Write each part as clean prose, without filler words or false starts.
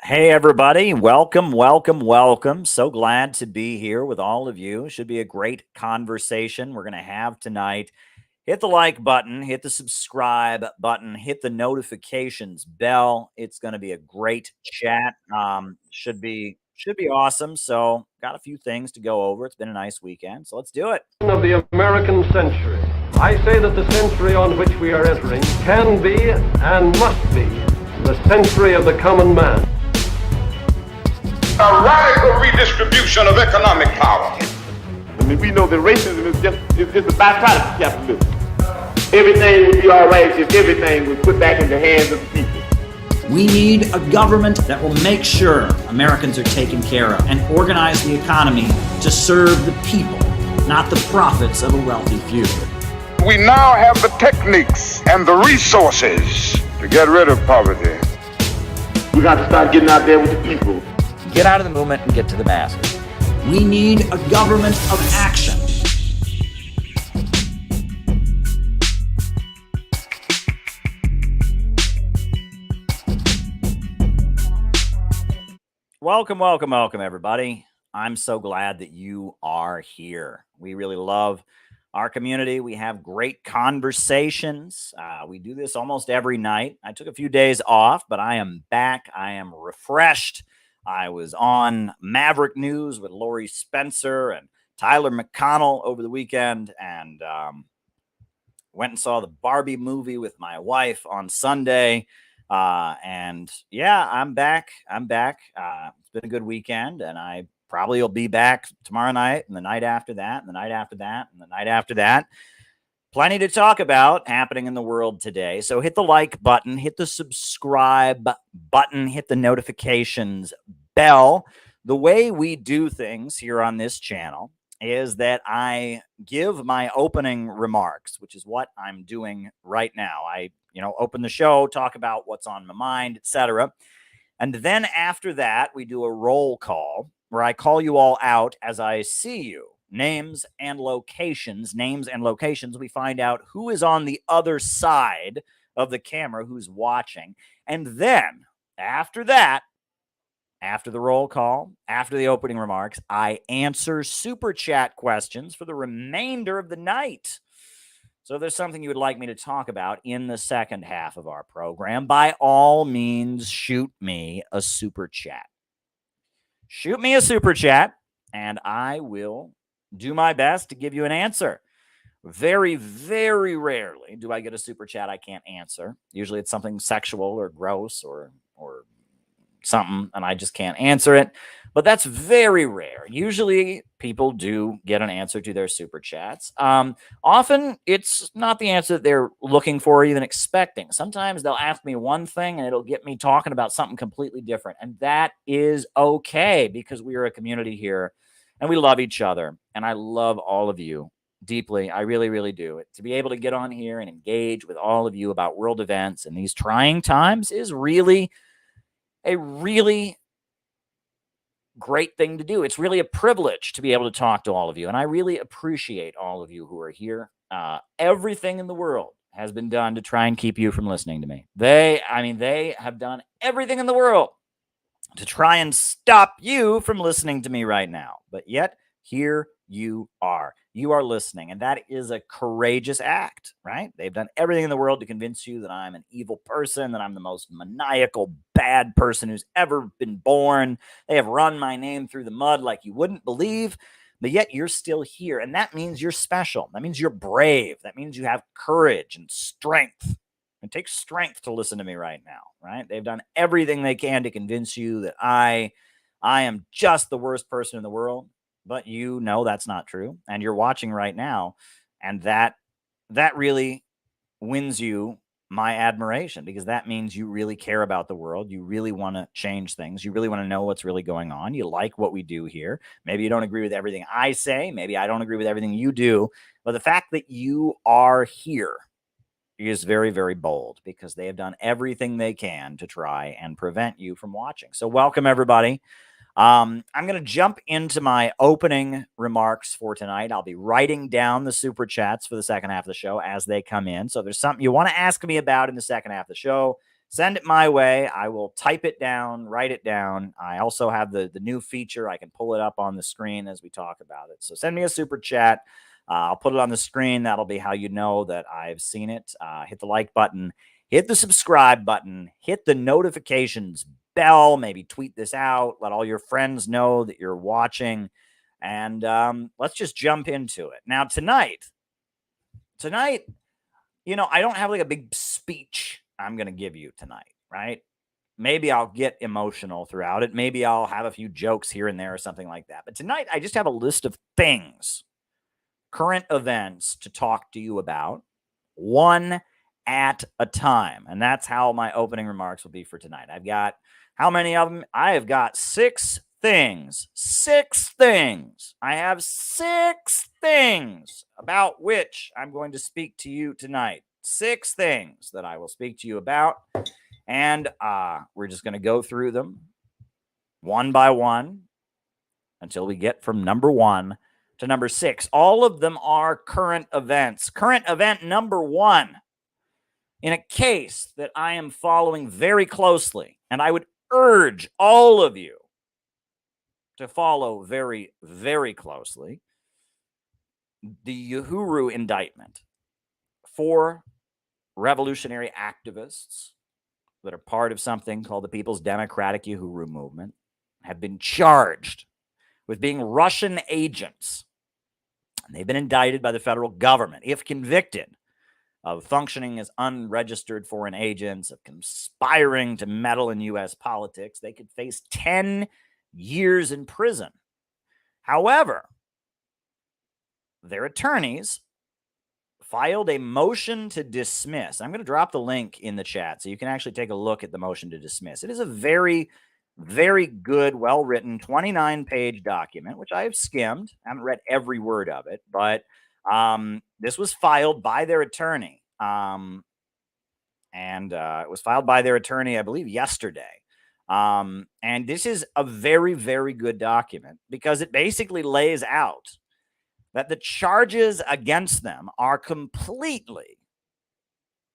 Hey, everybody. Welcome, welcome, welcome. So glad to be here with all of you. Should be a great conversation we're going to have tonight. Hit the like button, hit the subscribe button, hit the notifications bell. It's going to be a great chat. Should be awesome. So, got a few things to go over. It's been a nice weekend. So, let's do it. Of the American century. I say that the century on which we are entering can be and must be the century of the common man. A radical redistribution of economic power. I mean, we know that racism is just a byproduct of capitalism. Everything would be all right if everything was put back in the hands of the people. We need a government that will make sure Americans are taken care of and organize the economy to serve the people, not the profits of a wealthy few. We now have the techniques and the resources to get rid of poverty. We got to start getting out there with the people. Get out of the movement and get to the masses. We need a government of action. Welcome, welcome, welcome, everybody. I'm so glad that you are here. We really love our community. We have great conversations. We do this almost every night. I took a few days off, but I am back. I am refreshed. I was on Maverick News with Lori Spencer and Tyler McConnell over the weekend, and went and saw the Barbie movie with my wife on Sunday. And yeah, I'm back. It's been a good weekend, and I probably will be back tomorrow night and the night after that and the night after that and the night after that. Plenty to talk about happening in the world today. So hit the like button, hit the subscribe button, hit the notifications bell. The way we do things here on this channel is that I give my opening remarks, which is what I'm doing right now. I open the show, talk about what's on my mind, etc. And then after that, we do a roll call where I call you all out as I see you. Names and locations. We find out who is on the other side of the camera, who's watching. And then after that, after the roll call, after the opening remarks, I answer super chat questions for the remainder of the night. So if there's something you would like me to talk about in the second half of our program, by all means, shoot me a super chat. Shoot me a super chat, and I will do my best to give you an answer. Very, very rarely do I get a super chat I can't answer. Usually it's something sexual or gross or something, and I just can't answer it. But that's very rare. Usually people do get an answer to their super chats. Often it's not the answer that they're looking for or even expecting. Sometimes they'll ask me one thing and it'll get me talking about something completely different. And that is okay, because we are a community here and we love each other. And I love all of you deeply. I really, really do. To be able to get on here and engage with all of you about world events in these trying times is really a really great thing to do. It's really a privilege to be able to talk to all of you. And I really appreciate all of you who are here. Everything in the world has been done to try and keep you from listening to me. They have done everything in the world to try and stop you from listening to me right now. But yet, here you are. You are listening, and that is a courageous act, right? They've done everything in the world to convince you that I'm an evil person, that I'm the most maniacal, bad person who's ever been born. They have run my name through the mud like you wouldn't believe, but yet you're still here, and that means you're special. That means you're brave. That means you have courage and strength. It takes strength to listen to me right now, right? They've done everything they can to convince you that I am just the worst person in the world. But you know that's not true, and you're watching right now, and that really wins you my admiration, because that means you really care about the world. You really want to change things. You really want to know what's really going on. You like what we do here. Maybe you don't agree with everything I say. Maybe I don't agree with everything you do. But the fact that you are here is very, very bold, because they have done everything they can to try and prevent you from watching. So welcome, everybody. I'm going to jump into my opening remarks for tonight. I'll be writing down the super chats for the second half of the show as they come in. So if there's something you want to ask me about in the second half of the show, send it my way. I will type it down, write it down. I also have the new feature. I can pull it up on the screen as we talk about it. So send me a super chat. I'll put it on the screen. That'll be how you know that I've seen it. Hit the like button. Hit the subscribe button. Hit the notifications bell. Maybe tweet this out. Let all your friends know that you're watching. And let's just jump into it. Now, tonight, you know, I don't have like a big speech I'm going to give you tonight, right? Maybe I'll get emotional throughout it. Maybe I'll have a few jokes here and there or something like that. But tonight, I just have a list of things, current events to talk to you about, one at a time. And that's how my opening remarks will be for tonight. I've got, how many of them? I have got 6 things. 6 things. I have 6 things about which I'm going to speak to you tonight. 6 things that I will speak to you about. And we're just going to go through them one by one until we get from number 1 to number 6. All of them are current events. Current event number 1, in a case that I am following very closely, and I would urge all of you to follow very, very closely, the Uhuru indictment. 4 revolutionary activists that are part of something called the People's Democratic Uhuru Movement have been charged with being Russian agents. And they've been indicted by the federal government. If convicted of functioning as unregistered foreign agents, of conspiring to meddle in U.S. politics, they could face 10 years in prison. However, their attorneys filed a motion to dismiss. I'm going to drop the link in the chat so you can actually take a look at the motion to dismiss. It is a very, very good, well-written 29-page document, which I have skimmed. I haven't read every word of it, but this was filed by their attorney. It was filed by their attorney, I believe, yesterday. And this is a very, very good document because it basically lays out that the charges against them are completely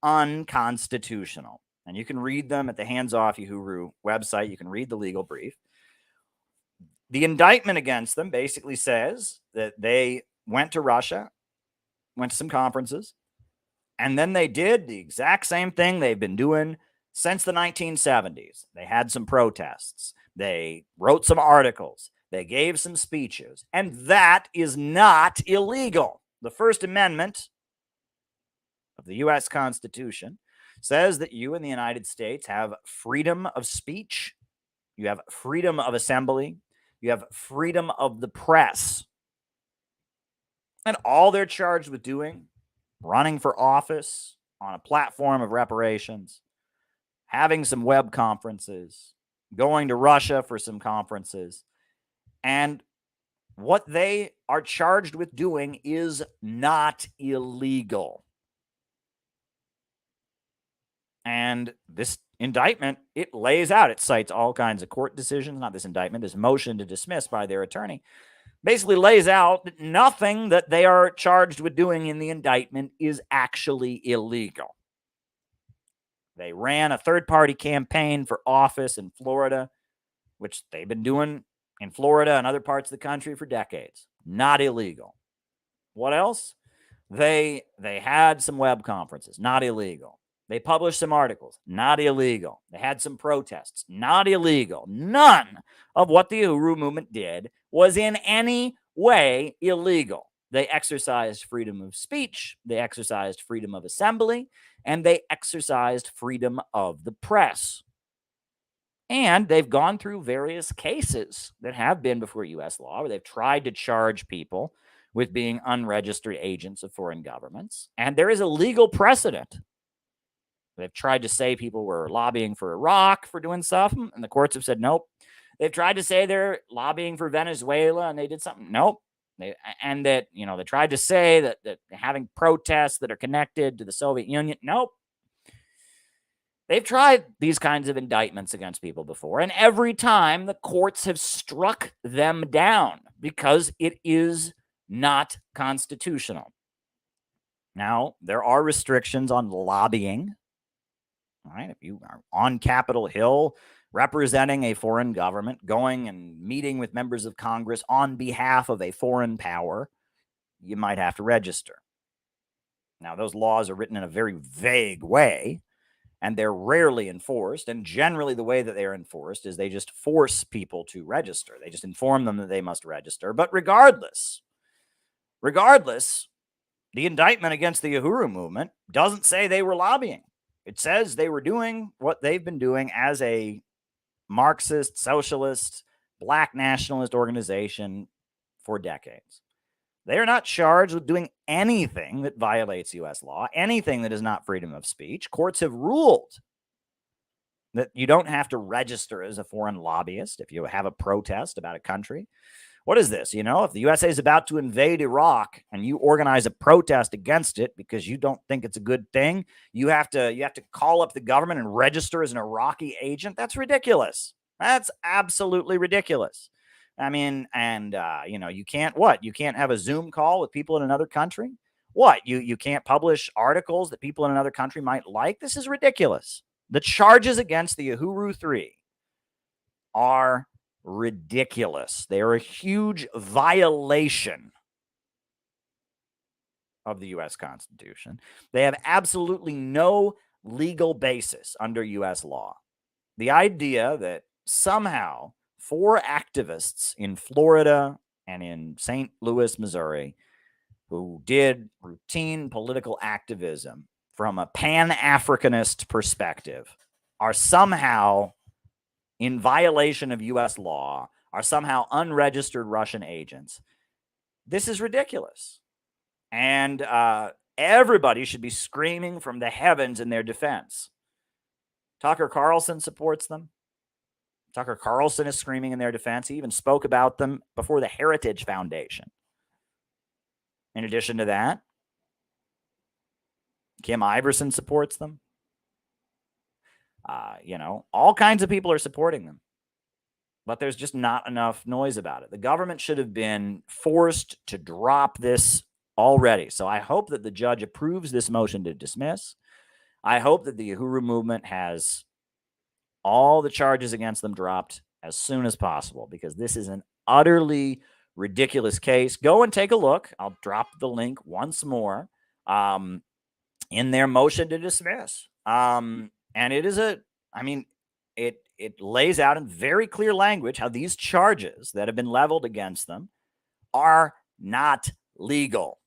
unconstitutional. And you can read them at the Hands Off Uhuru website. You can read the legal brief. The indictment against them basically says that they went to Russia, went to some conferences, and then they did the exact same thing they've been doing since the 1970s. They had some protests. They wrote some articles. They gave some speeches. And that is not illegal. The First Amendment of the U.S. Constitution says that you in the United States have freedom of speech. You have freedom of assembly. You have freedom of the press. And all they're charged with doing, running for office on a platform of reparations, having some web conferences, going to Russia for some conferences, and what they are charged with doing is not illegal. And this indictment, it lays out, it cites all kinds of court decisions, not this indictment, this motion to dismiss by their attorney, basically lays out that nothing that they are charged with doing in the indictment is actually illegal. They ran a third-party campaign for office in Florida, which they've been doing in Florida and other parts of the country for decades. Not illegal. What else? They had some web conferences. Not illegal. They published some articles. Not illegal. They had some protests. Not illegal. None of what the Uhuru movement did was in any way illegal. They exercised freedom of speech. They exercised freedom of assembly. And they exercised freedom of the press. And they've gone through various cases that have been before U.S. law where they've tried to charge people with being unregistered agents of foreign governments. And there is a legal precedent. They've tried to say people were lobbying for Iraq for doing stuff, and the courts have said nope. They've tried to say they're lobbying for Venezuela, and they did something. Nope. They tried to say that having protests that are connected to the Soviet Union. Nope. They've tried these kinds of indictments against people before, and every time the courts have struck them down because it is not constitutional. Now, there are restrictions on lobbying. right? If you are on Capitol Hill representing a foreign government, going and meeting with members of Congress on behalf of a foreign power, you might have to register. Now, those laws are written in a very vague way, and they're rarely enforced. And generally, the way that they're enforced is they just force people to register. They just inform them that they must register. But regardless, the indictment against the Uhuru movement doesn't say they were lobbying. It says they were doing what they've been doing as a Marxist, socialist, black nationalist organization for decades. They are not charged with doing anything that violates U.S. law, anything that is not freedom of speech. Courts have ruled that you don't have to register as a foreign lobbyist if you have a protest about a country. What is this? You know, if the USA is about to invade Iraq and you organize a protest against it because you don't think it's a good thing, you have to call up the government and register as an Iraqi agent. That's ridiculous. That's absolutely ridiculous. I mean, and you can't You can't have a Zoom call with people in another country. What? You can't publish articles that people in another country might like. This is ridiculous. The charges against the Uhuru 3 are ridiculous. They are a huge violation of the U.S. Constitution. They have absolutely no legal basis under U.S. law. The idea that somehow 4 activists in Florida and in St. Louis, Missouri, who did routine political activism from a Pan-Africanist perspective, are somehow in violation of U.S. law, are somehow unregistered Russian agents. This is ridiculous. And everybody should be screaming from the heavens in their defense. Tucker Carlson supports them. Tucker Carlson is screaming in their defense. He even spoke about them before the Heritage Foundation. In addition to that, Kim Iverson supports them. All kinds of people are supporting them. But there's just not enough noise about it. The government should have been forced to drop this already. So I hope that the judge approves this motion to dismiss. I hope that the Uhuru movement has all the charges against them dropped as soon as possible, because this is an utterly ridiculous case. Go and take a look. I'll drop the link once more in their motion to dismiss. And it is it lays out in very clear language how these charges that have been leveled against them are not legal.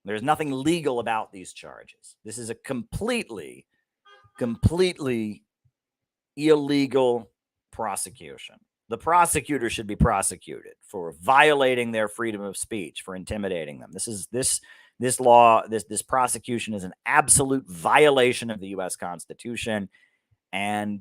There's nothing legal about these charges. This is a completely illegal prosecution. The prosecutor should be prosecuted for violating their freedom of speech, for intimidating them. This prosecution is an absolute violation of the U.S. Constitution, and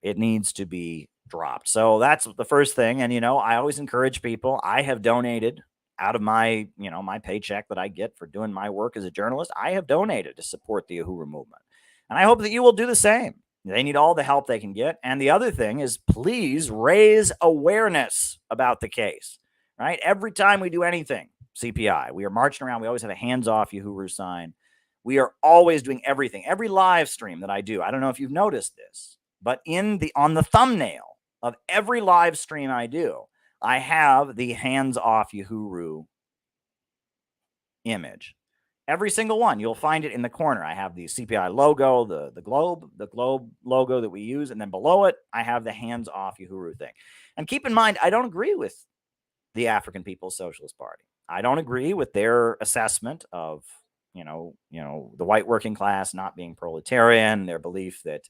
it needs to be dropped. So that's the first thing. And, I always encourage people. I have donated out of my, my paycheck that I get for doing my work as a journalist. I have donated to support the Uhuru movement. And I hope that you will do the same. They need all the help they can get. And the other thing is, please raise awareness about the case, right? Every time we do anything, CPI, we are marching around. We always have a hands-off Uhuru sign. We are always doing everything. Every live stream that I do, I don't know if you've noticed this, but on the thumbnail of every live stream I do, I have the hands-off Uhuru image. Every single one. You'll find it in the corner. I have the CPI logo, the globe logo that we use, and then below it, I have the hands-off Uhuru thing. And keep in mind, I don't agree with the African People's Socialist Party. I don't agree with their assessment of, the white working class not being proletarian, their belief that,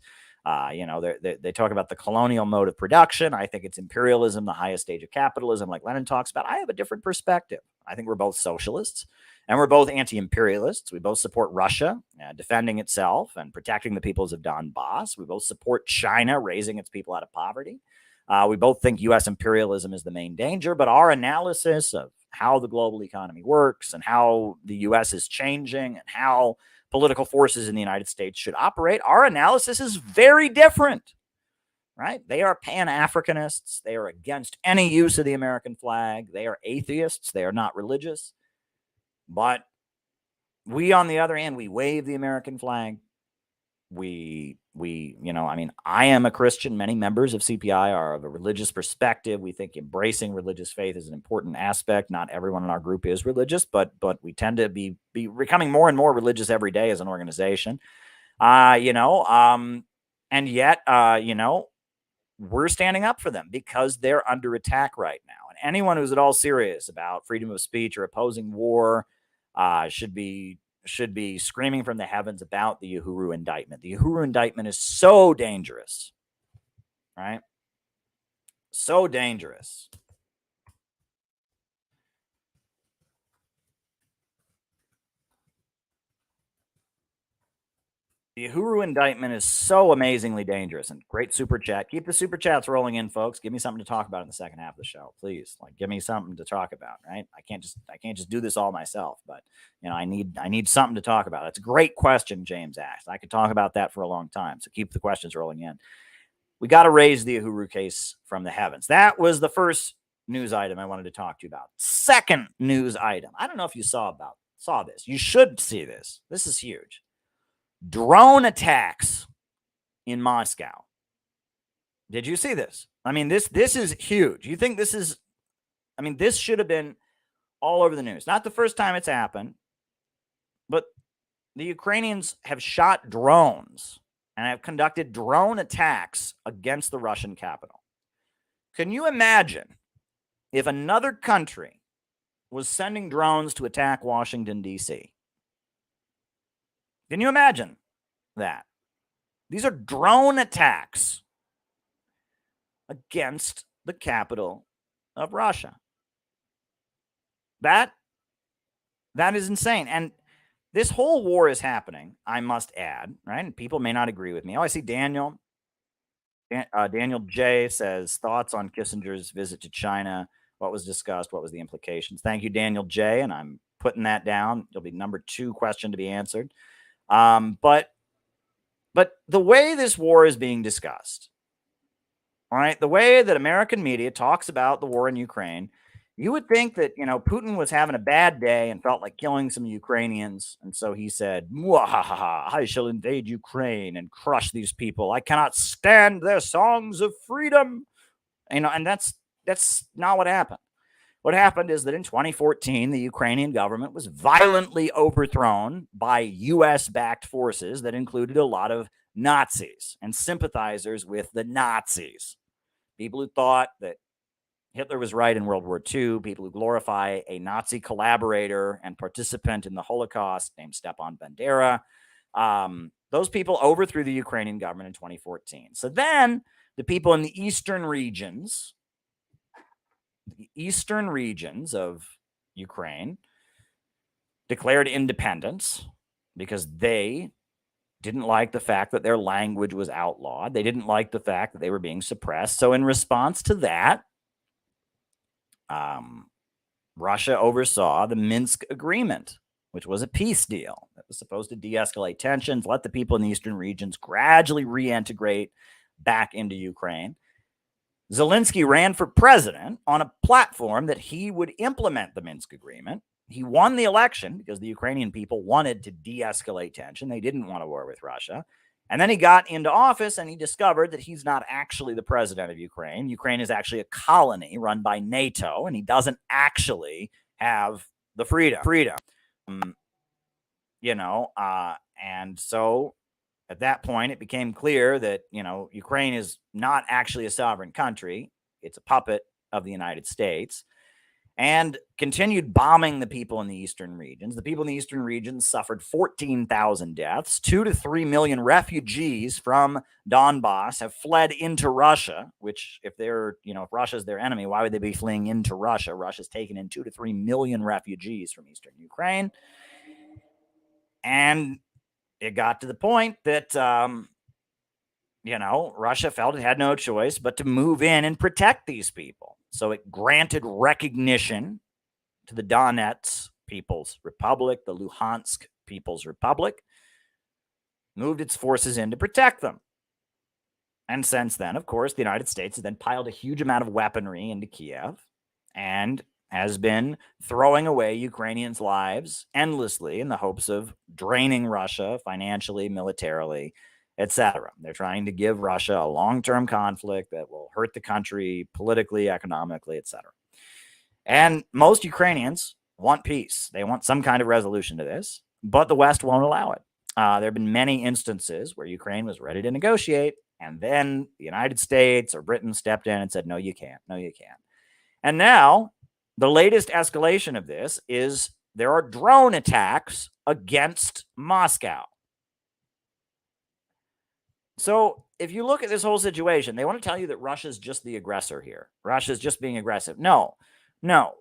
they talk about the colonial mode of production. I think it's imperialism, the highest stage of capitalism, like Lenin talks about. I have a different perspective. I think we're both socialists and we're both anti-imperialists. We both support Russia defending itself and protecting the peoples of Donbass. We both support China raising its people out of poverty. We both think U.S. imperialism is the main danger, but our analysis of how the global economy works and how the U.S. is changing and how political forces in the United States should operate, our analysis is very different, right? They are Pan-Africanists. They are against any use of the American flag. They are atheists. They are not religious. But we, on the other hand, we wave the American flag. We I am a Christian. Many members of CPI are of a religious perspective. We think embracing religious faith is an important aspect. Not everyone in our group is religious, but we tend to be becoming more and more religious every day as an organization. And yet, we're standing up for them because they're under attack right now. And anyone who's at all serious about freedom of speech or opposing war should be screaming from the heavens about the Uhuru indictment. The Uhuru indictment is so dangerous, right? So dangerous. The Uhuru indictment is so amazingly dangerous. And great super chat. Keep the super chats rolling in, folks. Give me something to talk about in the second half of the show, please. Like, give me something to talk about, right? I can't just do this all myself, but I need something to talk about. It's a great question James asked. I could talk about that for a long time. So keep the questions rolling in. We got to raise the Uhuru case from the heavens. That was the first news item I wanted to talk to you about. Second news item. I don't know if you saw this. You should see this. This is huge. Drone attacks in Moscow. Did you see this? I mean, this is huge. You think this is, this should have been all over the news. Not the first time it's happened, but the Ukrainians have shot drones and have conducted drone attacks against the Russian capital. Can you imagine if another country was sending drones to attack Washington, D.C.? Can you imagine that? These are drone attacks against the capital of Russia. That is insane. And this whole war is happening, I must add, right? And people may not agree with me. Oh, I see Daniel. Daniel J says, thoughts on Kissinger's visit to China. What was discussed? What was the implications? Thank you, Daniel J. And I'm putting that down. It'll be number 2 question to be answered. But the way this war is being discussed, all right, the way that American media talks about the war in Ukraine, you would think that, Putin was having a bad day and felt like killing some Ukrainians. And so he said, I shall invade Ukraine and crush these people. I cannot stand their songs of freedom. And that's not what happened. What happened is that in 2014, the Ukrainian government was violently overthrown by U.S.-backed forces that included a lot of Nazis and sympathizers with the Nazis. People who thought that Hitler was right in World War II, people who glorify a Nazi collaborator and participant in the Holocaust named Stepan Bandera. Those people overthrew the Ukrainian government in 2014. So then the people in the eastern regions of Ukraine declared independence because they didn't like the fact that their language was outlawed. They didn't like the fact that they were being suppressed. So in response to that, Russia oversaw the Minsk Agreement, which was a peace deal that was supposed to de-escalate tensions, let the people in the eastern regions gradually reintegrate back into Ukraine. Zelensky ran for president on a platform that he would implement the Minsk Agreement. He won the election because the Ukrainian people wanted to de-escalate tension. They didn't want a war with Russia. And then he got into office and he discovered that he's not actually the president of Ukraine. Ukraine is actually a colony run by NATO, and he doesn't actually have the freedom. And so at that point, it became clear that, Ukraine is not actually a sovereign country. It's a puppet of the United States, and continued bombing the people in the eastern regions. The people in the eastern regions suffered 14,000 deaths. 2 to 3 million refugees from Donbass have fled into Russia, which if Russia's their enemy, why would they be fleeing into Russia? Russia's taken in 2 to 3 million refugees from eastern Ukraine. And it got to the point that, Russia felt it had no choice but to move in and protect these people. So it granted recognition to the Donetsk People's Republic, the Luhansk People's Republic, moved its forces in to protect them. And since then, of course, the United States has then piled a huge amount of weaponry into Kiev and has been throwing away Ukrainians' lives endlessly in the hopes of draining Russia financially, militarily, etc. They're trying to give Russia a long-term conflict that will hurt the country politically, economically, etc. And most Ukrainians want peace. They want some kind of resolution to this, but the West won't allow it. There have been many instances where Ukraine was ready to negotiate, and then the United States or Britain stepped in and said, no, you can't. No, you can't. And now the latest escalation of this is there are drone attacks against Moscow. So if you look at this whole situation, they want to tell you that Russia's just the aggressor here. Russia's just being aggressive. No.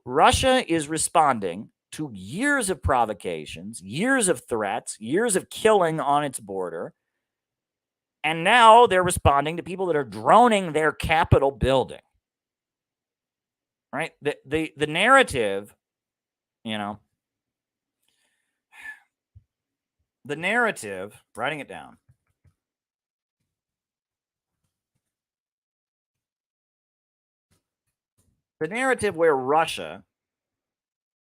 Russia is responding to years of provocations, years of threats, years of killing on its border. And now they're responding to people that are droning their Capitol building. Right? The narrative, the narrative, writing it down. The narrative where Russia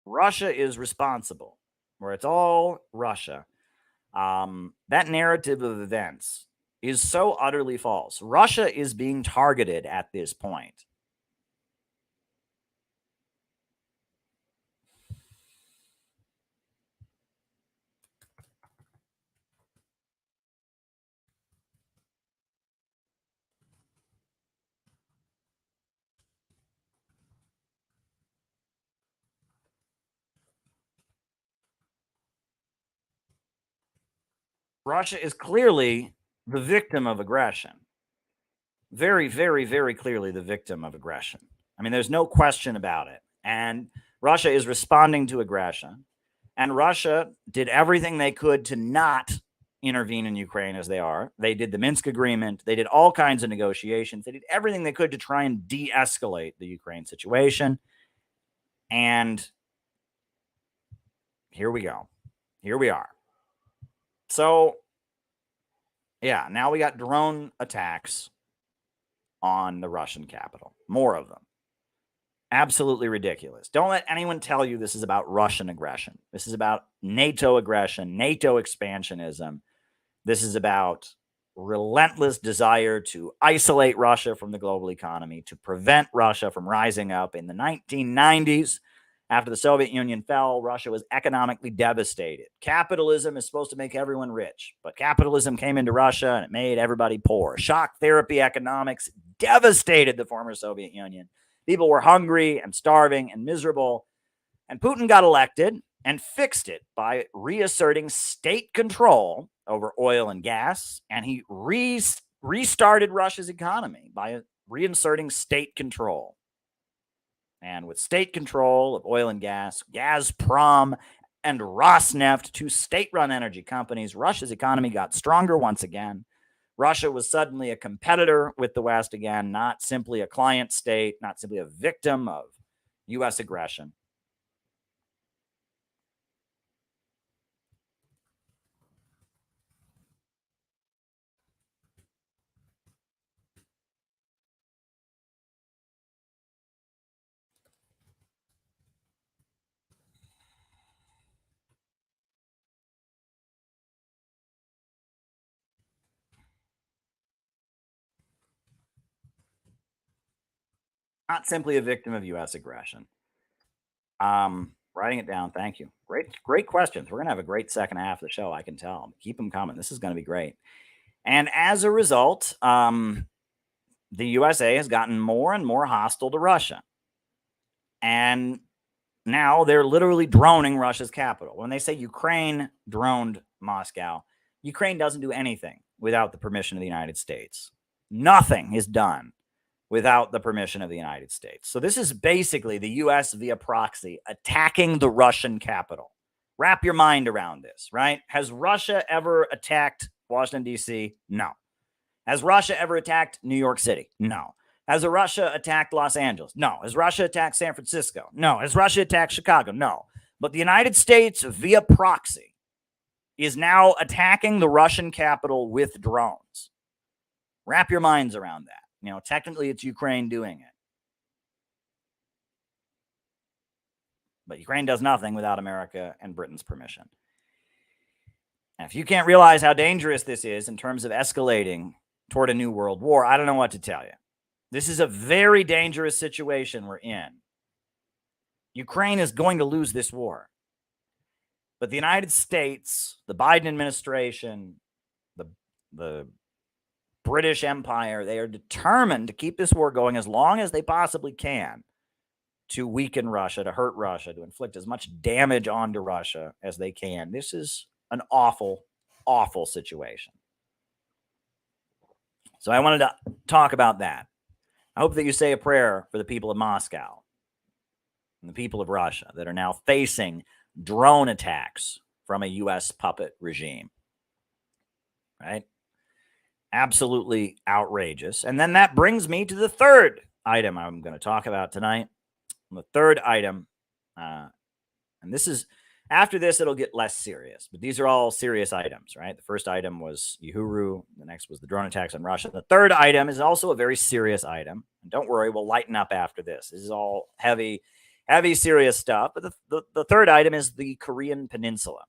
is responsible, where it's all Russia, that narrative of events is so utterly false. Russia is being targeted at this point. Russia is clearly the victim of aggression. Very, very, very clearly the victim of aggression. I mean, there's no question about it. And Russia is responding to aggression. And Russia did everything they could to not intervene in Ukraine as they are. They did the Minsk agreement. They did all kinds of negotiations. They did everything they could to try and de-escalate the Ukraine situation. And here we go. Here we are. So, yeah, now we got drone attacks on the Russian capital. More of them. Absolutely ridiculous. Don't let anyone tell you this is about Russian aggression. This is about NATO aggression, NATO expansionism. This is about relentless desire to isolate Russia from the global economy, to prevent Russia from rising up. In the 1990s, after the Soviet Union fell, Russia was economically devastated. Capitalism is supposed to make everyone rich, but capitalism came into Russia and it made everybody poor. Shock therapy economics devastated the former Soviet Union. People were hungry and starving and miserable. And Putin got elected and fixed it by reasserting state control over oil and gas. And he restarted Russia's economy by reinserting state control. And with state control of oil and gas, Gazprom and Rosneft, two state-run energy companies, Russia's economy got stronger once again. Russia was suddenly a competitor with the West again, not simply a client state, not simply a victim of U.S. aggression. Not simply a victim of U.S. aggression. Writing it down. Thank you. Great questions. We're going to have a great second half of the show. I can tell. Keep them coming. This is going to be great. And as a result, the USA has gotten more and more hostile to Russia. And now they're literally droning Russia's capital. When they say Ukraine droned Moscow, Ukraine doesn't do anything without the permission of the United States. Nothing is done without the permission of the United States. So this is basically the U.S. via proxy attacking the Russian capital. Wrap your mind around this, right? Has Russia ever attacked Washington, D.C.? No. Has Russia ever attacked New York City? No. Has Russia attacked Los Angeles? No. Has Russia attacked San Francisco? No. Has Russia attacked Chicago? No. But the United States via proxy is now attacking the Russian capital with drones. Wrap your minds around that. Technically it's Ukraine doing it. But Ukraine does nothing without America and Britain's permission. And if you can't realize how dangerous this is in terms of escalating toward a new world war, I don't know what to tell you. This is a very dangerous situation we're in. Ukraine is going to lose this war. But the United States, the Biden administration, the British Empire, they are determined to keep this war going as long as they possibly can to weaken Russia, to hurt Russia, to inflict as much damage onto Russia as they can. This is an awful, awful situation. So I wanted to talk about that. I hope that you say a prayer for the people of Moscow and the people of Russia that are now facing drone attacks from a U.S. puppet regime. Right? Absolutely outrageous. And then that brings me to the third item I'm going to talk about tonight. The third item, and this is, after this, it'll get less serious, but these are all serious items, right? The first item was Uhuru. The next was the drone attacks on Russia. The third item is also a very serious item. And don't worry, we'll lighten up after this. This is all heavy, serious stuff. But the third item is the Korean Peninsula,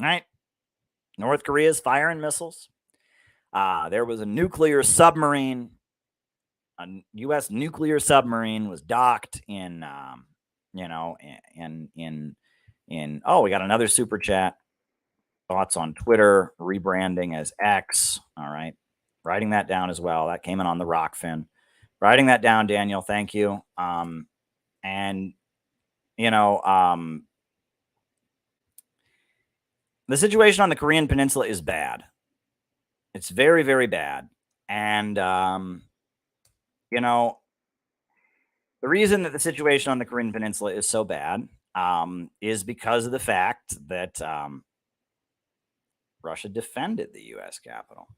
right? North Korea is firing missiles. There was a nuclear submarine. A U.S. nuclear submarine was docked in, we got another super chat. Thoughts on Twitter, rebranding as X. All right. Writing that down as well. That came in on the Rockfin. Writing that down, Daniel. Thank you. The situation on the Korean Peninsula is bad. It's very, very bad. And, the reason that the situation on the Korean Peninsula is so bad is because of the fact that Russia defended the U.S. capital.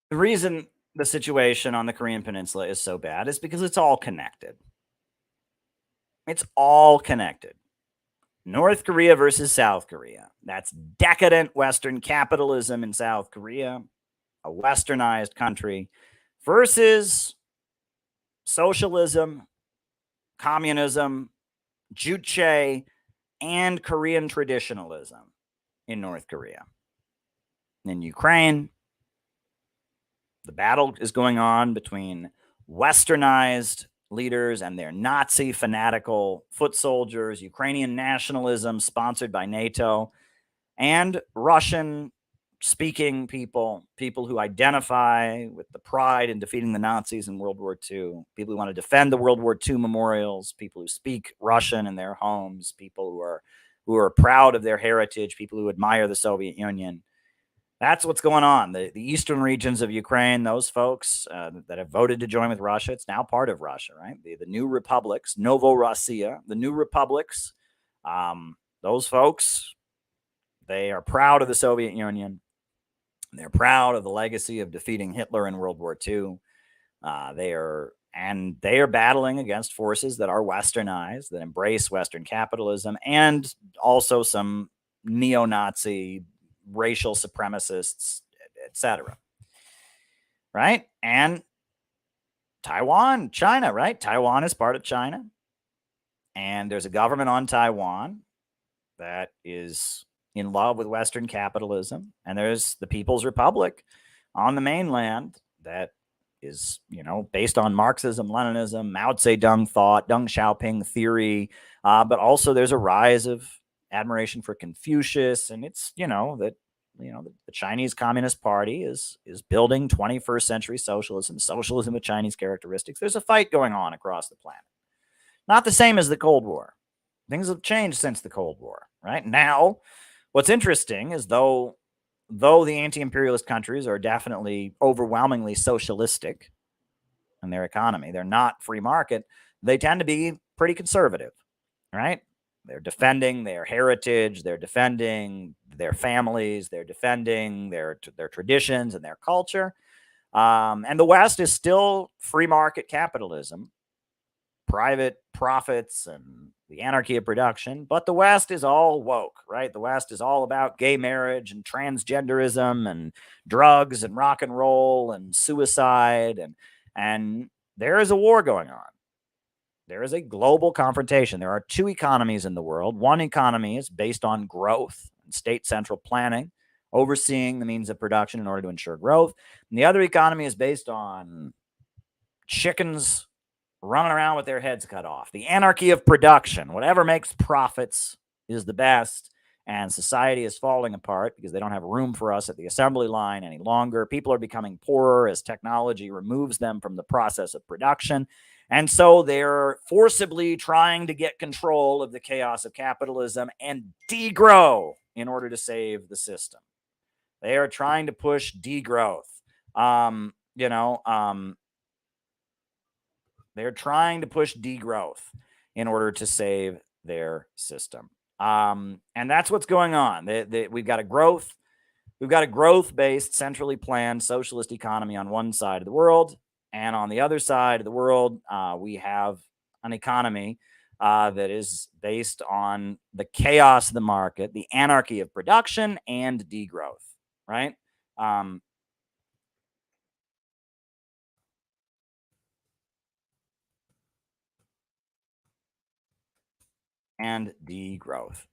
The reason the situation on the Korean Peninsula is so bad is because it's all connected. It's all connected. North Korea versus South Korea. That's decadent Western capitalism in South Korea, a westernized country, versus socialism, communism, Juche, and Korean traditionalism in North Korea. In Ukraine, the battle is going on between westernized leaders and their Nazi fanatical foot soldiers, Ukrainian nationalism sponsored by NATO, and Russian speaking people who identify with the pride in defeating the Nazis in World War II, people who want to defend the World War II memorials, people who speak Russian in their homes, people who are proud of their heritage, people who admire the Soviet Union. That's what's going on. The eastern regions of Ukraine, those folks that have voted to join with Russia, it's now part of Russia, right? The new republics, Novorossiya, the new republics, those folks, they are proud of the Soviet Union. They're proud of the legacy of defeating Hitler in World War II. They are battling against forces that are westernized, that embrace Western capitalism, and also some neo-Nazi racial supremacists, etc. Right? And Taiwan, China, right? Taiwan is part of China. And there's a government on Taiwan that is in love with Western capitalism. And there's the People's Republic on the mainland that is, based on Marxism, Leninism, Mao Zedong thought, Deng Xiaoping theory. But also there's a rise of admiration for Confucius, and it's the Chinese Communist Party is building 21st century socialism with Chinese characteristics. There's a fight going on across the planet. Not the same as the Cold War. Things have changed since the Cold War, right? Now, what's interesting is though the anti-imperialist countries are definitely overwhelmingly socialistic in their economy, they're not free market, they tend to be pretty conservative, right? They're defending their heritage. They're defending their families. They're defending their traditions and their culture. And the West is still free market capitalism, private profits, and the anarchy of production. But the West is all woke, right? The West is all about gay marriage and transgenderism and drugs and rock and roll and suicide. And there is a war going on. There is a global confrontation. There are two economies in the world. One economy is based on growth and state central planning, overseeing the means of production in order to ensure growth. And the other economy is based on chickens running around with their heads cut off. The anarchy of production. Whatever makes profits is the best. And society is falling apart because they don't have room for us at the assembly line any longer. People are becoming poorer as technology removes them from the process of production. And so they're forcibly trying to get control of the chaos of capitalism and degrow in order to save the system. They are trying to push degrowth. They're trying to push degrowth in order to save their system. And that's what's going on. We've got a growth-based, centrally planned socialist economy on one side of the world, and on the other side of the world, we have an economy that is based on the chaos of the market, the anarchy of production, and degrowth. Right? And degrowth.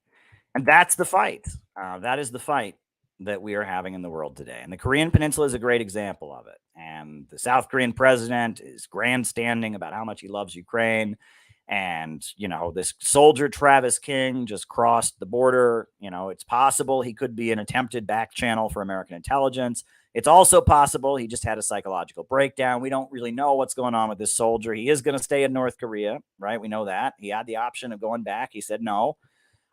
And that's the fight. That is the fight that we are having in the world today. And the Korean Peninsula is a great example of it. And the South Korean president is grandstanding about how much he loves Ukraine. And, this soldier, Travis King, just crossed the border. It's possible he could be an attempted back channel for American intelligence. It's also possible he just had a psychological breakdown. We don't really know what's going on with this soldier. He is going to stay in North Korea, right? We know that. He had the option of going back. He said no.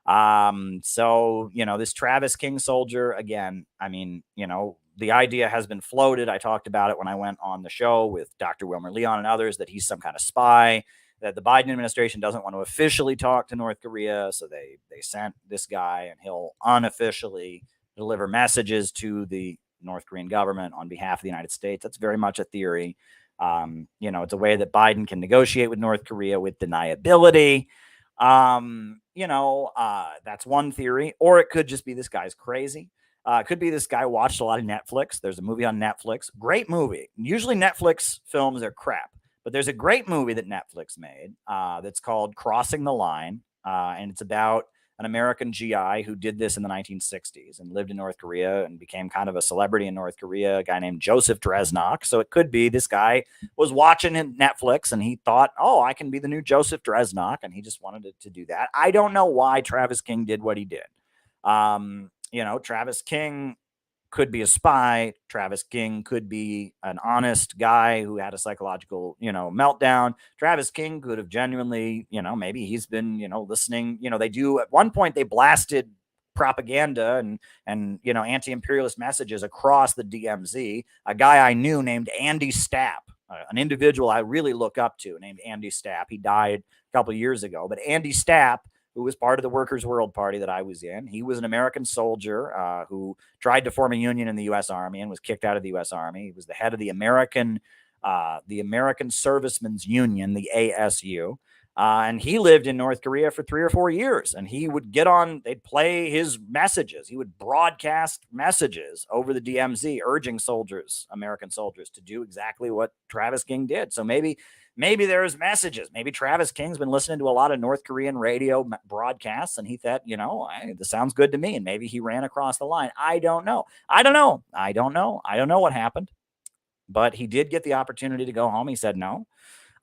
So, this Travis King soldier, again, the idea has been floated. I talked about it when I went on the show with Dr. Wilmer Leon and others, that he's some kind of spy, that the Biden administration doesn't want to officially talk to North Korea. So they sent this guy, and he'll unofficially deliver messages to the North Korean government on behalf of the United States. That's very much a theory. It's a way that Biden can negotiate with North Korea with deniability. That's one theory. Or it could just be this guy's crazy. It could be this guy watched a lot of Netflix. There's a movie on Netflix. Great movie. Usually Netflix films are crap, but there's a great movie that Netflix made that's called Crossing the Line. And it's about an American GI who did this in the 1960s and lived in North Korea and became kind of a celebrity in North Korea, a guy named Joseph Dresnok. So it could be this guy was watching Netflix and he thought, oh, I can be the new Joseph Dresnok. And he just wanted to do that. I don't know why Travis King did what he did. Travis King could be a spy. Travis King could be an honest guy who had a psychological, meltdown. Travis King could have genuinely, maybe he's been, listening. They do at one point, they blasted propaganda and anti-imperialist messages across the DMZ. A guy I knew named Andy Stapp, an individual I really look up to, named Andy Stapp. He died a couple of years ago, but Andy Stapp, who was part of the Workers' World Party that I was in. He was an American soldier who tried to form a union in the U.S. Army and was kicked out of the U.S. Army. He was the head of the American Servicemen's Union, the ASU. And he lived in North Korea for 3 or 4 years. And he would they'd play his messages. He would broadcast messages over the DMZ, urging American soldiers, to do exactly what Travis King did. So maybe there's messages. Maybe Travis King's been listening to a lot of North Korean radio broadcasts, and he thought, this sounds good to me. And maybe he ran across the line. I don't know what happened, but he did get the opportunity to go home. He said no.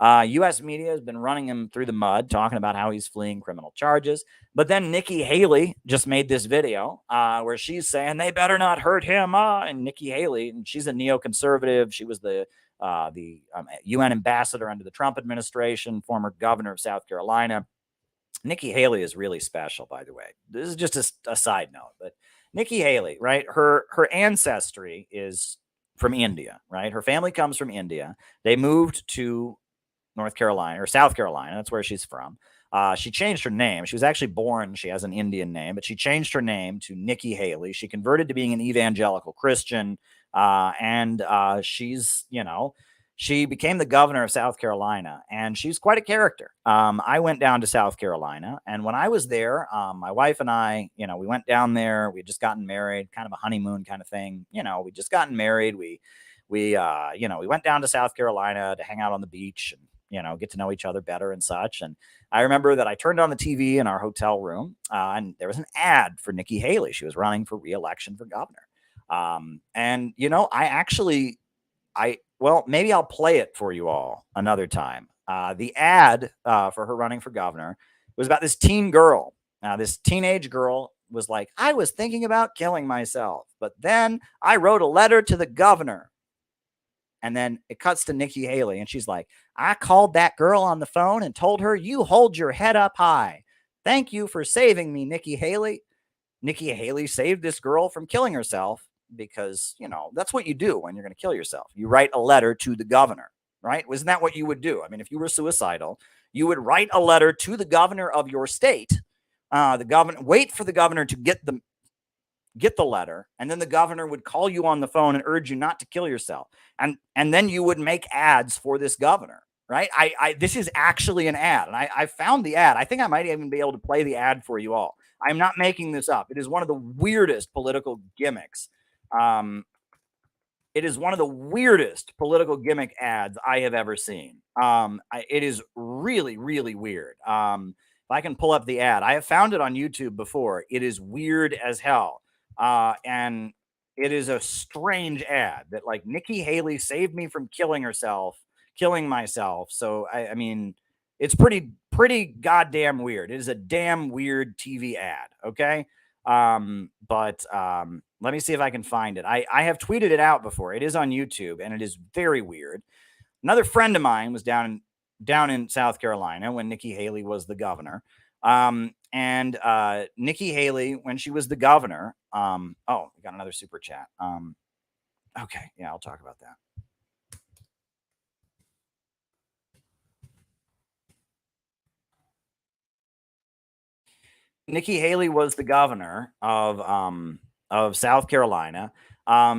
U.S. media has been running him through the mud, talking about how he's fleeing criminal charges. But then Nikki Haley just made this video where she's saying they better not hurt him. And Nikki Haley, and she's a neoconservative. She was the UN ambassador under the Trump administration, former governor of South Carolina. Nikki Haley is really special, by the way. This is just a side note, but Nikki Haley, right? Her ancestry is from India, right? Her family comes from India. They moved to North Carolina or South Carolina. That's where she's from. She changed her name. She was actually born, she has an Indian name, but she changed her name to Nikki Haley. She converted to being an evangelical Christian. And she's, she became the governor of South Carolina, and she's quite a character. I went down to South Carolina, and when I was there, my wife and I, we went down there. We had just gotten married, kind of a honeymoon kind of thing. We just gotten married. We went down to South Carolina to hang out on the beach and, get to know each other better and such. And I remember that I turned on the TV in our hotel room, and there was an ad for Nikki Haley. She was running for re-election for governor. And well, maybe I'll play it for you all another time. The ad for her running for governor was about this teen girl. Now, this teenage girl was like, I was thinking about killing myself, but then I wrote a letter to the governor. And then it cuts to Nikki Haley, and she's like, I called that girl on the phone and told her, you hold your head up high. Thank you for saving me, Nikki Haley. Nikki Haley saved this girl from killing herself because, that's what you do when you're going to kill yourself. You write a letter to the governor, right? Wasn't that what you would do? I mean, if you were suicidal, you would write a letter to the governor of your state. Wait for the governor to get the letter, and then the governor would call you on the phone and urge you not to kill yourself. And then you would make ads for this governor, right? This is actually an ad, and I found the ad. I think I might even be able to play the ad for you all. I'm not making this up. It is one of the weirdest political gimmicks. It is one of the weirdest political gimmick ads I have ever seen. It is really, really weird. If I can pull up the ad, I have found it on YouTube before. It is weird as hell. And it is a strange ad that, like, Nikki Haley saved me from killing myself. So I mean, it's pretty goddamn weird. It is a damn weird TV ad. Okay. But let me see if I can find it. I have tweeted it out before. It is on YouTube, and it is very weird. Another friend of mine was down in South Carolina when Nikki Haley was the governor. And Nikki Haley, when she was the governor, we got another super chat. Okay, yeah, I'll talk about that. Nikki Haley was the governor of South Carolina.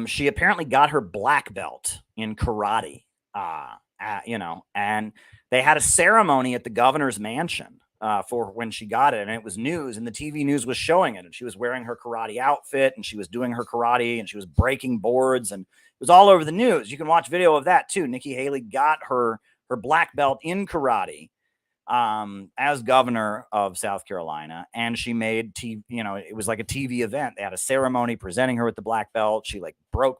She apparently got her black belt in karate, and they had a ceremony at the governor's mansion for when she got it, and it was news, and the TV news was showing it, and she was wearing her karate outfit, and she was doing her karate, and she was breaking boards, and it was all over the news. You can watch video of that too. Nikki Haley got her black belt in karate as governor of South Carolina, and she made it was like a TV event. They had a ceremony presenting her with the black belt. She like broke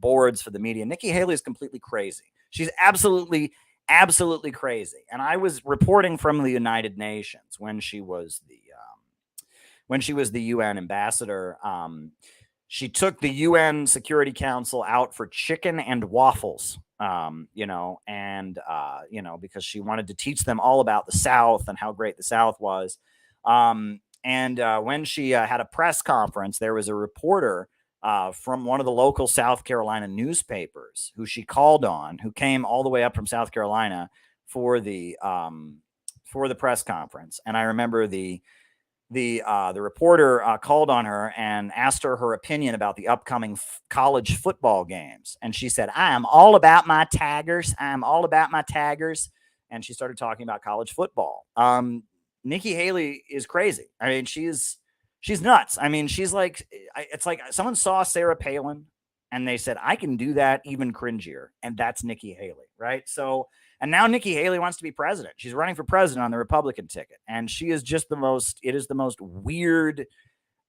boards for the media. Nikki Haley is completely crazy. She's absolutely crazy. And I was reporting from the United Nations when she was the UN ambassador. She took the UN Security Council out for chicken and waffles. Because she wanted to teach them all about the South and how great the South was. When she had a press conference, there was a reporter from one of the local South Carolina newspapers who she called on, who came all the way up from South Carolina for the press conference. And I remember the reporter called on her and asked her opinion about the upcoming college football games. And she said, I am all about my Tigers. And she started talking about college football. Nikki Haley is crazy. I mean, she's nuts. I mean, she's like, it's like someone saw Sarah Palin and they said, I can do that even cringier. And that's Nikki Haley, right? So, and now Nikki Haley wants to be president. She's running for president on the Republican ticket. And she is just the most weird.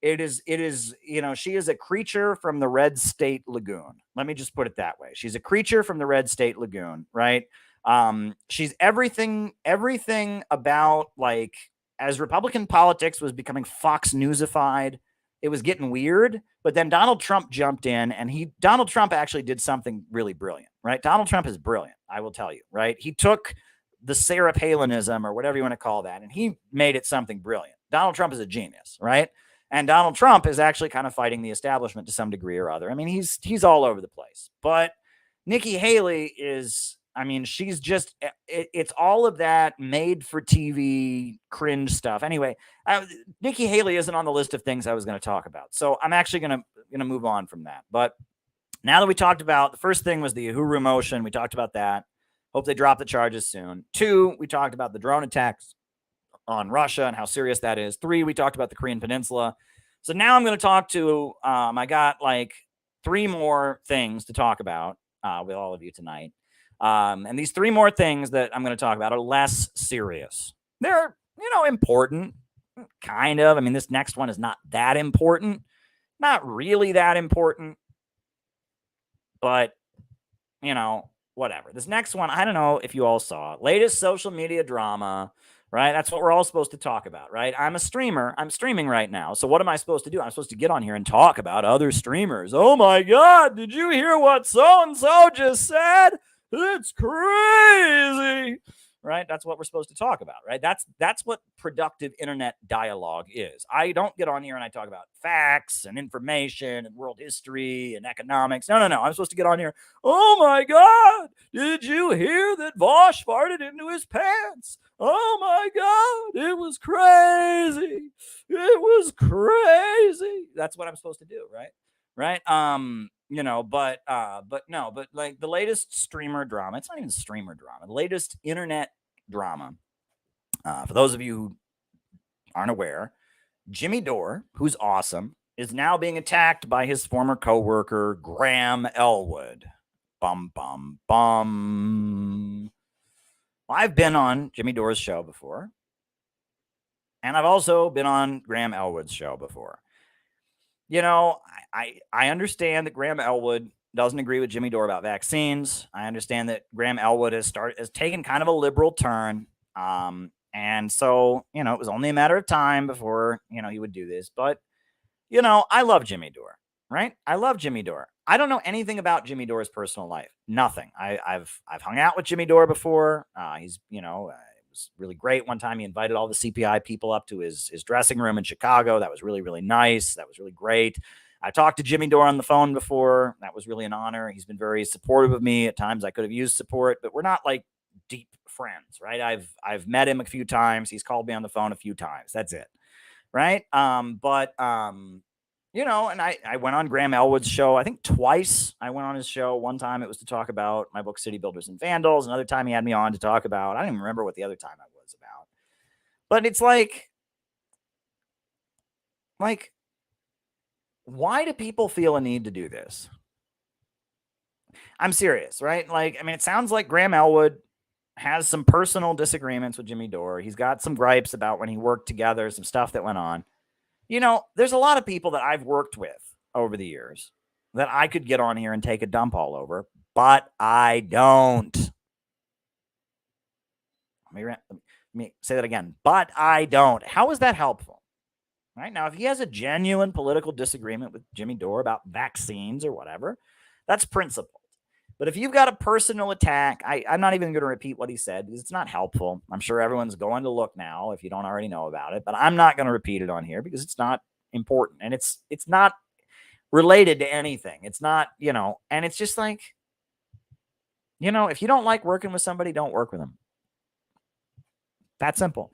She is a creature from the Red State Lagoon. Let me just put it that way. She's a creature from the Red State Lagoon, right? She's everything about, like, as Republican politics was becoming Fox Newsified, it was getting weird. But then Donald Trump jumped in, and Donald Trump actually did something really brilliant, right? Donald Trump is brilliant, I will tell you, right? He took the Sarah Palinism, or whatever you want to call that, and he made it something brilliant. Donald Trump is a genius, right? And Donald Trump is actually kind of fighting the establishment to some degree or other. I mean, he's all over the place. But Nikki Haley is, I mean, she's just, it's all of that made for TV cringe stuff. Anyway, Nikki Haley isn't on the list of things I was going to talk about. So I'm actually going to move on from that. But now that we talked about, the first thing was the Uhuru motion. We talked about that. Hope they drop the charges soon. 2, we talked about the drone attacks on Russia and how serious that is. 3, we talked about the Korean Peninsula. So now I'm going to talk to, I got like 3 more things to talk about with all of you tonight. And these three more things that I'm going to talk about are less serious. They're, important, kind of. I mean, this next one is not that important, not really that important, but, whatever. This next one, I don't know if you all saw it. Latest social media drama, right? That's what we're all supposed to talk about, right? I'm a streamer. I'm streaming right now. So what am I supposed to do? I'm supposed to get on here and talk about other streamers. Oh my God, did you hear what so-and-so just said? It's crazy. Right? That's what we're supposed to talk about, right? That's what productive internet dialogue is. I don't get on here and I talk about facts and information and world history and economics. No. I'm supposed to get on here. Oh my God, did you hear that Vosh farted into his pants? Oh my God, it was crazy. It was crazy. That's what I'm supposed to do, right? Right? But like the latest streamer drama, it's not even streamer drama, the latest internet drama. For those of you who aren't aware, Jimmy Dore, who's awesome, is now being attacked by his former coworker, Graham Elwood. Bum, bum, bum. Well, I've been on Jimmy Dore's show before, and I've also been on Graham Elwood's show before. I understand that Graham Elwood doesn't agree with Jimmy Dore about vaccines. I understand that Graham Elwood has taken kind of a liberal turn. And so, it was only a matter of time before, he would do this. But, I love Jimmy Dore, right? I love Jimmy Dore. I don't know anything about Jimmy Dore's personal life. Nothing. I've hung out with Jimmy Dore before. He's, it was really great. One time he invited all the CPI people up to his dressing room in Chicago. That was really, really nice. That was really great. I talked to Jimmy Dore on the phone before. That was really an honor. He's been very supportive of me. At times I could have used support, but we're not like deep friends, right? I've met him a few times. He's called me on the phone a few times. That's it. Right. And I went on Graham Elwood's show, I think twice. I went on his show. One time it was to talk about my book, City Builders and Vandals. Another time he had me on to talk about, I don't even remember what the other time I was about, but it's like, why do people feel a need to do this? I'm serious, right? It sounds like Graham Elwood has some personal disagreements with Jimmy Dore. He's got some gripes about when he worked together, some stuff that went on. There's a lot of people that I've worked with over the years that I could get on here and take a dump all over, but I don't. Let me say that again. But I don't. How is that helpful? Right now, if he has a genuine political disagreement with Jimmy Dore about vaccines or whatever, that's principled. But if you've got a personal attack, I'm not even going to repeat what he said because it's not helpful. I'm sure everyone's going to look now if you don't already know about it, but I'm not going to repeat it on here because it's not important and it's not related to anything. It's not, and it's just like, if you don't like working with somebody, don't work with them. That simple.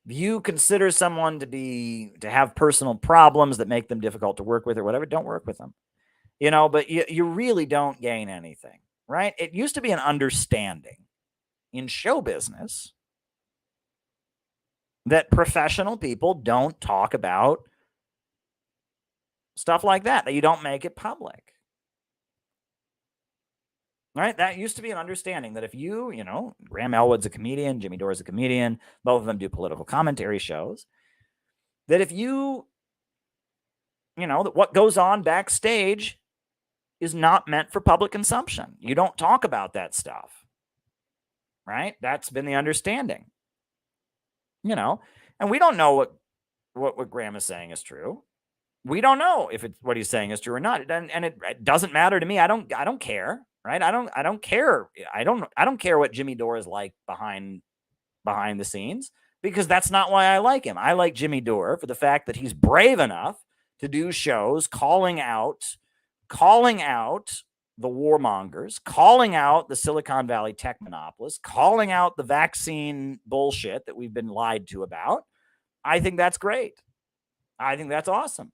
If you consider someone to have personal problems that make them difficult to work with or whatever, don't work with them. But you really don't gain anything, right? It used to be an understanding in show business that professional people don't talk about stuff like that you don't make it public. Right? That used to be an understanding that if Graham Elwood's a comedian, Jimmy Dore's a comedian, both of them do political commentary shows, that if that what goes on backstage is not meant for public consumption. You don't talk about that stuff. Right? That's been the understanding. And we don't know what Graham is saying is true. We don't know if what he's saying is true or not. And it doesn't matter to me. I don't care. Right? I don't care. I don't care what Jimmy Dore is like behind the scenes because that's not why I like him. I like Jimmy Dore for the fact that he's brave enough to do shows calling out the warmongers, calling out the Silicon Valley tech monopolists, calling out the vaccine bullshit that we've been lied to about. I think that's great. I think that's awesome.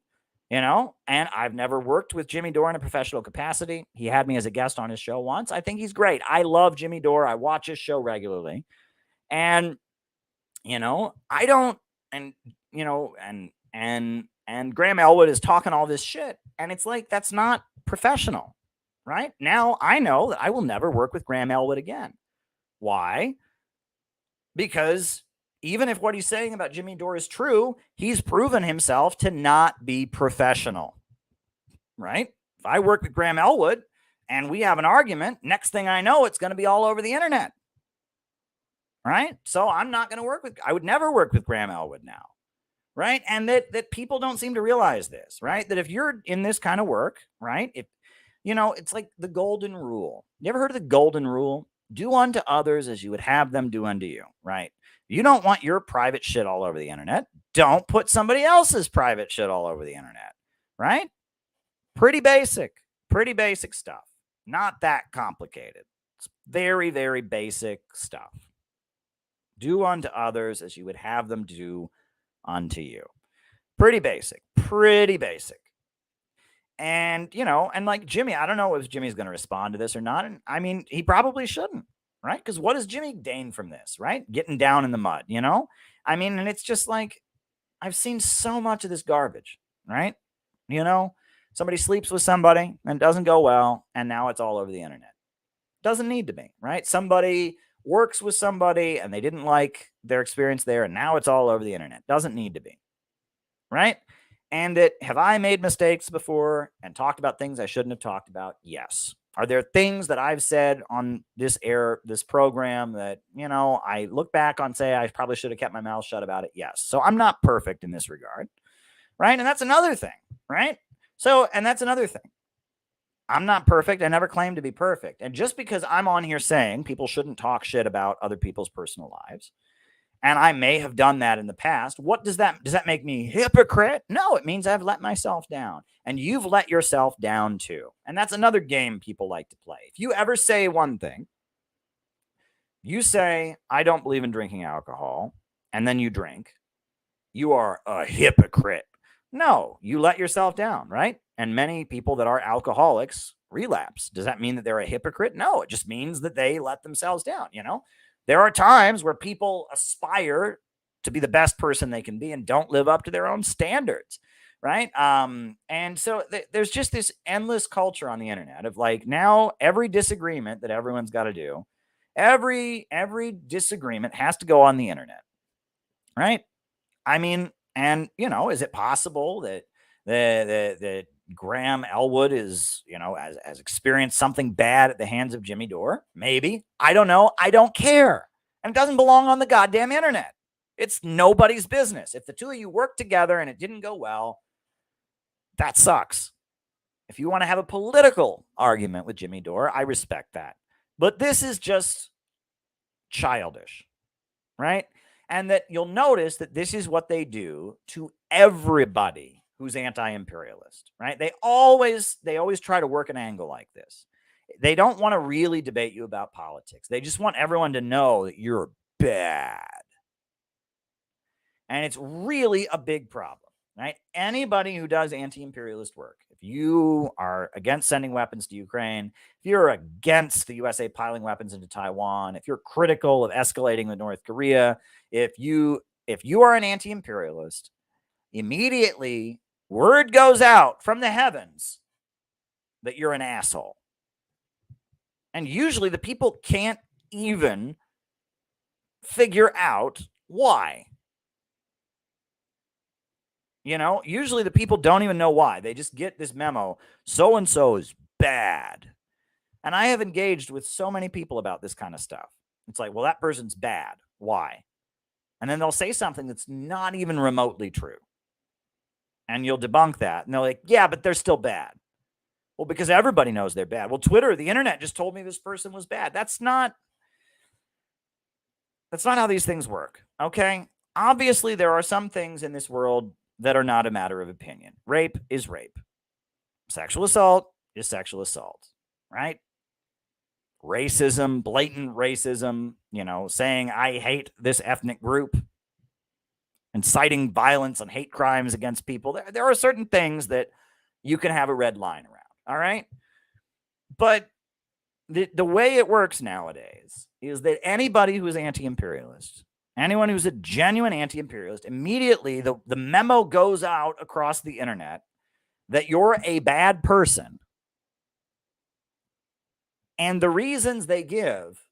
And I've never worked with Jimmy Dore in a professional capacity. He had me as a guest on his show once. I think he's great. I love Jimmy Dore. I watch his show regularly. And, I don't, and Graham Elwood is talking all this shit. And it's like, that's not professional. right? Now I know that I will never work with Graham Elwood again. Why? Because even if what he's saying about Jimmy Dore is true, he's proven himself to not be professional, right? If I work with Graham Elwood and we have an argument, next thing I know, it's going to be all over the internet, right? So I'm not going to work with, I would never work with Graham Elwood now, right? And that people don't seem to realize this, right? That if you're in this kind of work, right? If, it's like the golden rule. You ever heard of the golden rule? Do unto others as you would have them do unto you, right? You don't want your private shit all over the internet. Don't put somebody else's private shit all over the internet, right? Pretty basic stuff. Not that complicated. It's very, very basic stuff. Do unto others as you would have them do unto you. Pretty basic. And, and like Jimmy, I don't know if Jimmy's going to respond to this or not. And I mean, he probably shouldn't, right? Because what does Jimmy gain from this, right? Getting down in the mud, I mean, and it's just like, I've seen so much of this garbage, right? Somebody sleeps with somebody and it doesn't go well, and now it's all over the internet. Doesn't need to be, right? Somebody works with somebody and they didn't like their experience there, and now it's all over the internet. Doesn't need to be, right? And have I made mistakes before and talked about things I shouldn't have talked about? Yes. Are there things that I've said on this program that, I look back on, say I probably should have kept my mouth shut about it? Yes. So I'm not perfect in this regard, right? And that's another thing, right? And that's another thing. I'm not perfect. I never claimed to be perfect. And just because I'm on here saying people shouldn't talk shit about other people's personal lives, and I may have done that in the past, does that make me hypocrite? No, it means I've let myself down. And you've let yourself down too. And that's another game people like to play. If you ever say one thing, you say, I don't believe in drinking alcohol, and then you drink, you are a hypocrite. No, you let yourself down, right? And many people that are alcoholics relapse. Does that mean that they're a hypocrite? No, it just means that they let themselves down, There are times where people aspire to be the best person they can be and don't live up to their own standards, right? And so there's just this endless culture on the internet of like, now every disagreement that everyone's got to do, every disagreement has to go on the internet, right? I mean, and is it possible that the Graham Elwood is, has experienced something bad at the hands of Jimmy Dore? Maybe. I don't know. I don't care. And it doesn't belong on the goddamn internet. It's nobody's business. If the two of you work together and it didn't go well, that sucks. If you want to have a political argument with Jimmy Dore, I respect that. But this is just childish, right? And that you'll notice that this is what they do to everybody who's anti-imperialist, right? They always try to work an angle like this. They don't want to really debate you about politics. They just want everyone to know that you're bad. And it's really a big problem, right? Anybody who does anti-imperialist work, if you are against sending weapons to Ukraine, if you're against the USA piling weapons into Taiwan, if you're critical of escalating with North Korea, if you are an anti-imperialist, immediately word goes out from the heavens that you're an asshole. And usually the people can't even figure out why. Usually the people don't even know why. They just get this memo, so-and-so is bad. And I have engaged with so many people about this kind of stuff. It's like, well, that person's bad. Why? And then they'll say something that's not even remotely true. And you'll debunk that. And they're like, yeah, but they're still bad. Well, because everybody knows they're bad. Well, Twitter, the internet just told me this person was bad. That's not how these things work, okay? Obviously, there are some things in this world that are not a matter of opinion. Rape is rape. Sexual assault is sexual assault, right? Racism, blatant racism, saying I hate this ethnic group, inciting violence and hate crimes against people. There are certain things that you can have a red line around, all right? But the way it works nowadays is that anybody who is anti-imperialist, anyone who's a genuine anti-imperialist, immediately the memo goes out across the internet that you're a bad person And the reasons they give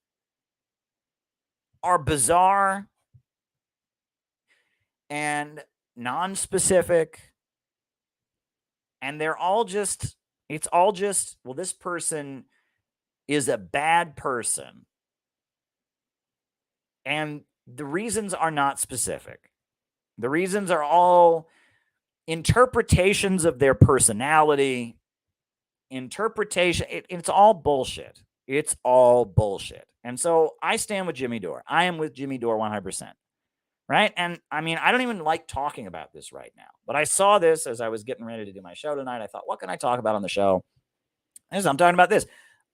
are bizarre and non-specific. And they're all just, it's all just, well, this person is a bad person. And the reasons are not specific. The reasons are all interpretations of their personality. It's all bullshit. It's all bullshit. And so I stand with Jimmy Dore. I am with Jimmy Dore 100%. Right? And I mean, I don't even like talking about this right now. But I saw this as I was getting ready to do my show tonight. I thought, what can I talk about on the show? I'm talking about this.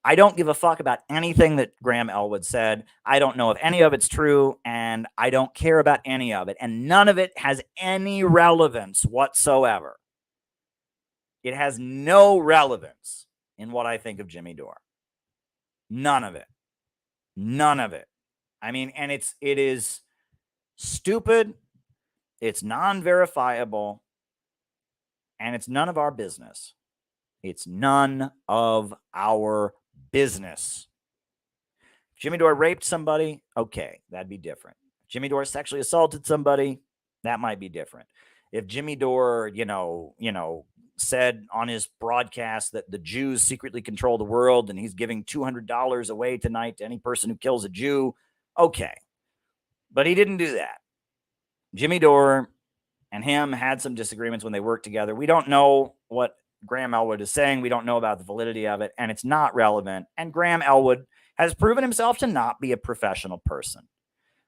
I don't give a fuck about anything that Graham Elwood said. I don't know if any of it's true, and I don't care about any of it. And none of it has any relevance whatsoever. It has no relevance in what I think of Jimmy Dore. None of it. None of it. I mean, and it is stupid. It's non-verifiable. And it's none of our business. It's none of our business. If Jimmy Dore raped somebody, okay, that'd be different. If Jimmy Dore sexually assaulted somebody, that might be different. If Jimmy Dore, said on his broadcast that the Jews secretly control the world and he's giving $200 away tonight to any person who kills a Jew, okay. But he didn't do that. Jimmy Dore and him had some disagreements when they worked together. We don't know what Graham Elwood is saying. We don't know about the validity of it, and it's not relevant. And Graham Elwood has proven himself to not be a professional person,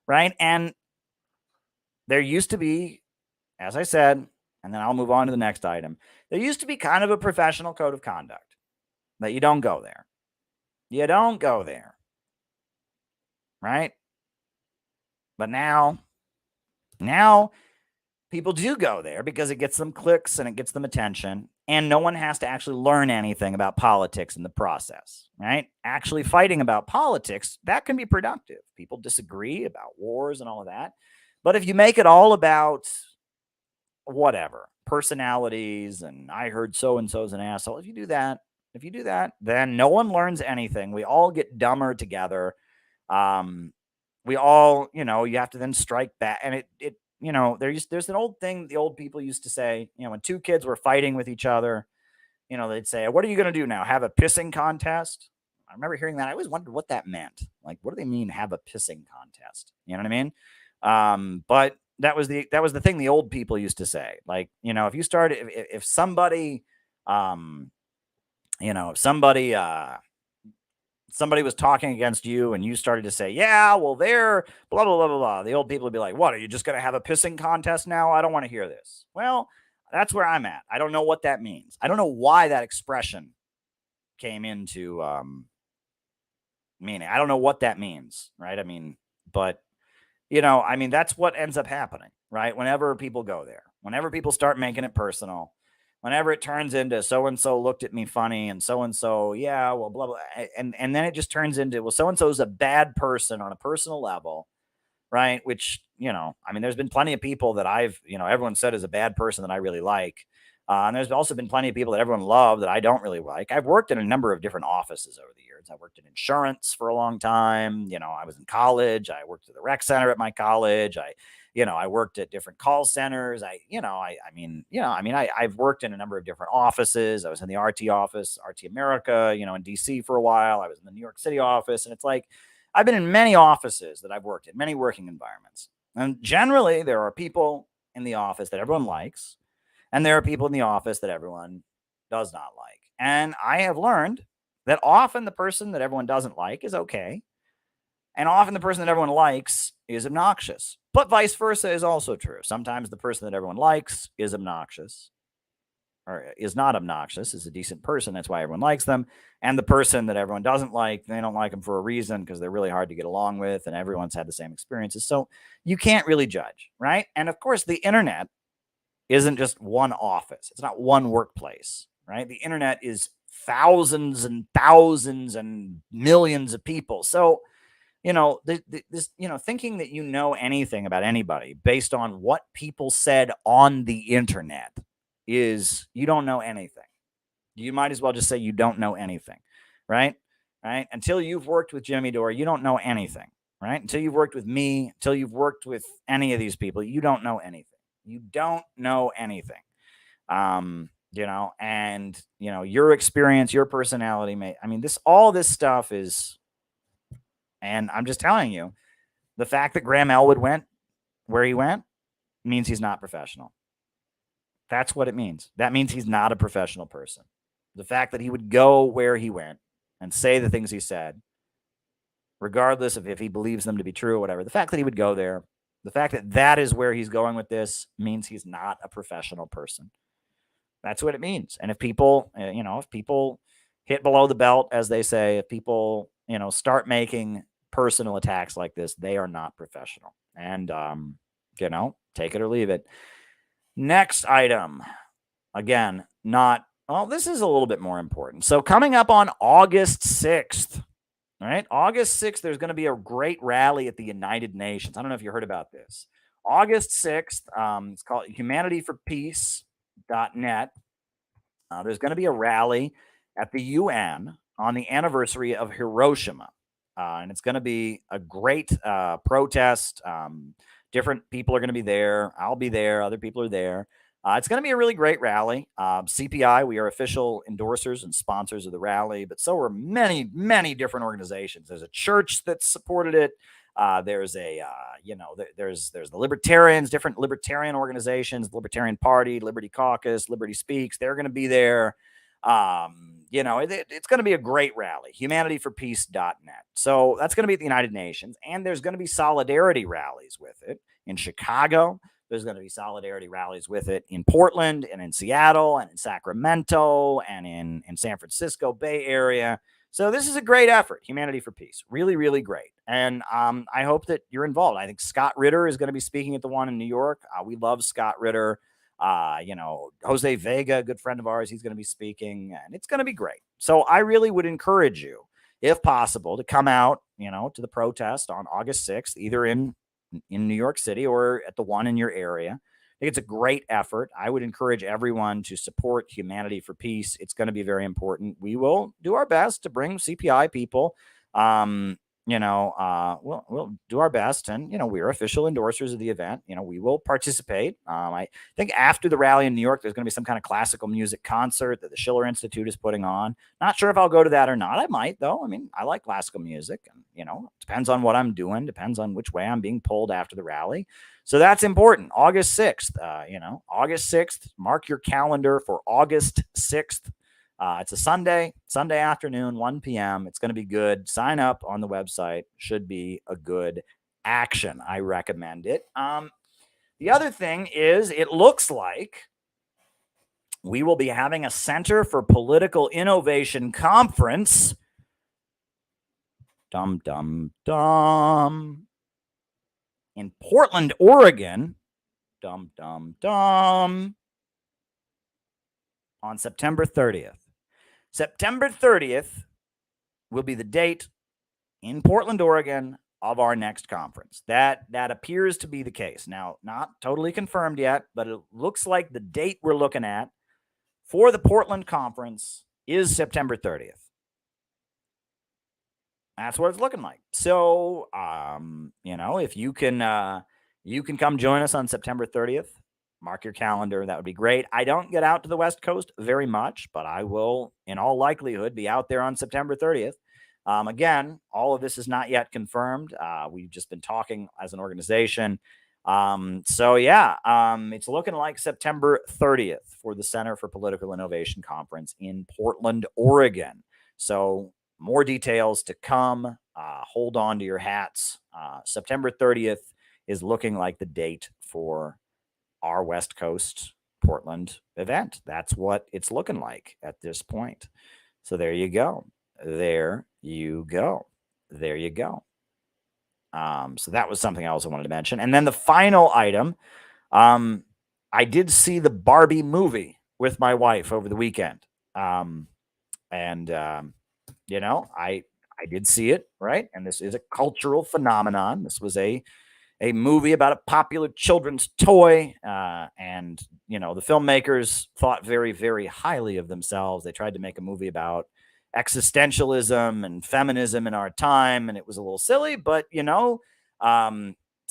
right? And there used to be, as I said, and then I'll move on to the next item, there used to be kind of a professional code of conduct that you don't go there. You don't go there, right? But now people do go there because it gets them clicks and it gets them attention, and no one has to actually learn anything about politics in the process, right? Actually fighting about politics, that can be productive. People disagree about wars and all of that. But if you make it all about whatever, personalities, and I heard so-and-so's an asshole, if you do that, then no one learns anything. We all get dumber together. We all, you have to then strike back. And there's an old thing the old people used to say, when two kids were fighting with each other, they'd say, what are you going to do now? Have a pissing contest? I remember hearing that. I always wondered what that meant. Like, what do they mean, have a pissing contest? You know what I mean? But that was the thing the old people used to say. Like, if you started, if somebody, if somebody was talking against you and you started to say, yeah, well, they're blah, blah, blah, blah, blah. The old people would be like, what, are you just going to have a pissing contest now? I don't want to hear this. Well, that's where I'm at. I don't know what that means. I don't know why that expression came into meaning. I don't know what that means, right? I mean, but, that's what ends up happening, right? Whenever people go there, whenever people start making it personal, whenever it turns into so-and-so looked at me funny and so-and-so, yeah, well, blah, blah. And then it just turns into, well, so-and-so is a bad person on a personal level, right? Which, there's been plenty of people that everyone said is a bad person that I really like. And there's also been plenty of people that everyone loved that I don't really like. I've worked in a number of different offices over the years. I worked in insurance for a long time. I was in college. I worked at the rec center at my college. I worked at different call centers. I've worked in a number of different offices. I was in the RT office, RT America, in DC for a while. I was in the New York City office. And it's like, I've been in many offices that I've worked in, many working environments. And generally there are people in the office that everyone likes, and there are people in the office that everyone does not like. And I have learned that often the person that everyone doesn't like is okay. And often the person that everyone likes is obnoxious. But vice versa is also true. Sometimes the person that everyone likes is obnoxious, or is not obnoxious, is a decent person. That's why everyone likes them. And the person that everyone doesn't like, they don't like them for a reason because they're really hard to get along with, and everyone's had the same experiences. So you can't really judge, right? And of course, the internet isn't just one office. It's not one workplace, right? The internet is thousands and thousands and millions of people. So, thinking that you know anything about anybody based on what people said on the internet is, you don't know anything. You might as well just say you don't know anything, right? right? Until you've worked with Jimmy Dore, you don't know anything, right? Until you've worked with me, until you've worked with any of these people, you don't know anything. You don't know anything. And your experience, your personality all this stuff is, and I'm just telling you, the fact that Graham Elwood went where he went means he's not professional. That's what it means. That means he's not a professional person. The fact that he would go where he went and say the things he said, regardless of if he believes them to be true or whatever, the fact that he would go there, the fact that that is where he's going with this means he's not a professional person. That's what it means. And if people, if people hit below the belt, as they say, if people, start making personal attacks like this, they are not professional. And, take it or leave it. Next item, again, this is a little bit more important. So coming up on August 6th, right? August 6th, there's going to be a great rally at the United Nations. I don't know if you heard about this. August 6th, it's called humanityforpeace.net. There's going to be a rally at the UN on the anniversary of Hiroshima. And it's going to be a great protest. Different people are going to be there. I'll be there. Other people are there. It's going to be a really great rally. CPI, we are official endorsers and sponsors of the rally, but so are many, many different organizations. There's a church that supported it. There's the libertarians, different libertarian organizations, Libertarian Party, Liberty Caucus, Liberty Speaks. They're going to be there. It's going to be a great rally, humanityforpeace.net. So that's going to be at the United Nations, and there's going to be solidarity rallies with it in Chicago. There's going to be solidarity rallies with it in Portland and in Seattle and in Sacramento and in San Francisco Bay Area. So this is a great effort, Humanity for Peace. Really, really great. And I hope that you're involved. I think Scott Ritter is going to be speaking at the one in New York. We love Scott Ritter. Jose Vega, a good friend of ours, he's going to be speaking, and it's going to be great. So I really would encourage you, if possible, to come out, to the protest on August 6th, either in New York City or at the one in your area. I think it's a great effort. I would encourage everyone to support Humanity for Peace. It's going to be very important. We will do our best to bring CPI people. We'll do our best, and we're official endorsers of the event. We will participate. I think after the rally in New York, there's going to be some kind of classical music concert that the Schiller Institute is putting on. Not sure if I'll go to that or not. I might, though. I mean, I like classical music, and depends on what I'm doing, depends on which way I'm being pulled after the rally. So that's important. August 6th. August 6th. Mark your calendar for August 6th. It's a Sunday afternoon, 1 p.m. It's going to be good. Sign up on the website. Should be a good action. I recommend it. The other thing is, it looks like we will be having a Center for Political Innovation conference. In Portland, Oregon. On September 30th. September 30th will be the date in Portland, Oregon of our next conference. That appears to be the case. Now, not totally confirmed yet, but it looks like the date we're looking at for the Portland conference is September 30th. That's what it's looking like. So, if you can come join us on September 30th. Mark your calendar. That would be great. I don't get out to the West Coast very much, but I will, in all likelihood, be out there on September 30th. Again, all of this is not yet confirmed. We've just been talking as an organization. It's looking like September 30th for the Center for Political Innovation Conference in Portland, Oregon. So more details to come. Hold on to your hats. September 30th is looking like the date for our West Coast Portland event. That's what it's looking like at this point. So there you go. So that was something else I wanted to mention. And then the final item, I did see the Barbie movie with my wife over the weekend. I did see it, right? And this is a cultural phenomenon. This was a movie about a popular children's toy. And the filmmakers thought very, very highly of themselves. They tried to make a movie about existentialism and feminism in our time, and it was a little silly, but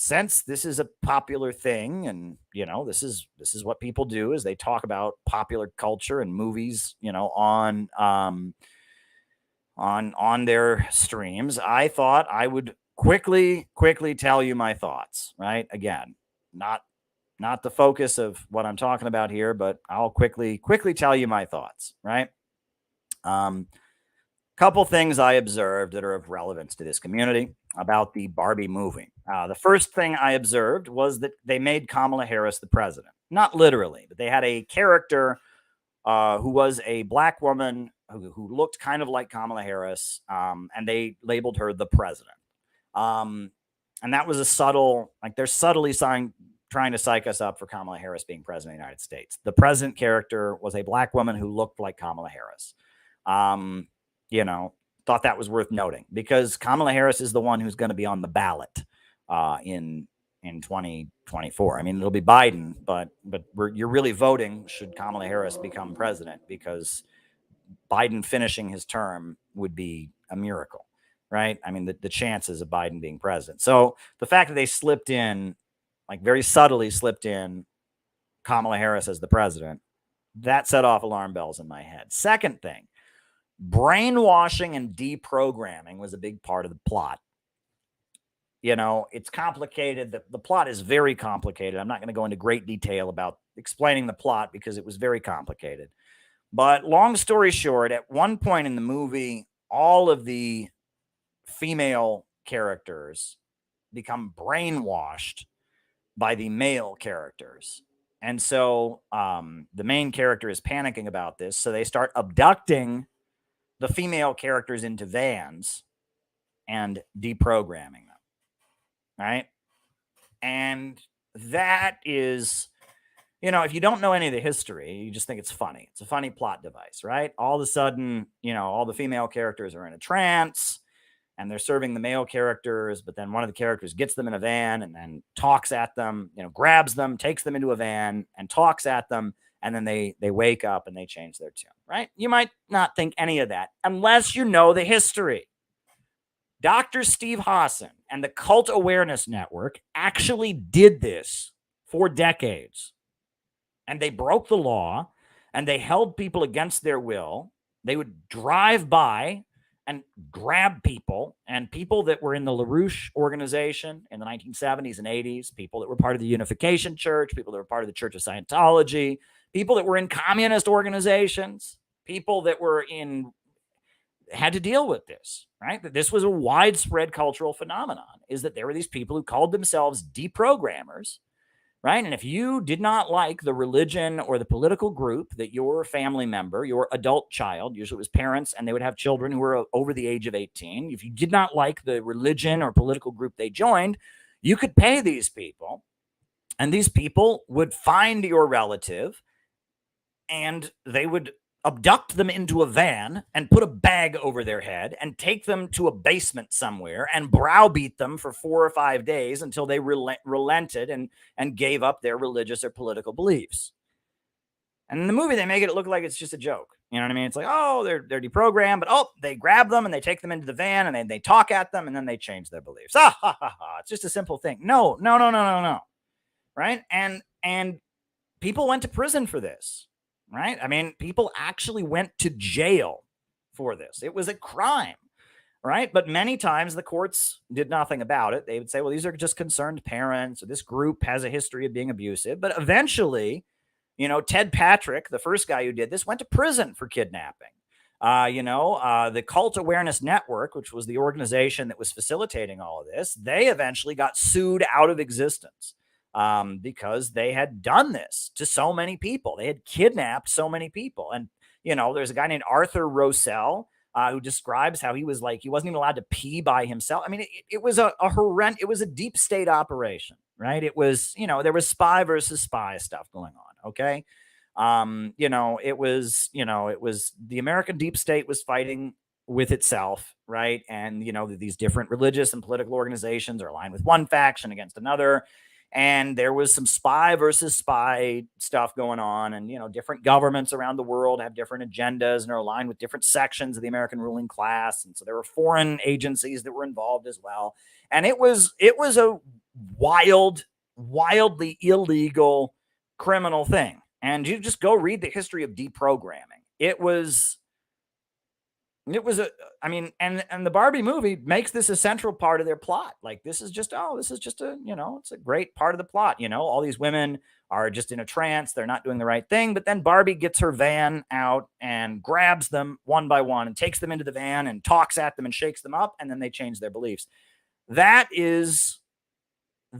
since this is a popular thing, and this is what people do, is they talk about popular culture and movies, on their streams. I thought I would quickly tell you my thoughts, right? Again, not the focus of what I'm talking about here, but I'll quickly tell you my thoughts, right? Couple things I observed that are of relevance to this community about the Barbie movie. The first thing I observed was that they made Kamala Harris the president. Not literally, but they had a character who was a black woman who looked kind of like Kamala Harris, and they labeled her the president. And that was a subtle, like they're subtly trying to psych us up for Kamala Harris being president of the United States. The president character was a black woman who looked like Kamala Harris. Thought that was worth noting because Kamala Harris is the one who's going to be on the ballot in 2024. I mean, it'll be Biden, but you're really voting should Kamala Harris become president, because Biden finishing his term would be a miracle, right? I mean, the chances of Biden being president. So the fact that they slipped in, like very subtly slipped in Kamala Harris as the president, that set off alarm bells in my head. Second thing, brainwashing and deprogramming was a big part of the plot. It's complicated. The plot is very complicated. I'm not going to go into great detail about explaining the plot because it was very complicated. But long story short, at one point in the movie, all of the female characters become brainwashed by the male characters. And so the main character is panicking about this. So they start abducting the female characters into vans and deprogramming them, right? And that is, if you don't know any of the history, you just think it's funny. It's a funny plot device, right? All of a sudden, all the female characters are in a trance and they're serving the male characters, but then one of the characters gets them in a van and then talks at them, grabs them, takes them into a van and talks at them. And then they wake up and they change their tune, right? You might not think any of that unless you know the history. Dr. Steve Hassan and the Cult Awareness Network actually did this for decades. And they broke the law and they held people against their will. They would drive by and grab people, and people that were in the LaRouche organization in the 1970s and 80s, people that were part of the Unification Church, people that were part of the Church of Scientology, people that were in communist organizations, people that were had to deal with this, right? That this was a widespread cultural phenomenon, is that there were these people who called themselves deprogrammers, right? And if you did not like the religion or the political group that your family member, your adult child, usually it was parents, and they would have children who were over the age of 18. If you did not like the religion or political group they joined, you could pay these people, and these people would find your relative and they would abduct them into a van and put a bag over their head and take them to a basement somewhere and browbeat them for 4 or 5 days until they relented and gave up their religious or political beliefs. And in the movie, they make it look like it's just a joke. You know what I mean? It's like, oh, they're deprogrammed, but they grab them and they take them into the van and then they talk at them and then they change their beliefs. It's just a simple thing. No. Right? And people went to prison for this. Right? I mean, people actually went to jail for this. It was a crime, right? But many times the courts did nothing about it. They would say, well, these are just concerned parents, or this group has a history of being abusive. But eventually, Ted Patrick, the first guy who did this, went to prison for kidnapping. The Cult Awareness Network, which was the organization that was facilitating all of this, they eventually got sued out of existence. Because they had done this to so many people. They had kidnapped so many people. And, there's a guy named Arthur Rosell who describes how he was like, he wasn't even allowed to pee by himself. I mean, it was a horrendous, it was a deep state operation, right? It was, there was spy versus spy stuff going on. Okay. It was the American deep state was fighting with itself, right? And, these different religious and political organizations are aligned with one faction against another. And there was some spy versus spy stuff going on. And, different governments around the world have different agendas and are aligned with different sections of the American ruling class. And so there were foreign agencies that were involved as well. And it was a wildly illegal criminal thing. And you just go read the history of deprogramming. It was and the Barbie movie makes this a central part of their plot. Like, this is just a, it's a great part of the plot. All these women are just in a trance. They're not doing the right thing. But then Barbie gets her van out and grabs them one by one and takes them into the van and talks at them and shakes them up. And then they change their beliefs. That is, you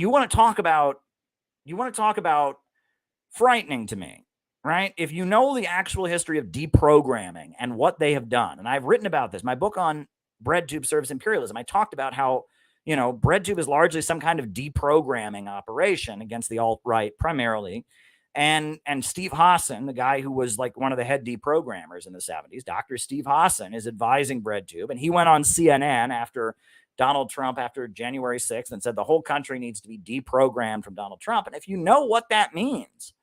want to talk about frightening to me. Right? If you know the actual history of deprogramming and what they have done, and I've written about this, my book on BreadTube Serves Imperialism, I talked about how, BreadTube is largely some kind of deprogramming operation against the alt-right primarily. And Steve Hassan, the guy who was like one of the head deprogrammers in the 70s, Dr. Steve Hassan, is advising BreadTube. And he went on CNN after Donald Trump, after January 6th, and said the whole country needs to be deprogrammed from Donald Trump. And if you know what that means,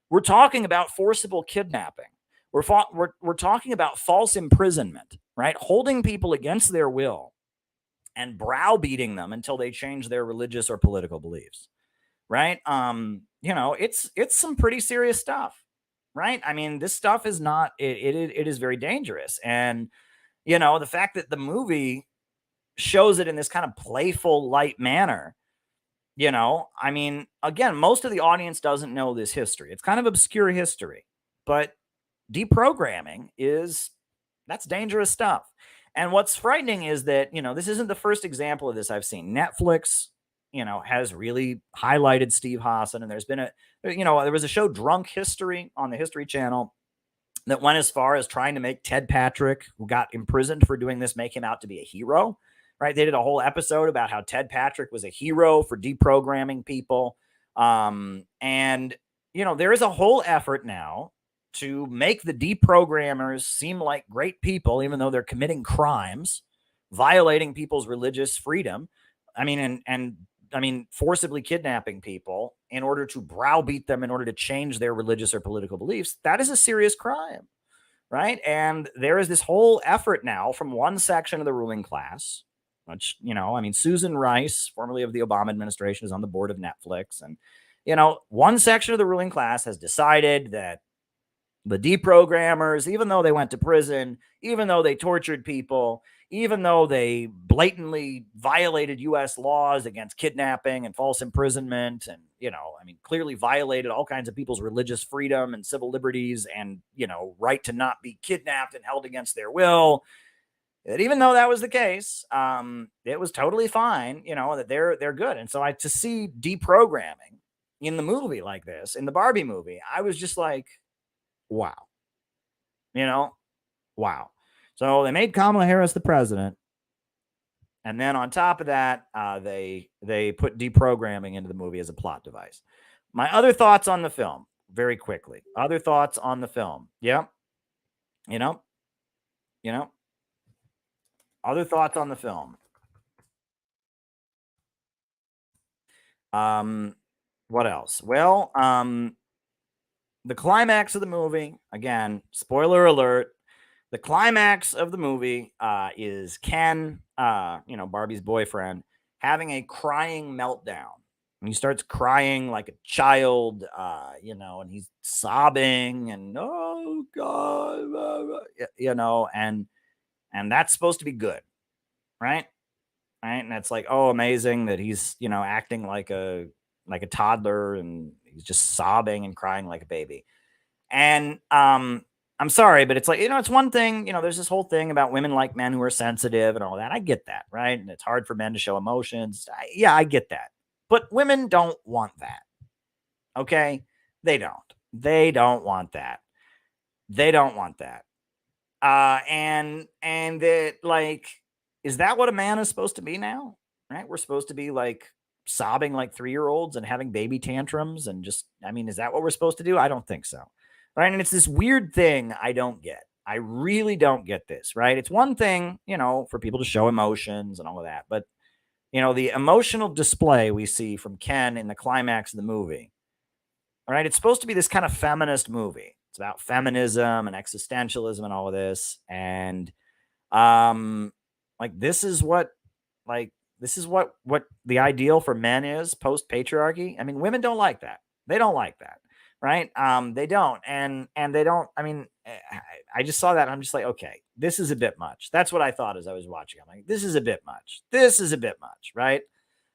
we're talking about forcible kidnapping. We're talking about false imprisonment, right? Holding people against their will and browbeating them until they change their religious or political beliefs, right? It's some pretty serious stuff, right? This stuff is not, it is very dangerous. And, the fact that the movie shows it in this kind of playful, light manner, again, most of the audience doesn't know this history. It's kind of obscure history, but deprogramming that's dangerous stuff. And what's frightening is that, this isn't the first example of this I've seen. Netflix, has really highlighted Steve Hassan. And there's been there was a show, Drunk History, on the History Channel that went as far as trying to make Ted Patrick, who got imprisoned for doing this, make him out to be a hero. Right. They did a whole episode about how Ted Patrick was a hero for deprogramming people. And, there is a whole effort now to make the deprogrammers seem like great people, even though they're committing crimes, violating people's religious freedom. Forcibly kidnapping people in order to browbeat them in order to change their religious or political beliefs. That is a serious crime. Right. And there is this whole effort now from one section of the ruling class, which, Susan Rice, formerly of the Obama administration, is on the board of Netflix. And, one section of the ruling class has decided that the deprogrammers, even though they went to prison, even though they tortured people, even though they blatantly violated U.S. laws against kidnapping and false imprisonment and, clearly violated all kinds of people's religious freedom and civil liberties and, right to not be kidnapped and held against their will, that even though that was the case, it was totally fine, that they're good. And so to see deprogramming in the movie like this, in the Barbie movie, I was just like, wow, wow. So they made Kamala Harris the president. And then on top of that, they put deprogramming into the movie as a plot device. My other thoughts on the film, very quickly. Other thoughts on the film. Yeah. Other thoughts on the film. What else? Well, the climax of the movie, again, spoiler alert, the climax of the movie is Ken, Barbie's boyfriend, having a crying meltdown. And he starts crying like a child, and he's sobbing and, oh, God, and that's supposed to be good, right? And it's like, oh, amazing that he's, acting like a toddler and he's just sobbing and crying like a baby. And I'm sorry, but it's like, it's one thing, there's this whole thing about women like men who are sensitive and all that. I get that, right? And it's hard for men to show emotions. I get that. But women don't want that. Okay? They don't. They don't want that. They don't want that. And it, like, is that what a man is supposed to be now? Right? We're supposed to be like sobbing like 3-year-olds and having baby tantrums and just, is that what we're supposed to do? I don't think so. Right. And it's this weird thing I don't get. I really don't get this. Right. It's one thing, for people to show emotions and all of that. But, the emotional display we see from Ken in the climax of the movie, all right, it's supposed to be this kind of feminist movie. It's about feminism and existentialism and all of this. And this is what the ideal for men is post patriarchy. I mean, women don't like that. They don't like that. Right. They don't. And they don't. I mean, I just saw that. And I'm just like, okay, this is a bit much. That's what I thought as I was watching. I'm like, this is a bit much. This is a bit much. Right.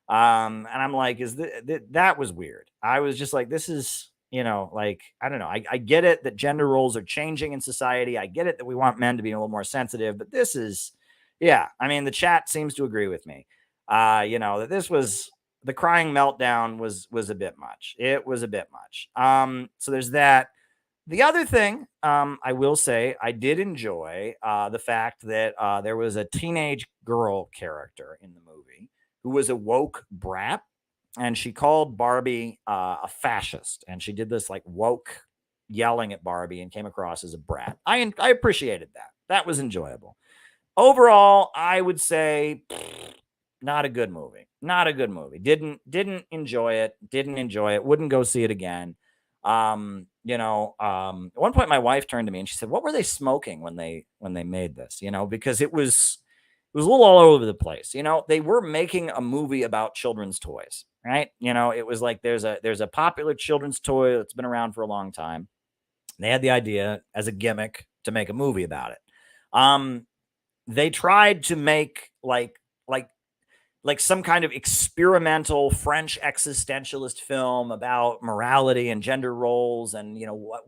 And I'm like, that was weird. I was just like, this is, I don't know. I get it that gender roles are changing in society. I get it that we want men to be a little more sensitive, but this is, yeah. I mean, the chat seems to agree with me. That this was, the crying meltdown was a bit much. It was a bit much. So there's that. The other thing, I will say, I did enjoy the fact that there was a teenage girl character in the movie who was a woke brat, and she called Barbie a fascist, and she did this like woke yelling at Barbie and came across as a brat. I appreciated that. That was enjoyable. Overall, I would say not a good movie. Not a good movie. Didn't enjoy it. Didn't enjoy it. Wouldn't go see it again. At one point my wife turned to me and she said, "What were they smoking when they made this?" Because it was a little all over the place. They were making a movie about children's toys, right? It was like there's a popular children's toy that's been around for a long time. They had the idea as a gimmick to make a movie about it. They tried to make like some kind of experimental French existentialist film about morality and gender roles and,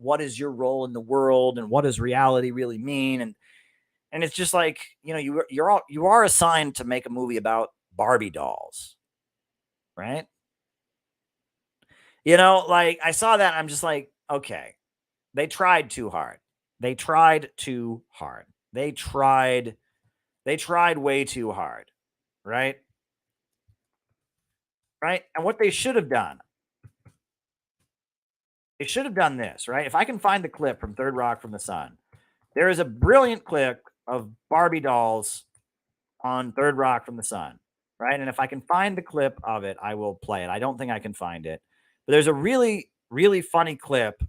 what is your role in the world and what does reality really mean? And it's just like, you are assigned to make a movie about Barbie dolls, right? I saw that and I'm just like, okay, they tried too hard. They tried too hard. They tried way too hard, right? Right. And what they should have done, this, right? If I can find the clip from Third Rock from the Sun, there is a brilliant clip of Barbie dolls on Third Rock from the Sun, right? And if I can find the clip of it, I will play it. I don't think I can find it, but there's a really, really funny clip.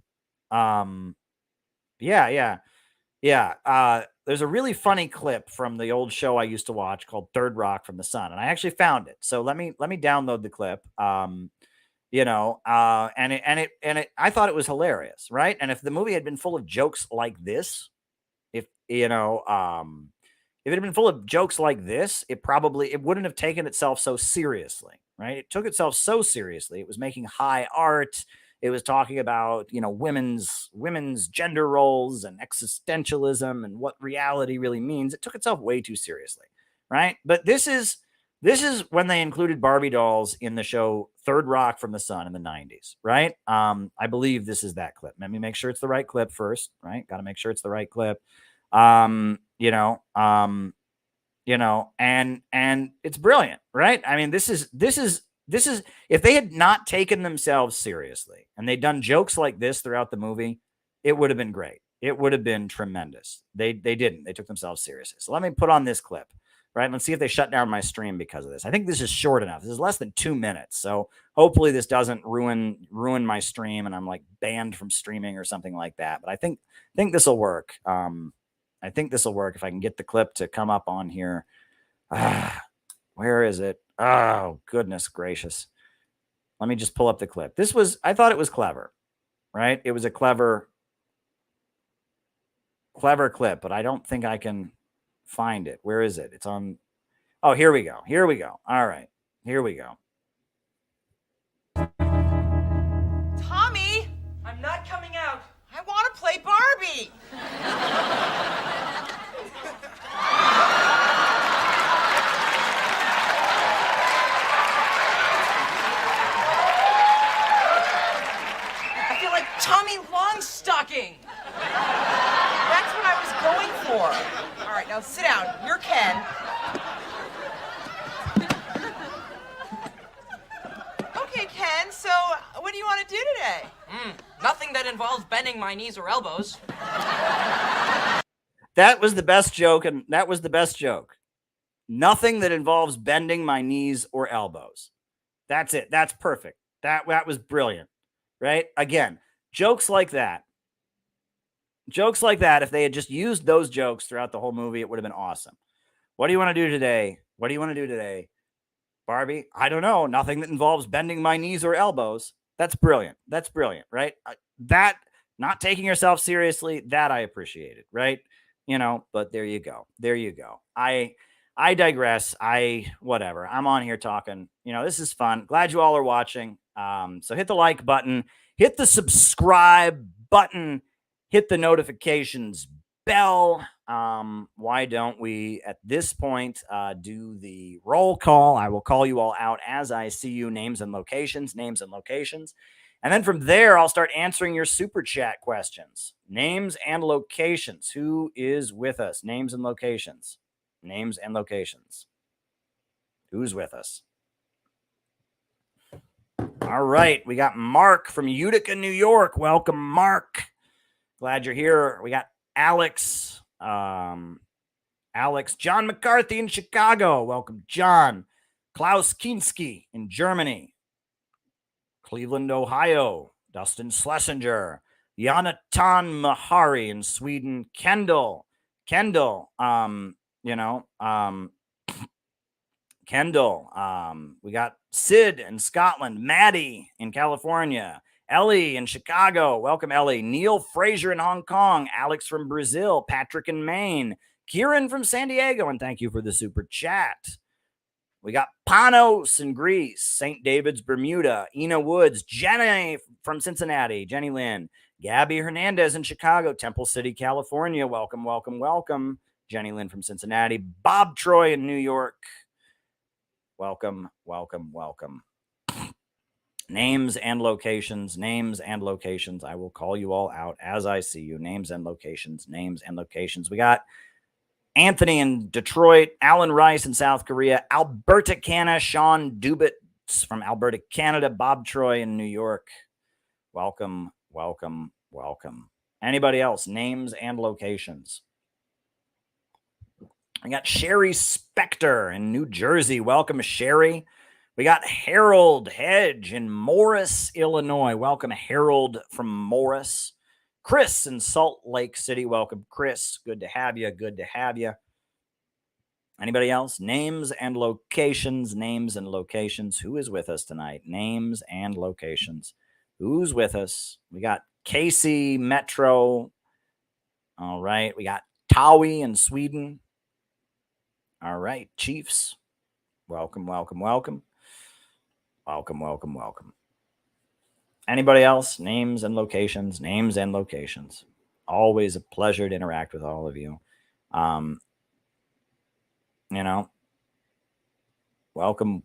There's a really funny clip from the old show I used to watch called Third Rock from the Sun, and I actually found it. So let me download the clip. And I thought it was hilarious, right? And if the movie had been full of jokes like this, if it had been full of jokes like this, it wouldn't have taken itself so seriously, right? It took itself so seriously. It was making high art. It was talking about, women's gender roles and existentialism and what reality really means. It took itself way too seriously, right? But this is when they included Barbie dolls in the show Third Rock from the Sun in the 90s, right? I believe this is that clip. Let me make sure it's the right clip first, right? Got to make sure it's the right clip. And it's brilliant, right? I mean, this is if they had not taken themselves seriously and they'd done jokes like this throughout the movie, it would have been great. It would have been tremendous. They didn't. They took themselves seriously. So let me put on this clip, right? Let's see if they shut down my stream because of this. I think this is short enough. This is less than 2 minutes. So hopefully this doesn't ruin my stream and I'm like banned from streaming or something like that. But I think this will work. I think this will work if I can get the clip to come up on here. Where is it? Oh, goodness gracious. Let me just pull up the clip. I thought it was clever, right? It was a clever clip, but I don't think I can find it. Where is it? It's on. Oh, here we go. All right. Here we go. Tommy, I'm not coming out. I want to play Barbie. Tommy Longstocking. That's what I was going for. All right, now sit down. You're Ken. Okay, Ken, so what do you want to do today? Nothing that involves bending my knees or elbows. That was the best joke, Nothing that involves bending my knees or elbows. That's it. That's perfect. That was brilliant, right? Again, jokes like that, if they had just used those jokes throughout the whole movie, it would have been awesome. What do you want to do today? What do you want to do today? Barbie, I don't know. Nothing that involves bending my knees or elbows. That's brilliant. That's brilliant, right? That, not taking yourself seriously, that I appreciated, right? You know, but there you go. There you go. I digress. Whatever. I'm on here talking. You know, this is fun. Glad you all are watching. So hit the like button, hit the subscribe button, hit the notifications bell. Why don't we at this point do the roll call? I will call you all out as I see you. Names and locations. And then from there, I'll start answering your super chat questions. Names and locations. Who is with us? Names and locations. Who's with us? All right. We got Mark from Utica, New York. Welcome, Mark. Glad you're here. We got Alex. John McCarthy in Chicago. Welcome, John. Klaus Kinski in Germany. Cleveland, Ohio. Dustin Schlesinger. Jonathan Mahari in Sweden. Kendall. We got Sid in Scotland. Maddie in California. Ellie in Chicago. Welcome, Ellie. Neil Fraser in Hong Kong. Alex from Brazil. Patrick in Maine. Kieran from San Diego. And thank you for the super chat. We got Panos in Greece. St. David's, Bermuda. Ina Woods. Jenny from Cincinnati. Jenny Lynn. Gabby Hernandez in Chicago. Temple City, California. Welcome. Jenny Lynn from Cincinnati. Bob Troy in New York. Welcome. Names and locations. I will call you all out as I see you. Names and locations. We got Anthony in Detroit, Alan Rice in South Korea, Alberta, Canada, Sean Dubitz from Alberta, Canada, Bob Troy in New York. Welcome. Anybody else? Names and locations. I got Sherry Spector in New Jersey. Welcome, Sherry. We got Harold Hedge in Morris, Illinois. Welcome, Harold from Morris. Chris in Salt Lake City. Welcome, Chris. Good to have you. Anybody else? Names and locations. Who is with us tonight? Names and locations. Who's with us? We got Casey Metro. All right. We got Tawi in Sweden. All right, Chiefs. Welcome. Anybody else? Names and locations. Always a pleasure to interact with all of you. Welcome.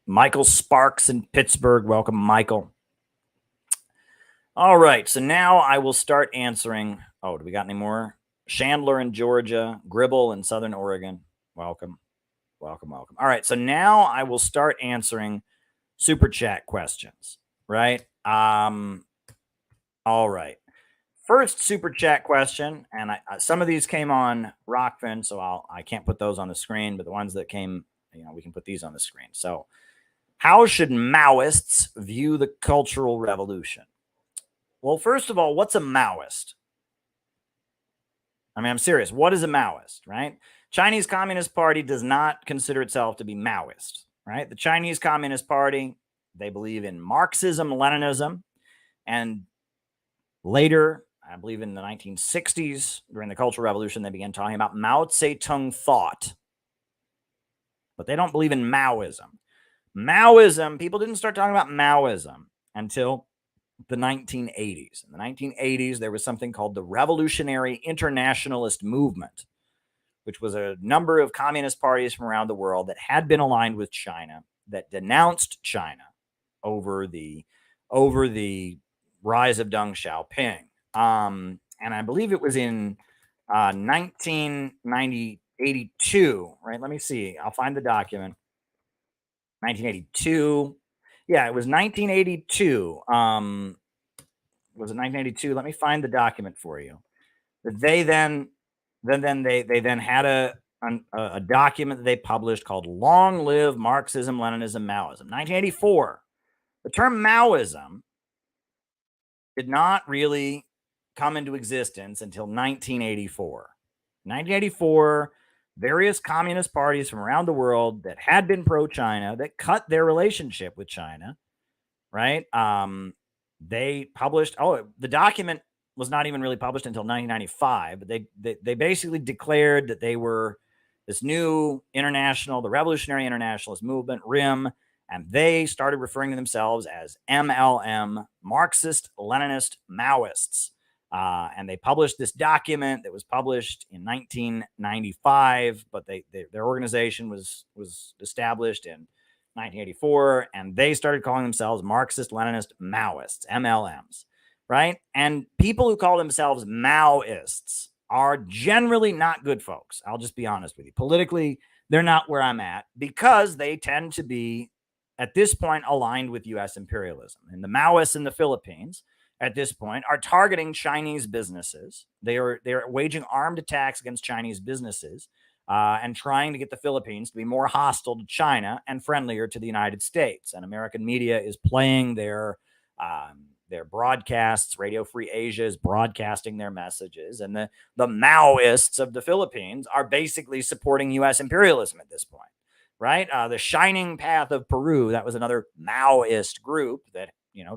Michael Sparks in Pittsburgh. Welcome, Michael. All right, so now I will start answering. Oh, do we got any more? Chandler in Georgia, Gribble in Southern Oregon. Welcome. All right, so now I will start answering super chat questions, right? All right. First super chat question, and some of these came on Rockfin, so I can't put those on the screen, but the ones that came, we can put these on the screen. So, how should Maoists view the Cultural Revolution? Well, first of all, what's a Maoist? I mean, I'm serious. What is a Maoist, right? Chinese Communist Party does not consider itself to be Maoist, right? The Chinese Communist Party, they believe in Marxism, Leninism, and later, I believe in the 1960s, during the Cultural Revolution, they began talking about Mao Zedong thought. But they don't believe in Maoism. People didn't start talking about Maoism until the 1980s. In the 1980s, there was something called the Revolutionary Internationalist Movement, which was a number of communist parties from around the world that had been aligned with China, that denounced China over the rise of Deng Xiaoping. And I believe it was in 1982, right? Let me see. I'll find the document. 1982. Yeah, it was 1982. Was it 1982? Let me find the document for you. They then had a document that they published called Long Live Marxism, Leninism, Maoism. 1984. The term Maoism did not really come into existence until 1984. 1984, various communist parties from around the world that had been pro-China, that cut their relationship with China, right? They published, the document was not even really published until 1995, but they basically declared that they were this new international, the Revolutionary Internationalist Movement, RIM, and they started referring to themselves as MLM, Marxist, Leninist, Maoists. And they published this document that was published in 1995, but their organization was established in 1984, and they started calling themselves Marxist, Leninist, Maoists, MLMs, right? And people who call themselves Maoists are generally not good folks. I'll just be honest with you. Politically, they're not where I'm at because they tend to be, at this point, aligned with U.S. imperialism. And the Maoists in the Philippines, at this point, are targeting Chinese businesses. They're waging armed attacks against Chinese businesses and trying to get the Philippines to be more hostile to China and friendlier to the United States. And American media is playing their broadcasts. Radio Free Asia is broadcasting their messages. And the Maoists of the Philippines are basically supporting U.S. imperialism at this point, right? The Shining Path of Peru, that was another Maoist group that,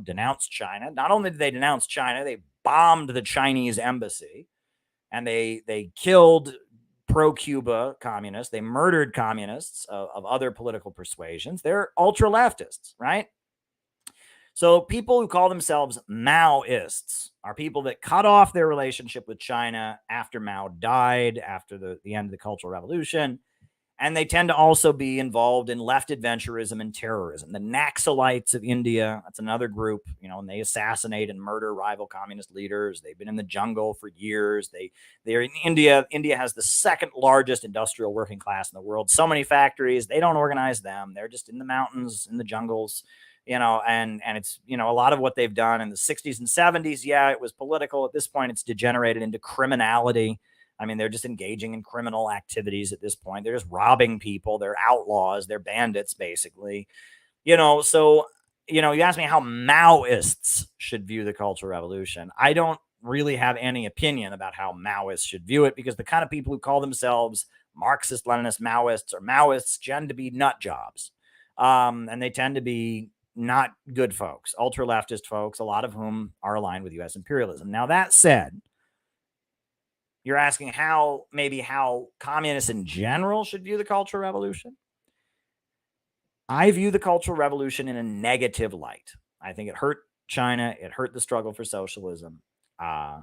denounced China. Not only did they denounce China, they bombed the Chinese embassy and they killed pro-Cuba communists. They murdered communists of other political persuasions. They're ultra-leftists, right? So people who call themselves Maoists are people that cut off their relationship with China after Mao died, after the end of the Cultural Revolution. And they tend to also be involved in left adventurism and terrorism. The Naxalites of India, that's another group, and they assassinate and murder rival communist leaders. They've been in the jungle for years. They're in India. India has the second largest industrial working class in the world. So many factories. They don't organize them. They're just in the mountains, in the jungles, and it's, a lot of what they've done in the 60s and 70s. Yeah, it was political. At this point, it's degenerated into criminality. I mean, they're just engaging in criminal activities at this point. They're just robbing people. They're outlaws. They're bandits, basically. So, you ask me how Maoists should view the Cultural Revolution. I don't really have any opinion about how Maoists should view it because the kind of people who call themselves Marxist, Leninist, Maoists or Maoists tend to be nut jobs. And they tend to be not good folks, ultra-leftist folks, a lot of whom are aligned with U.S. imperialism. Now, that said, you're asking how communists in general should view the Cultural Revolution. I view the Cultural Revolution in a negative light. I think it hurt China. It hurt the struggle for socialism. I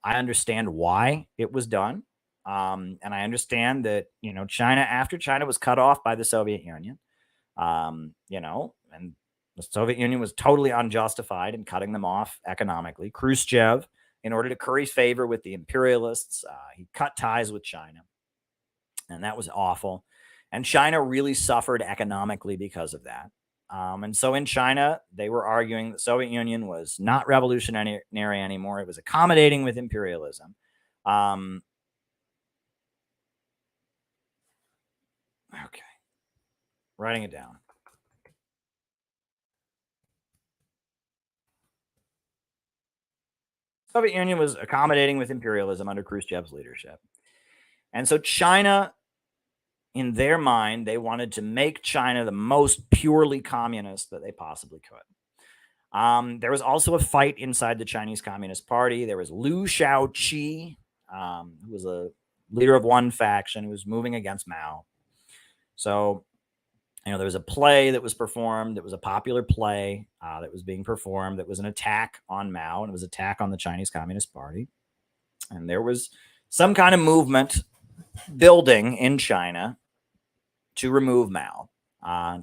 understand why it was done. And I understand that, China, after China was cut off by the Soviet Union, and the Soviet Union was totally unjustified in cutting them off economically. Khrushchev, in order to curry favor with the imperialists, he cut ties with China. And that was awful. And China really suffered economically because of that. And so in China, they were arguing the Soviet Union was not revolutionary anymore. It was accommodating with imperialism. Okay. Writing it down. Soviet Union was accommodating with imperialism under Khrushchev's leadership. And so China, in their mind, they wanted to make China the most purely communist that they possibly could. There was also a fight inside the Chinese Communist Party. There was Liu Shaoqi, who was a leader of one faction who was moving against Mao. So, there was a play that was performed. It was a popular play that was being performed. That was an attack on Mao, and it was an attack on the Chinese Communist Party. And there was some kind of movement building in China to remove Mao,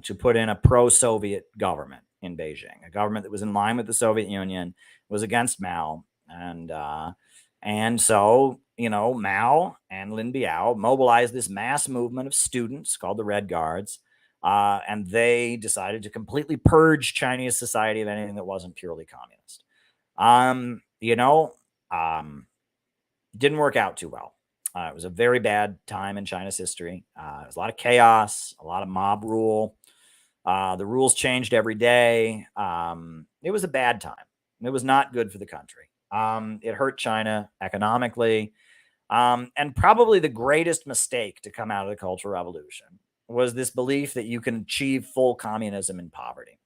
to put in a pro-Soviet government in Beijing, a government that was in line with the Soviet Union, was against Mao. And so, Mao and Lin Biao mobilized this mass movement of students called the Red Guards. And they decided to completely purge Chinese society of anything that wasn't purely communist. Didn't work out too well. It was a very bad time in China's history. There was a lot of chaos, a lot of mob rule. The rules changed every day. It was a bad time. It was not good for the country. It hurt China economically. And probably the greatest mistake to come out of the Cultural Revolution was this belief that you can achieve full communism in poverty.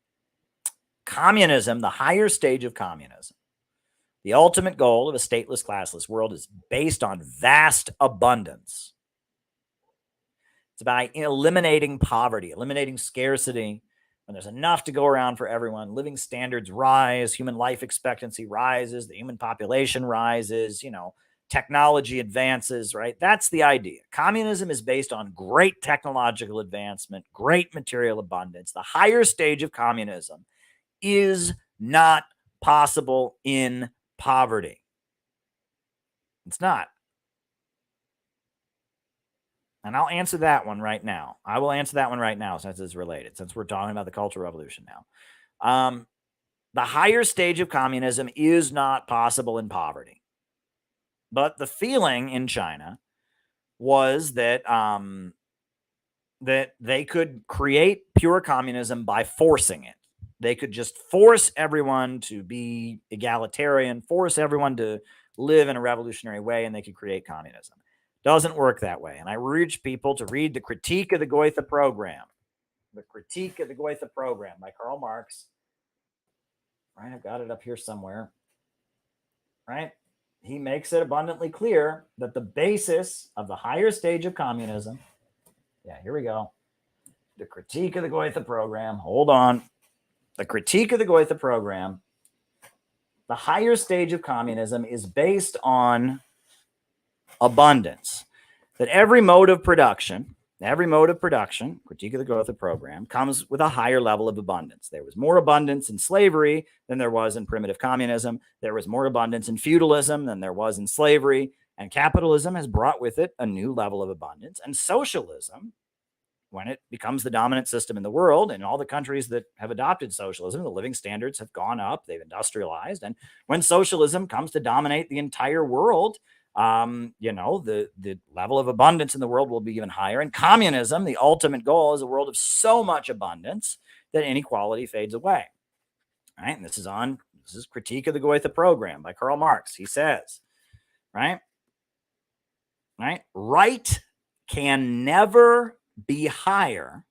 Communism, the higher stage of communism, the ultimate goal of a stateless, classless world, is based on vast abundance. It's about eliminating poverty, eliminating scarcity. When there's enough to go around for everyone, living standards rise, human life expectancy rises, the human population rises, technology advances, right? That's the idea. Communism is based on great technological advancement, great material abundance. The higher stage of communism is not possible in poverty. It's not. And I'll answer that one right now. I will answer that one right now since it's related, since we're talking about the Cultural Revolution now. The higher stage of communism is not possible in poverty. But the feeling in China was that that they could create pure communism by forcing it. They could just force everyone to be egalitarian, force everyone to live in a revolutionary way, and they could create communism. Doesn't work that way. And I urge people to read The Critique of the Goethe Program. The Critique of the Goethe Program by Karl Marx. Right, I've got it up here somewhere. Right? He makes it abundantly clear that the basis of the higher stage of communism, here we go. The Critique of the Goethe Program. Hold on. The Critique of the Goethe Program. The higher stage of communism is based on abundance. That every mode of production, Critique of the Goethe Program, comes with a higher level of abundance. There was more abundance in slavery than there was in primitive communism. There was more abundance in feudalism than there was in slavery. And capitalism has brought with it a new level of abundance. And socialism, when it becomes the dominant system in the world, in all the countries that have adopted socialism, the living standards have gone up, they've industrialized. And when socialism comes to dominate the entire world, the level of abundance in the world will be even higher. And communism, the ultimate goal, is a world of so much abundance that inequality fades away. All right? And this is Critique of the Goethe Program by Karl Marx. He says, right, right can never be higher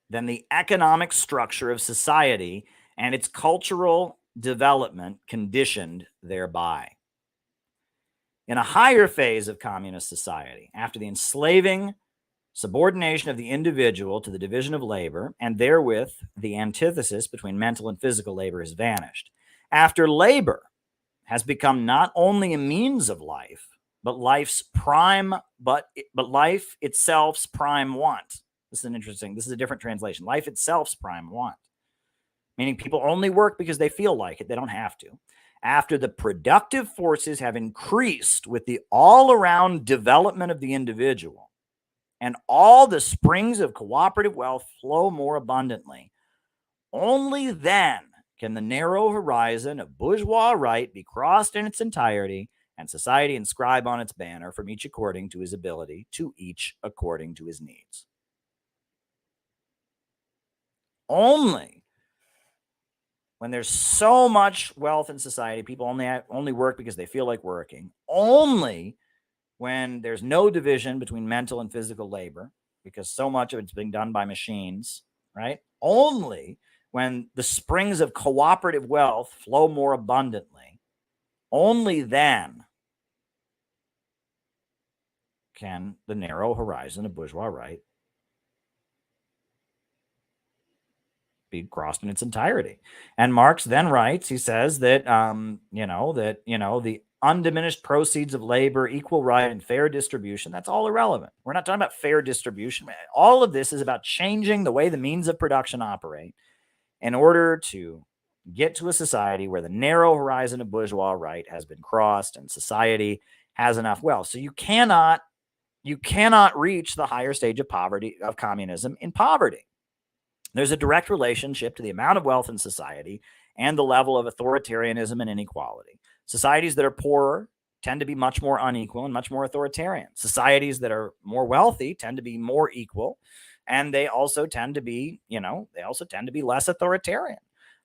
than the economic structure of society and its cultural development conditioned thereby. In a higher phase of communist society, after the enslaving subordination of the individual to the division of labor, and therewith the antithesis between mental and physical labor has vanished, after labor has become not only a means of life, but life itself's prime want. This is a different translation. Life itself's prime want. Meaning people only work because they feel like it. They don't have to. After the productive forces have increased with the all-around development of the individual, and all the springs of cooperative wealth flow more abundantly, only then can the narrow horizon of bourgeois right be crossed in its entirety, and society inscribe on its banner, from each according to his ability, to each according to his needs. Only when there's so much wealth in society, people only work because they feel like working. Only when there's no division between mental and physical labor, because so much of it's being done by machines, right? Only when the springs of cooperative wealth flow more abundantly, only then can the narrow horizon of bourgeois right be crossed in its entirety. And Marx then writes, he says that, the undiminished proceeds of labor, equal right, and fair distribution, that's all irrelevant. We're not talking about fair distribution. All of this is about changing the way the means of production operate in order to get to a society where the narrow horizon of bourgeois right has been crossed and society has enough wealth. So you cannot reach the higher stage of poverty, of communism, in poverty. There's a direct relationship to the amount of wealth in society and the level of authoritarianism and inequality. Societies that are poorer tend to be much more unequal and much more authoritarian. Societies that are more wealthy tend to be more equal, and they also tend to be, less authoritarian.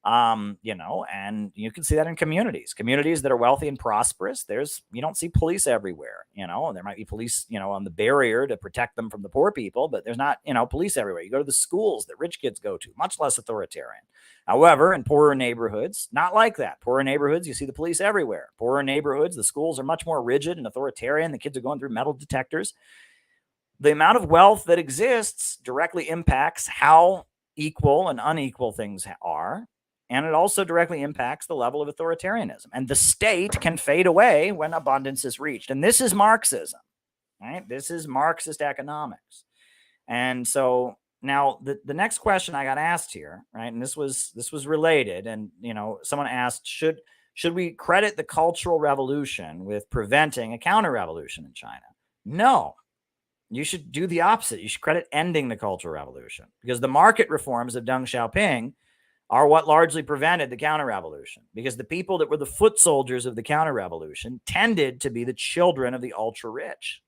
And you can see that in communities that are wealthy and prosperous. You don't see police everywhere. There might be police, on the barrier to protect them from the poor people, but there's not, police everywhere. You go to the schools that rich kids go to, much less authoritarian. However, in poorer neighborhoods, not like that. Poorer neighborhoods, you see the police everywhere. Poorer neighborhoods, the schools are much more rigid and authoritarian. The kids are going through metal detectors. The amount of wealth that exists directly impacts how equal and unequal things are. And it also directly impacts the level of authoritarianism. And the state can fade away when abundance is reached. And this is Marxism, right? This is Marxist economics. And so now the next question I got asked here, right? And this was related. And, someone asked, should we credit the Cultural Revolution with preventing a counter-revolution in China? No. You should do the opposite. You should credit ending the Cultural Revolution, because the market reforms of Deng Xiaoping are what largely prevented the counter-revolution, because the people that were the foot soldiers of the counter-revolution tended to be the children of the ultra-rich.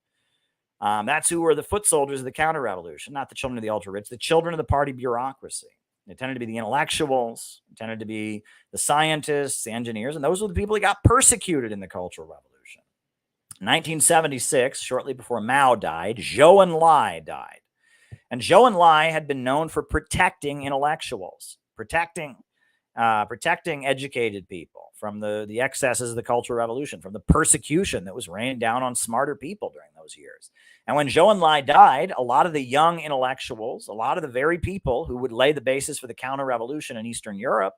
That's who were the foot soldiers of the counter-revolution, not the children of the ultra-rich, the children of the party bureaucracy. They tended to be the intellectuals, they tended to be the scientists, the engineers, and those were the people that got persecuted in the Cultural Revolution. In 1976, shortly before Mao died, Zhou Enlai died. And Zhou Enlai had been known for protecting intellectuals, protecting educated people from the excesses of the Cultural Revolution, from the persecution that was rained down on smarter people during those years. And when Zhou Enlai died, a lot of the young intellectuals, a lot of the very people who would lay the basis for the counter-revolution in Eastern Europe,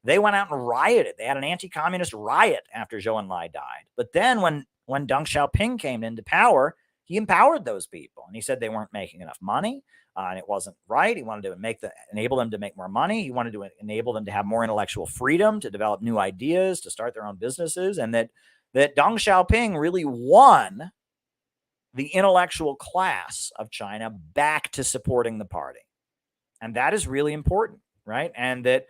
they went out and rioted. They had an anti-communist riot after Zhou Enlai died. But then when Deng Xiaoping came into power, he empowered those people, and he said they weren't making enough money, and it wasn't right. He wanted to enable them to make more money. He wanted to enable them to have more intellectual freedom, to develop new ideas, to start their own businesses, and that Deng Xiaoping really won the intellectual class of China back to supporting the party. And that is really important, right? And that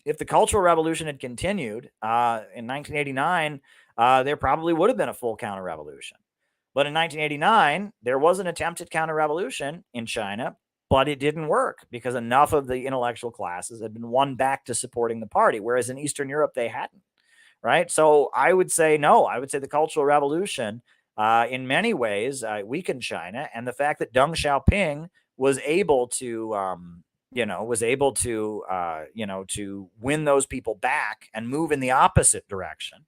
if the Cultural Revolution had continued in 1989, there probably would have been a full counter-revolution. But in 1989, there was an attempted counter-revolution in China, but it didn't work because enough of the intellectual classes had been won back to supporting the party, whereas in Eastern Europe, they hadn't, right? So I would say no. I would say the Cultural Revolution, in many ways, weakened China, and the fact that Deng Xiaoping was able to to win those people back and move in the opposite direction,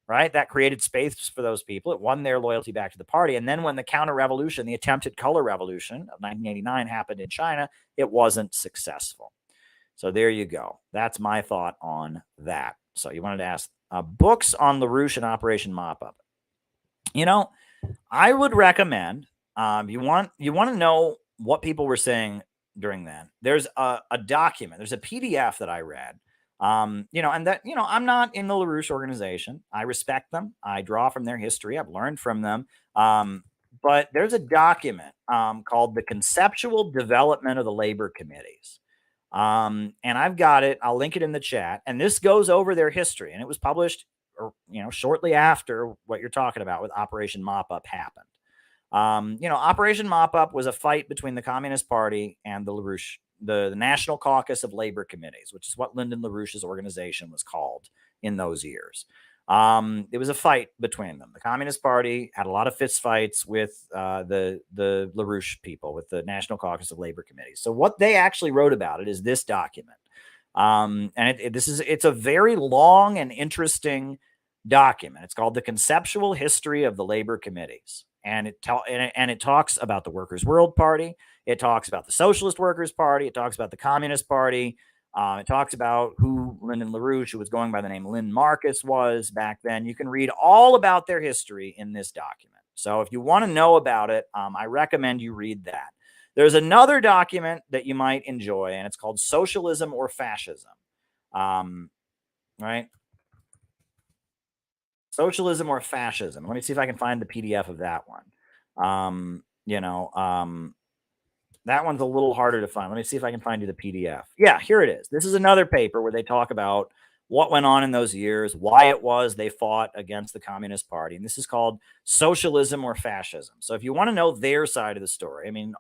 right? That created space for those people. It won their loyalty back to the party. And then when the counter-revolution, the attempted color revolution of 1989 happened in China, it wasn't successful. So there you go. That's my thought on that. So you wanted to ask books on LaRouche and Operation Mop-Up. I would recommend, you want to know what people were saying during that. There's a document, there's a PDF that I read. I'm not in the LaRouche organization. I respect them. I draw from their history. I've learned from them. But there's a document called The Conceptual Development of the Labor Committees. And I've got it. I'll link it in the chat. And this goes over their history. And it was published, shortly after what you're talking about with Operation Mop-Up happened. Operation Mop-Up was a fight between the Communist Party and the LaRouche, the National Caucus of Labor Committees, which is what Lyndon LaRouche's organization was called in those years. It was a fight between them. The Communist Party had a lot of fist fights with the LaRouche people, with the National Caucus of Labor Committees. So what they actually wrote about it is this document. And it's a very long and interesting document. It's called The Conceptual History of the Labor Committees. And it talks about the Workers' World Party. It talks about the Socialist Workers' Party. It talks about the Communist Party. It talks about who Lyndon LaRouche, who was going by the name Lynn Marcus, was back then. You can read all about their history in this document. So if you want to know about it, I recommend you read that. There's another document that you might enjoy, and it's called Socialism or Fascism. Right? Socialism or Fascism. Let me see if I can find the PDF of that one. That one's a little harder to find. Let me see if I can find you the PDF. Yeah, here it is. This is another paper where they talk about what went on in those years, why it was they fought against the Communist Party. And this is called socialism or fascism. So if you want to know their side of the story, I mean,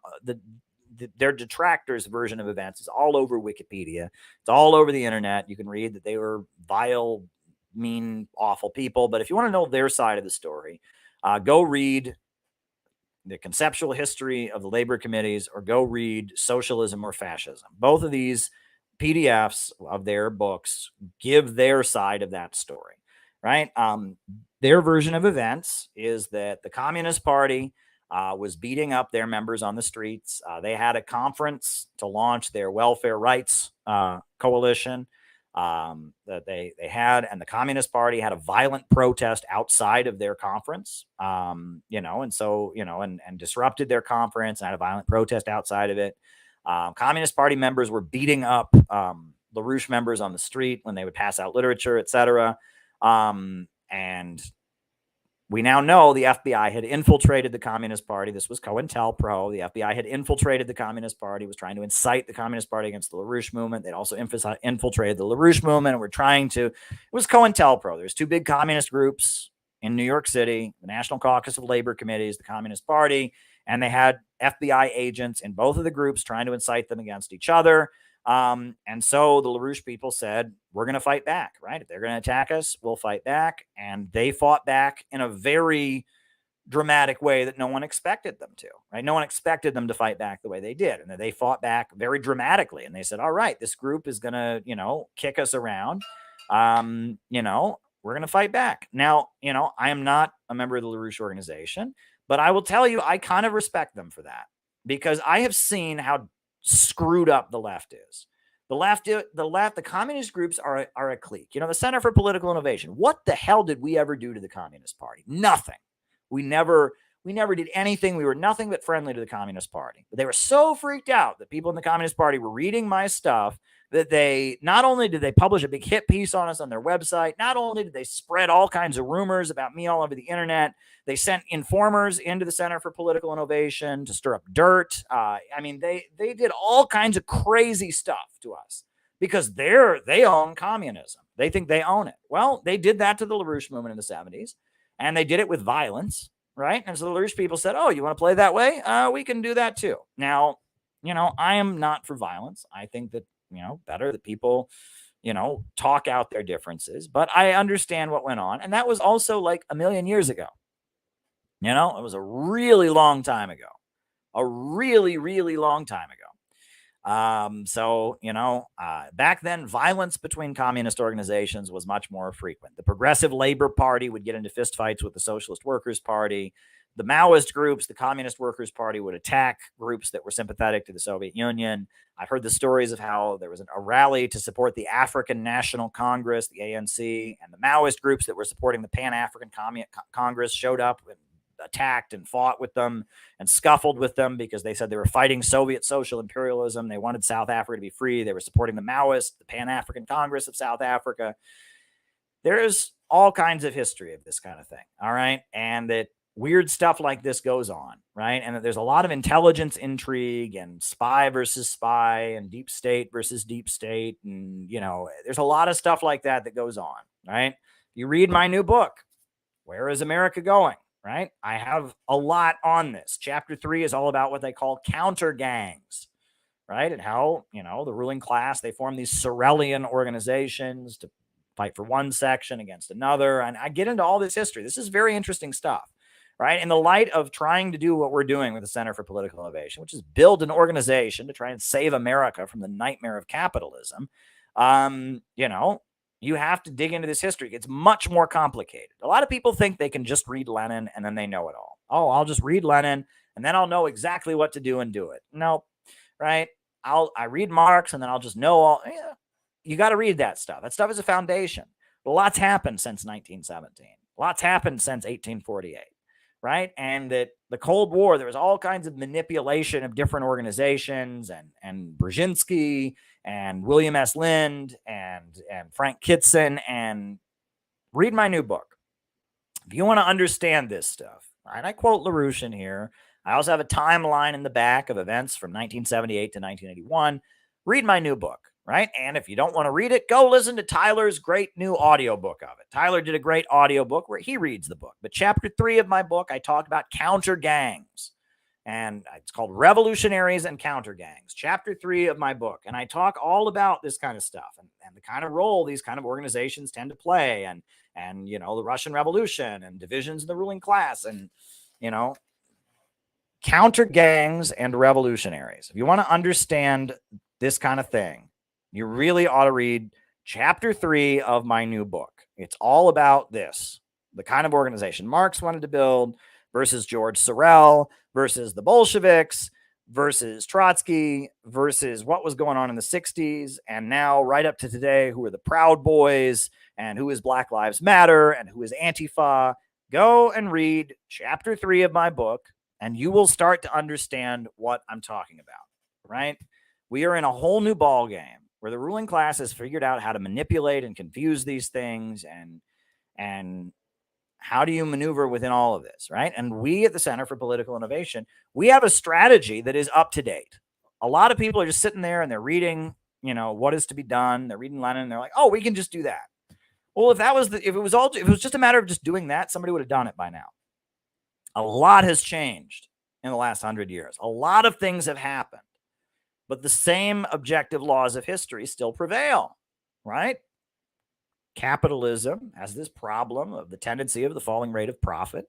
their detractors' version of events is all over Wikipedia. It's all over the internet. You can read that they were vile, mean, awful people. But if you want to know their side of the story, go read the conceptual history of the labor committees or go read Socialism or Fascism. Both of these PDFs of their books give their side of that story, right? Their version of events is that the Communist Party was beating up their members on the streets. They had a conference to launch their welfare rights coalition that they had, and the Communist Party had a violent protest outside of their conference, and disrupted their conference and had a violent protest outside of it. Communist Party members were beating up LaRouche members on the street when they would pass out literature, etc. And we now know the FBI had infiltrated the Communist Party. This was COINTELPRO. The FBI had infiltrated the Communist Party, was trying to incite the Communist Party against the LaRouche movement. They'd also infiltrated the LaRouche movement and were trying to, it was COINTELPRO. There's two big communist groups in New York City, the National Caucus of Labor Committees, the Communist Party, and they had FBI agents in both of the groups trying to incite them against each other. And so the LaRouche people said, we're going to fight back, right? If they're going to attack us, we'll fight back. And they fought back in a very dramatic way that no one expected them to, right? No one expected them to fight back the way they did. And they fought back very dramatically. And they said, all right, this group is going to, kick us around. We're going to fight back. Now, I am not a member of the LaRouche organization, but I will tell you, I kind of respect them for that because I have seen how screwed up the left is. The communist groups are a clique. The Center for Political Innovation. What the hell did we ever do to the Communist Party? Nothing. We never did anything. We were nothing but friendly to the Communist Party. But they were so freaked out that people in the Communist Party were reading my stuff that they not only did they publish a big hit piece on us on their website, not only did they spread all kinds of rumors about me all over the internet, they sent informers into the Center for Political Innovation to stir up dirt. They did all kinds of crazy stuff to us because they own communism. They think they own it. Well, they did that to the LaRouche movement in the 70s, and they did it with violence, right? And so the LaRouche people said, oh, you want to play that way? We can do that too. Now, I am not for violence. I think that, better that people, talk out their differences. But I understand what went on. And that was also like a million years ago. It was a really long time ago. A really, really long time ago. Back then, violence between communist organizations was much more frequent. The Progressive Labor Party would get into fistfights with the Socialist Workers' Party. The Maoist groups, the Communist Workers' Party, would attack groups that were sympathetic to the Soviet Union. I've heard the stories of how there was a rally to support the African National Congress, the ANC, and the Maoist groups that were supporting the Pan-African Congress showed up and attacked and fought with them and scuffled with them because they said they were fighting Soviet social imperialism. They wanted South Africa to be free. They were supporting the Maoists, the Pan-African Congress of South Africa. There's all kinds of history of this kind of thing, all right? And that weird stuff like this goes on, right? And that there's a lot of intelligence intrigue and spy versus spy and deep state versus deep state. And, there's a lot of stuff like that goes on, right? You read my new book, Where is America Going? Right? I have a lot on this. Chapter 3 is all about what they call counter gangs, right? And how, the ruling class, they form these Sorelian organizations to fight for one section against another. And I get into all this history. This is very interesting stuff, right? In the light of trying to do what we're doing with the Center for Political Innovation, which is build an organization to try and save America from the nightmare of capitalism, you have to dig into this history. It's much more complicated. A lot of people think they can just read Lenin and then they know it all. Oh, I'll just read Lenin and then I'll know exactly what to do and do it. No, right? I read Marx and then I'll just know all. Yeah, you got to read that stuff. That stuff is a foundation. A lot's happened since 1917. Lots happened since 1848, right? And that the Cold War, there was all kinds of manipulation of different organizations and Brzezinski and William S. Lind and Frank Kitson, and read my new book. If you want to understand this stuff, right? I quote LaRouche in here. I also have a timeline in the back of events from 1978 to 1981. Read my new book. right? And if you don't want to read it, go listen to Tyler's great new audiobook of it. Tyler did a great audiobook where he reads the book. But chapter 3 of my book, I talk about counter gangs. And it's called Revolutionaries and Counter Gangs, chapter 3 of my book. And I talk all about this kind of stuff and the kind of role these kind of organizations tend to play and the Russian Revolution and divisions in the ruling class and, counter gangs and revolutionaries. If you want to understand this kind of thing, you really ought to read chapter 3 of my new book. It's all about this, the kind of organization Marx wanted to build versus George Sorel versus the Bolsheviks versus Trotsky versus what was going on in the 60s. And now right up to today, who are the Proud Boys and who is Black Lives Matter and who is Antifa. Go and read chapter 3 of my book and you will start to understand what I'm talking about, right? We are in a whole new ball game where the ruling class has figured out how to manipulate and confuse these things and how do you maneuver within all of this, right? And we at the Center for Political Innovation, we have a strategy that is up to date. A lot of people are just sitting there and they're reading, what is to be done. They're reading Lenin and they're like, oh, we can just do that. Well, if it was just a matter of just doing that, somebody would have done it by now. A lot has changed in the last 100 years. A lot of things have happened, but the same objective laws of history still prevail, right? Capitalism has this problem of the tendency of the falling rate of profit.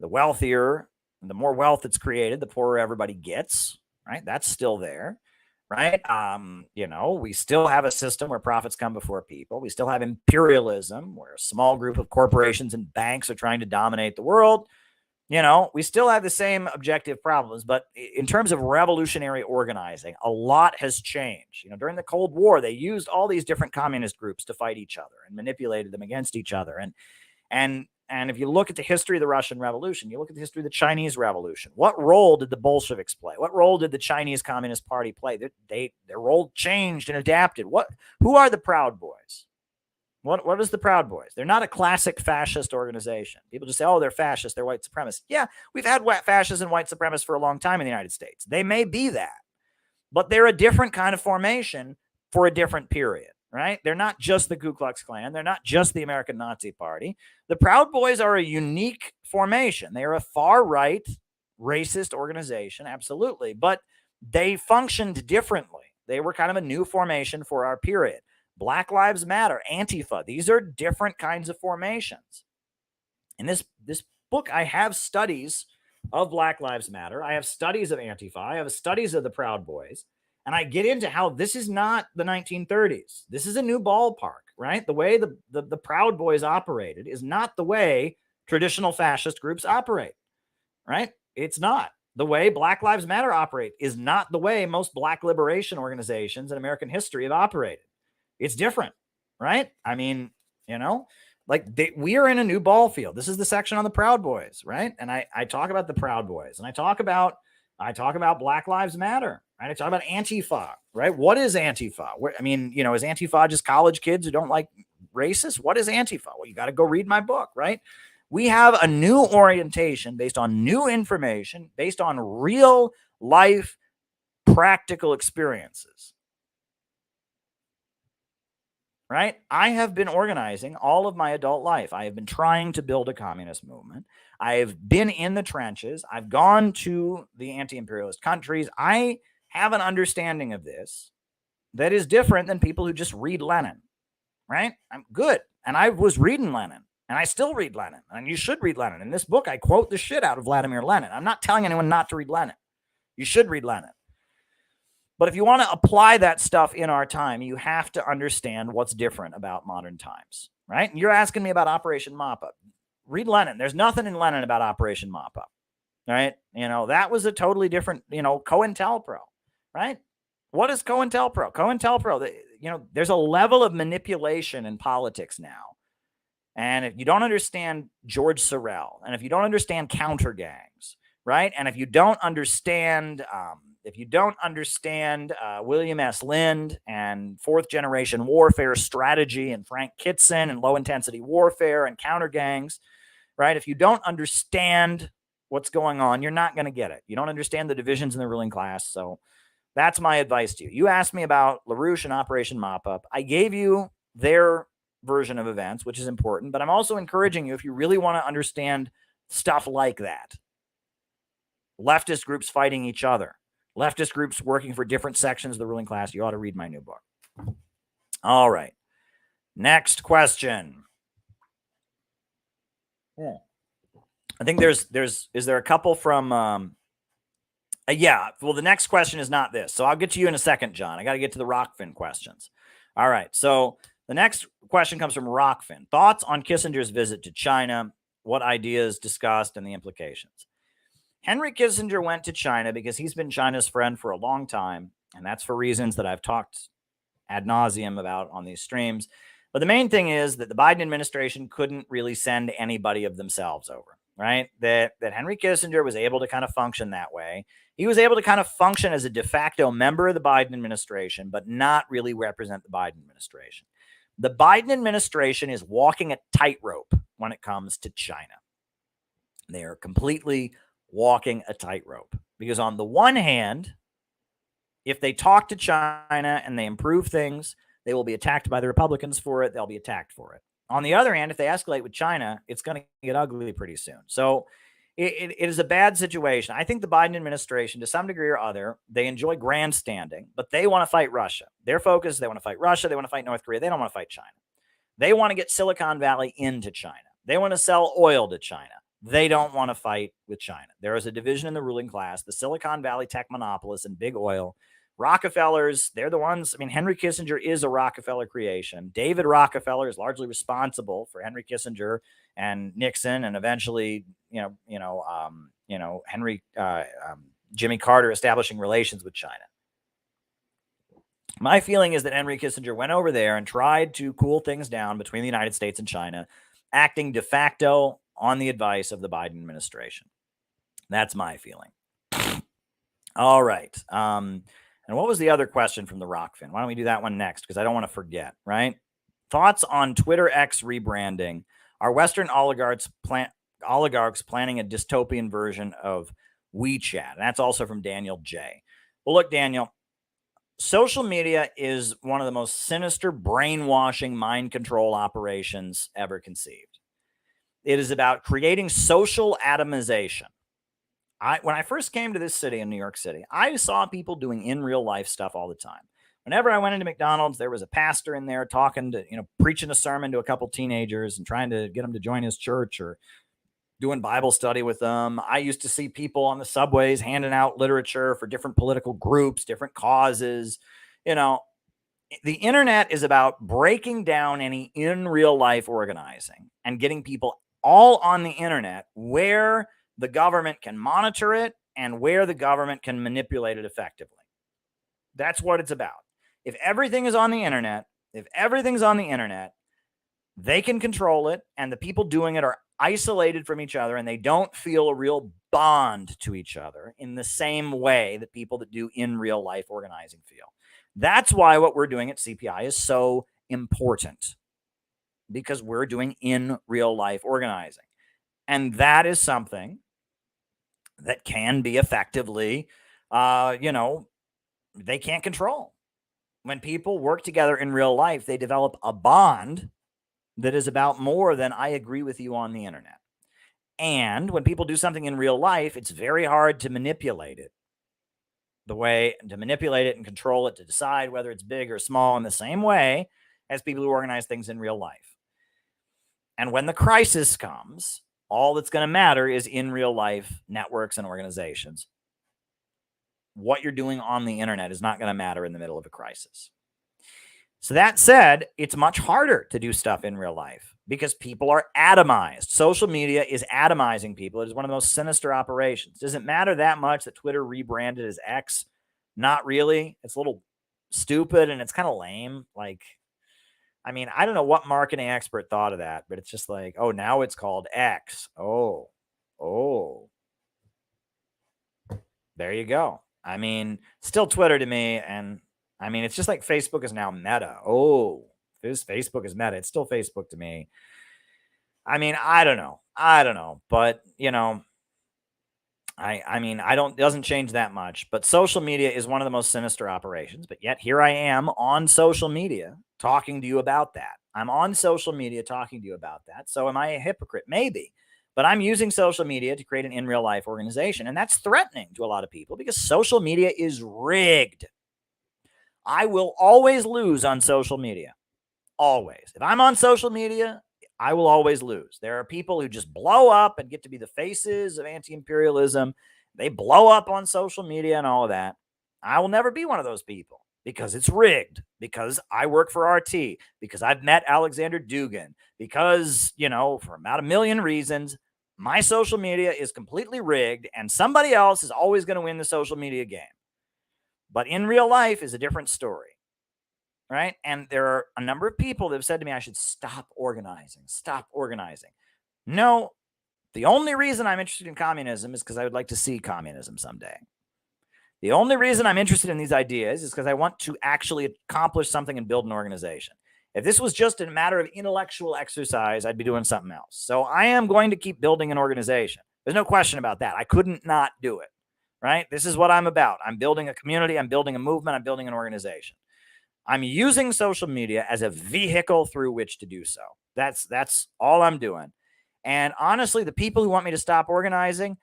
The wealthier, the more wealth that's created, the poorer everybody gets, right? That's still there, right? We still have a system where profits come before people. We still have imperialism where a small group of corporations and banks are trying to dominate the world. We still have the same objective problems, but in terms of revolutionary organizing, a lot has changed. During the Cold War, they used all these different communist groups to fight each other and manipulated them against each other. And if you look at the history of the Russian Revolution, you look at the history of the Chinese Revolution, what role did the Bolsheviks play? What role did the Chinese Communist Party play? Their role changed and adapted. Who are the Proud Boys? What is the Proud Boys? They're not a classic fascist organization. People just say, oh, they're fascist, they're white supremacists. Yeah, we've had fascists and white supremacists for a long time in the United States. They may be that, but they're a different kind of formation for a different period, right? They're not just the Ku Klux Klan. They're not just the American Nazi Party. The Proud Boys are a unique formation. They are a far-right racist organization, absolutely, but they functioned differently. They were kind of a new formation for our period. Black Lives Matter, Antifa, these are different kinds of formations. In this book, I have studies of Black Lives Matter. I have studies of Antifa. I have studies of the Proud Boys. And I get into how this is not the 1930s. This is a new ballpark, right? The way the Proud Boys operated is not the way traditional fascist groups operate, right? It's not. The way Black Lives Matter operate is not the way most Black liberation organizations in American history have operated. It's different, right? I mean, we are in a new ball field. This is the section on the Proud Boys, right? And I talk about the Proud Boys, and I talk about Black Lives Matter, right? I talk about Antifa, right? What is Antifa? Is Antifa just college kids who don't like racists? What is Antifa? Well, you got to go read my book, right? We have a new orientation based on new information, based on real life practical experiences. Right? I have been organizing all of my adult life. I have been trying to build a communist movement. I have been in the trenches. I've gone to the anti-imperialist countries. I have an understanding of this that is different than people who just read Lenin, right? I'm good. And I was reading Lenin, and I still read Lenin, and you should read Lenin. In this book, I quote the shit out of Vladimir Lenin. I'm not telling anyone not to read Lenin. You should read Lenin. But if you want to apply that stuff in our time, you have to understand what's different about modern times, right? And you're asking me about Operation Mop-Up. Read Lenin. There's nothing in Lenin about Operation Mop-Up, right? That was a totally different, COINTELPRO, right? What is COINTELPRO? COINTELPRO, there's a level of manipulation in politics now. And if you don't understand George Sorel, and if you don't understand counter gangs, right? And if you don't understand... William S. Lind and fourth generation warfare strategy and Frank Kitson and low intensity warfare and counter gangs, right? If you don't understand what's going on, you're not going to get it. You don't understand the divisions in the ruling class. So That's my advice to you. You asked me about LaRouche and Operation Mop-Up. I gave you their version of events, which is important, but I'm also encouraging you, if you really want to understand stuff like that, leftist groups fighting each other, leftist groups working for different sections of the ruling class, you ought to read my new book. All right. Next question. I think is there a couple from, yeah, well, the next question is not this. So I'll get to you in a second, John. I got to get to the Rockfin questions. All right. So the next question comes from Rockfin. Thoughts on Kissinger's visit to China? What ideas discussed and the implications? Henry Kissinger went to China because he's been China's friend for a long time. And that's for reasons that I've talked ad nauseum about on these streams. But the main thing is that the Biden administration couldn't really send anybody of themselves over, right? That Henry Kissinger was able to kind of function that way. He was able to kind of function as a de facto member of the Biden administration, but not really represent the Biden administration. The Biden administration is walking a tightrope when it comes to China. They are completely walking a tightrope because on the one hand, if they talk to China and they improve things, they will be attacked by the Republicans for it. They'll be attacked for it. On the other hand, if they escalate with China, it's going to get ugly pretty soon. So it is a bad situation. I think the Biden administration, to some degree or other, they enjoy grandstanding, but they want to fight Russia. Their focus, they want to fight Russia. They want to fight North Korea. They don't want to fight China. They want to get Silicon Valley into China. They want to sell oil to China. They don't want to fight with China. There is a division in the ruling class, the Silicon Valley tech monopolists and big oil. Rockefellers, they're the ones. I mean, Henry Kissinger is a Rockefeller creation. David Rockefeller is largely responsible for Henry Kissinger and Nixon, and eventually, Jimmy Carter establishing relations with China. My feeling is that Henry Kissinger went over there and tried to cool things down between the United States and China, acting de facto on the advice of the Biden administration. That's my feeling. All right. And what was the other question from the Rockfin? Why don't we do that one next? Because I don't want to forget, right? Thoughts on Twitter X rebranding. Are Western oligarchs planning a dystopian version of WeChat? And that's also from Daniel J. Well, look, Daniel, social media is one of the most sinister, brainwashing, mind control operations ever conceived. It is about creating social atomization. When I first came to this city in New York City, I saw people doing in real life stuff all the time. Whenever I went into McDonald's, there was a pastor in there talking to, preaching a sermon to a couple teenagers and trying to get them to join his church or doing Bible study with them. I used to see people on the subways handing out literature for different political groups, different causes. The internet is about breaking down any in real life organizing and getting people all on the internet where the government can monitor it and where the government can manipulate it effectively. That's what it's about. If everything is on the internet, they can control it, and the people doing it are isolated from each other, and they don't feel a real bond to each other in the same way that people that do in real life organizing feel. That's why what we're doing at CPI is so important, because we're doing in real life organizing. And that is something that can be effectively, they can't control. When people work together in real life, they develop a bond that is about more than I agree with you on the internet. And when people do something in real life, it's very hard to manipulate it. To manipulate it and control it, to decide whether it's big or small in the same way as people who organize things in real life. And when the crisis comes, all that's going to matter is in real life networks and organizations. What you're doing on the internet is not going to matter in the middle of a crisis. So that said, it's much harder to do stuff in real life because people are atomized. Social media is atomizing people. It is one of the most sinister operations. Does it matter that much that Twitter rebranded as X? Not really. It's a little stupid and it's kind of lame. I don't know what marketing expert thought of that, but it's just like, oh, now it's called X. Oh. There you go. Still Twitter to me. And it's just like Facebook is now Meta. Oh, this Facebook is Meta. It's still Facebook to me. I don't know. But, I mean, it doesn't change that much, but social media is one of the most sinister operations. But yet here I am on social media talking to you about that. I'm on social media talking to you about that. So am I a hypocrite? Maybe. But I'm using social media to create an in real life organization. And that's threatening to a lot of people because social media is rigged. I will always lose on social media. Always. If I'm on social media, I will always lose. There are people who just blow up and get to be the faces of anti-imperialism. They blow up on social media and all of that. I will never be one of those people because it's rigged, because I work for RT, because I've met Alexander Dugin, because, for about a million reasons, my social media is completely rigged and somebody else is always going to win the social media game. But in real life is a different story. Right. And there are a number of people that have said to me, I should stop organizing. No, the only reason I'm interested in communism is because I would like to see communism someday. The only reason I'm interested in these ideas is because I want to actually accomplish something and build an organization. If this was just a matter of intellectual exercise, I'd be doing something else. So I am going to keep building an organization. There's no question about that. I couldn't not do it. Right. This is what I'm about. I'm building a community. I'm building a movement. I'm building an organization. I'm using social media as a vehicle through which to do so. That's all I'm doing. And honestly, the people who want me to stop organizing,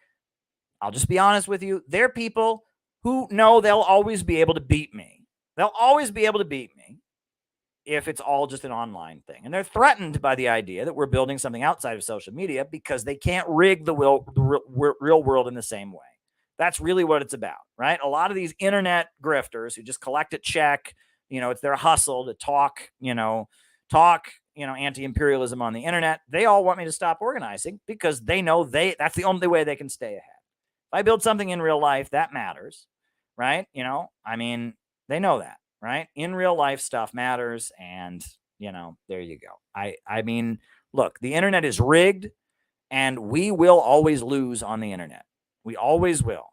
I'll just be honest with you, they're people who know they'll always be able to beat me. They'll always be able to beat me if it's all just an online thing. And they're threatened by the idea that we're building something outside of social media because they can't rig the real world in the same way. That's really what it's about, right? A lot of these internet grifters who just collect a check, it's their hustle to talk anti-imperialism on the internet. They all want me to stop organizing because they know that's the only way they can stay ahead. If I build something in real life, that matters, right? They know that, right? In real life stuff matters. And, there you go. I mean, look, the internet is rigged and we will always lose on the internet. We always will.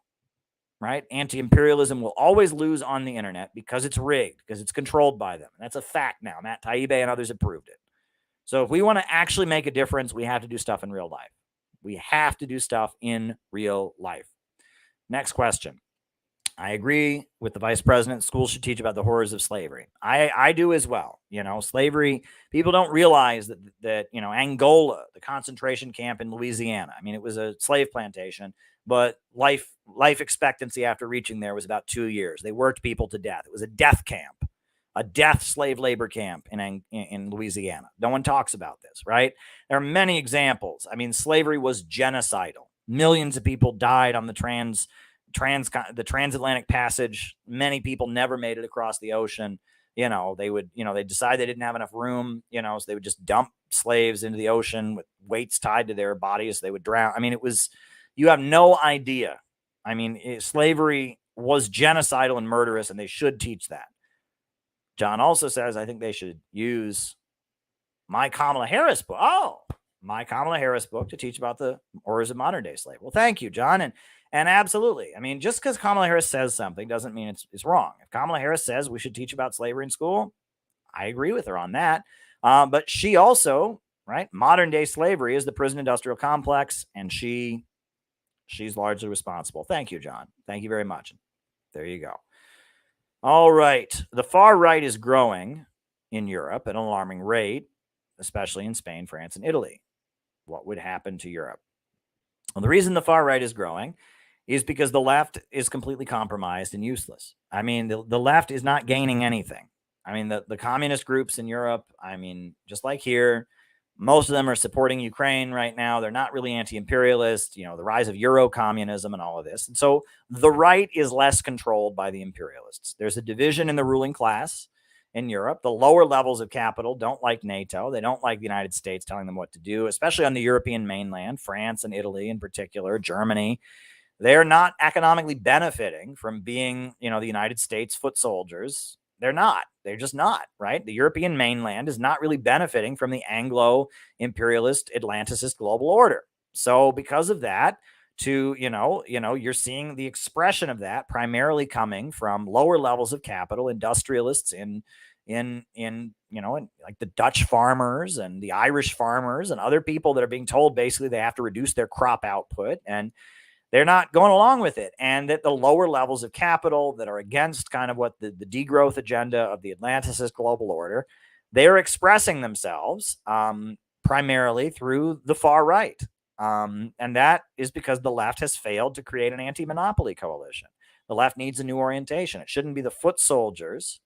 Right? Anti-imperialism will always lose on the internet because it's rigged, because it's controlled by them. And that's a fact now. Matt Taibbi and others have proved it. So if we want to actually make a difference, we have to do stuff in real life. We have to do stuff in real life. Next question. I agree with the vice president. Schools should teach about the horrors of slavery. I do as well. Slavery, people don't realize that Angola, the concentration camp in Louisiana, I mean, it was a slave plantation, but life expectancy after reaching there was about 2 years. They worked people to death. It was a death camp, a death slave labor camp in Louisiana. No one talks about this, right? There are many examples. I mean, slavery was genocidal. Millions of people died on the transatlantic passage. Many people never made it across the ocean. They decide they didn't have enough room, so they would just dump slaves into the ocean with weights tied to their bodies. They would drown. I mean, you have no idea. I mean, slavery was genocidal and murderous, and they should teach that. John also says, I think they should use my Kamala Harris book. My Kamala Harris book to teach about the horrors of modern day slavery. Well, thank you, John. And absolutely. I mean, just because Kamala Harris says something doesn't mean it's wrong. If Kamala Harris says we should teach about slavery in school, I agree with her on that. But she also, right, modern day slavery is the prison industrial complex, and she's largely responsible. Thank you, John. Thank you very much. There you go. All right. The far right is growing in Europe at an alarming rate, especially in Spain, France, and Italy. What would happen to Europe? Well, the reason the far right is growing is because the left is completely compromised and useless. I mean, the left is not gaining anything. I mean, the communist groups in Europe, I mean, just like here, most of them are supporting Ukraine right now. They're not really anti-imperialist, the rise of Euro communism and all of this. And so the right is less controlled by the imperialists. There's a division in the ruling class in Europe. The lower levels of capital don't like NATO. They don't like the United States telling them what to do, especially on the European mainland, France and Italy in particular, Germany. They're not economically benefiting from being, the United States foot soldiers. They're not. They're just not, right? The European mainland is not really benefiting from the Anglo-imperialist, Atlanticist global order. So because of that, you're seeing the expression of that primarily coming from lower levels of capital, industrialists in like the Dutch farmers and the Irish farmers and other people that are being told basically they have to reduce their crop output. And They're not going along with it. And that the lower levels of capital that are against kind of what the degrowth agenda of the Atlanticist global order, they're expressing themselves primarily through the far right. And that is because the left has failed to create an anti-monopoly coalition. The left needs a new orientation. It shouldn't be the foot soldiers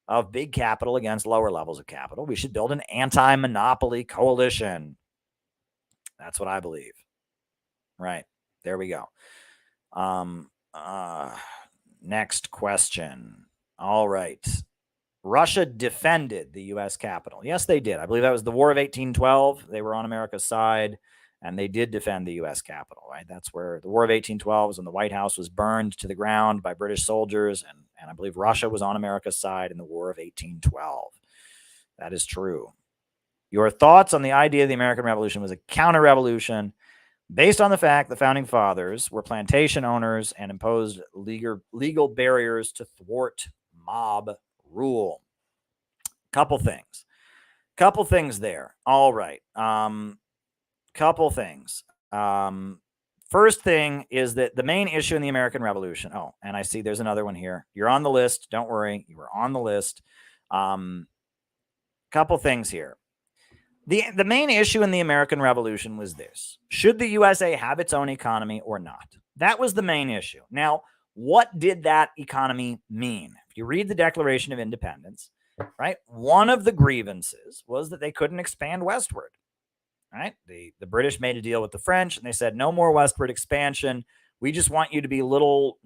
of big capital against lower levels of capital. We should build an anti-monopoly coalition. That's what I believe. Right. There we go. Next question. All right. Russia defended the U.S. Capitol. Yes, they did. I believe that was the War of 1812. They were on America's side, and they did defend the U.S. Capitol, right? That's where the War of 1812 was when the White House was burned to the ground by British soldiers, and I believe Russia was on America's side in the War of 1812. That is true. Your thoughts on the idea of the American Revolution was a counter-revolution based on the fact the Founding Fathers were plantation owners and imposed legal barriers to thwart mob rule. Couple things there. All right. Couple things. First thing is that the main issue in the American Revolution. Oh, and I see there's another one here. You're on the list. Don't worry. You were on the list. Couple things here. The main issue in the American Revolution was this. Should the USA have its own economy or not? That was the main issue. Now, what did that economy mean? If you read the Declaration of Independence, right, one of the grievances was that they couldn't expand westward, right? The British made a deal with the French, and they said, no more westward expansion. We just want you to be little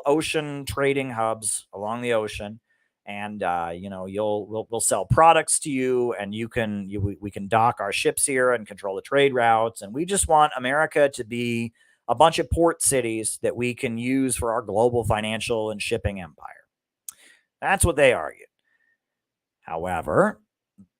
ocean trading hubs along the ocean. And we'll sell products to you, and we can dock our ships here and control the trade routes. And we just want America to be a bunch of port cities that we can use for our global financial and shipping empire. That's what they argued. However,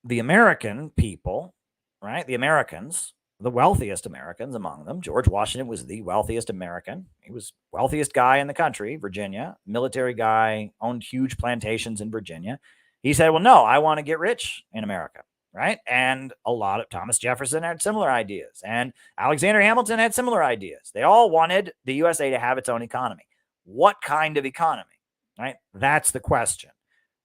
the American people, right? The Americans, the wealthiest Americans among them, George Washington was the wealthiest American. He was wealthiest guy in the country, Virginia, military guy, owned huge plantations in Virginia. He said, well, no, I want to get rich in America, right? And a lot of Thomas Jefferson had similar ideas, and Alexander Hamilton had similar ideas. They all wanted the USA to have its own economy. What kind of economy, right? That's the question.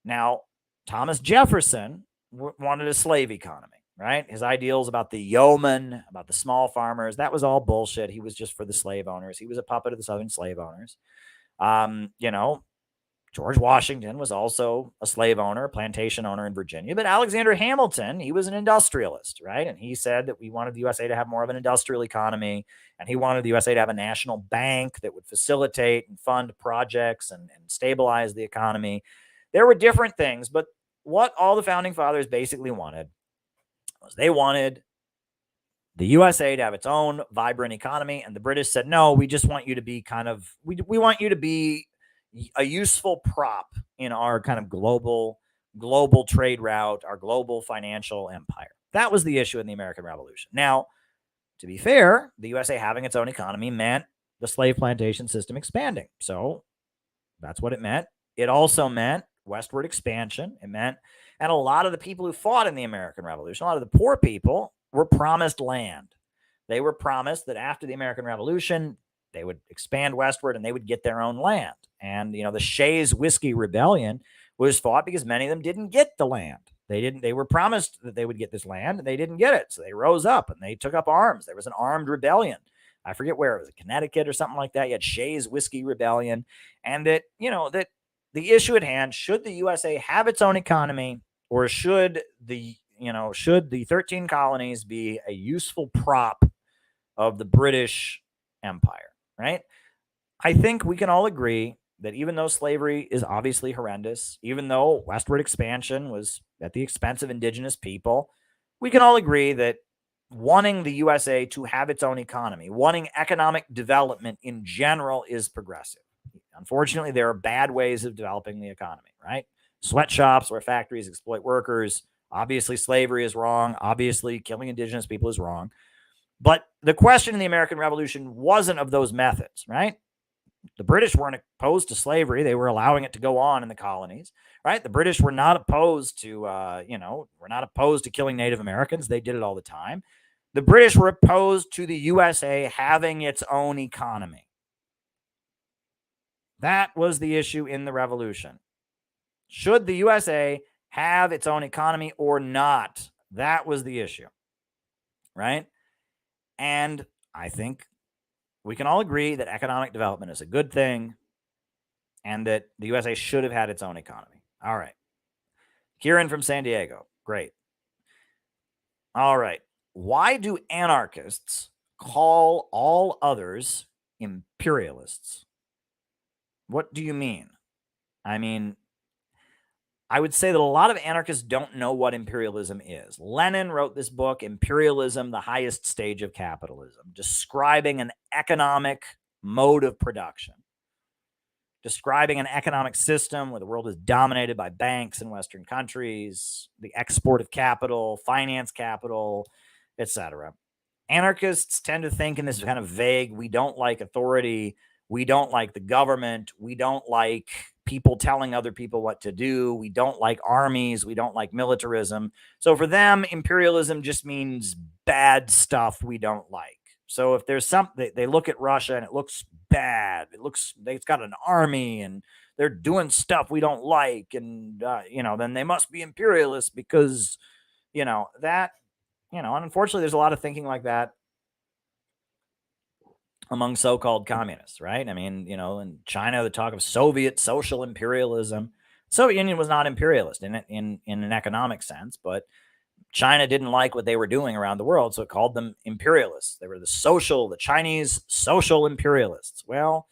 Now, Thomas Jefferson wanted a slave economy. Right? His ideals about the yeoman, about the small farmers, that was all bullshit. He was just for the slave owners. He was a puppet of the Southern slave owners. George Washington was also a slave owner, a plantation owner in Virginia. But Alexander Hamilton, he was an industrialist, right? And he said that we wanted the USA to have more of an industrial economy. And he wanted the USA to have a national bank that would facilitate and fund projects and stabilize the economy. There were different things, but what all the Founding Fathers basically wanted was they wanted the USA to have its own vibrant economy, and the British said, no, we just want you to be we want you to be a useful prop in our kind of global trade route, our global financial empire. That was the issue in the American Revolution. Now, to be fair, the USA having its own economy meant the slave plantation system expanding. So that's what it meant. It also meant westward expansion. It meant, and a lot of the people who fought in the American Revolution, a lot of the poor people were promised land. They were promised that after the American Revolution, they would expand westward and they would get their own land. And, the Shays Whiskey Rebellion was fought because many of them didn't get the land. They were promised that they would get this land and they didn't get it. So they rose up and they took up arms. There was an armed rebellion. I forget where it was, Connecticut or something like that. You had Shays Whiskey Rebellion. And that the issue at hand, should the USA have its own economy, or should the 13 colonies be a useful prop of the British Empire, right? I think we can all agree that even though slavery is obviously horrendous, even though westward expansion was at the expense of indigenous people, we can all agree that wanting the USA to have its own economy, wanting economic development in general, is progressive. Unfortunately, there are bad ways of developing the economy, right? Sweatshops where factories exploit workers. Obviously, slavery is wrong. Obviously, killing indigenous people is wrong. But the question in the American Revolution wasn't of those methods, right? The British weren't opposed to slavery. They were allowing it to go on in the colonies, right? The British were not opposed to, killing Native Americans. They did it all the time. The British were opposed to the USA having its own economy. That was the issue in the revolution. Should the USA have its own economy or not? That was the issue, right? And I think we can all agree that economic development is a good thing and that the USA should have had its own economy. All right. Kieran from San Diego. Great. All right. Why do anarchists call all others imperialists? What do you mean? I mean, I would say that a lot of anarchists don't know what imperialism is. Lenin wrote this book, Imperialism, the Highest Stage of Capitalism, describing an economic mode of production, describing an economic system where the world is dominated by banks in Western countries, the export of capital, finance capital, etc. Anarchists tend to think in this kind of vague, we don't like authority, we don't like the government, we don't like people telling other people what to do, we don't like armies, we don't like militarism. So for them, imperialism just means bad stuff we don't like. So if there's something, they look at Russia and it looks bad, it's got an army and they're doing stuff we don't like, and then they must be imperialists because that. And unfortunately, there's a lot of thinking like that among so-called communists, right? I mean, in China, the talk of Soviet social imperialism. Soviet Union was not imperialist in an economic sense, but China didn't like what they were doing around the world, so it called them imperialists. They were the Chinese social imperialists. Well,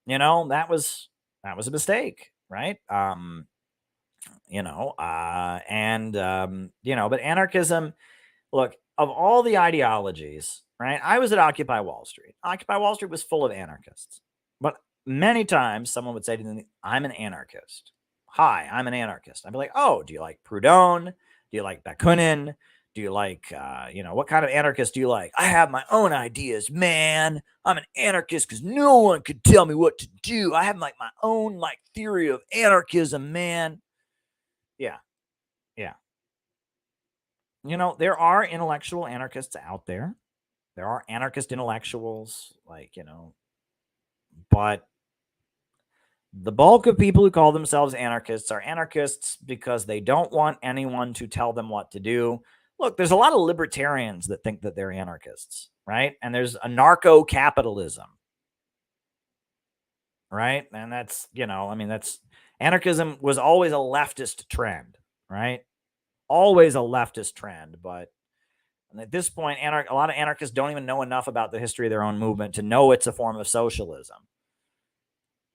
that was a mistake, right? But anarchism. Look, of all the ideologies, right? I was at Occupy Wall Street. Occupy Wall Street was full of anarchists. But many times someone would say to me, I'm an anarchist. Hi, I'm an anarchist. I'd be like, oh, do you like Proudhon? Do you like Bakunin? Do you like, what kind of anarchist do you like? I have my own ideas, man. I'm an anarchist because no one could tell me what to do. I have my own theory of anarchism, man. Yeah. There are intellectual anarchists out there. There are anarchist intellectuals, but the bulk of people who call themselves anarchists are anarchists because they don't want anyone to tell them what to do. Look, there's a lot of libertarians that think that they're anarchists, right? And there's anarcho-capitalism, right? And that's, anarchism was always a leftist trend, right? Always a leftist trend, but at this point, a lot of anarchists don't even know enough about the history of their own movement to know it's a form of socialism.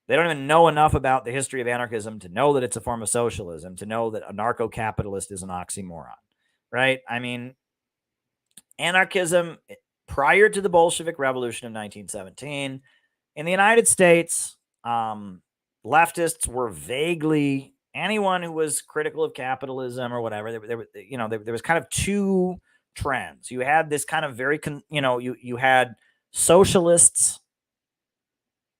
They don't even know enough about the history of anarchism to know that it's a form of socialism, to know that anarcho-capitalist is an oxymoron, right? I mean, anarchism, prior to the Bolshevik Revolution of 1917, in the United States, leftists were vaguely... anyone who was critical of capitalism or whatever, there was kind of two trends. You had this kind of you had socialists,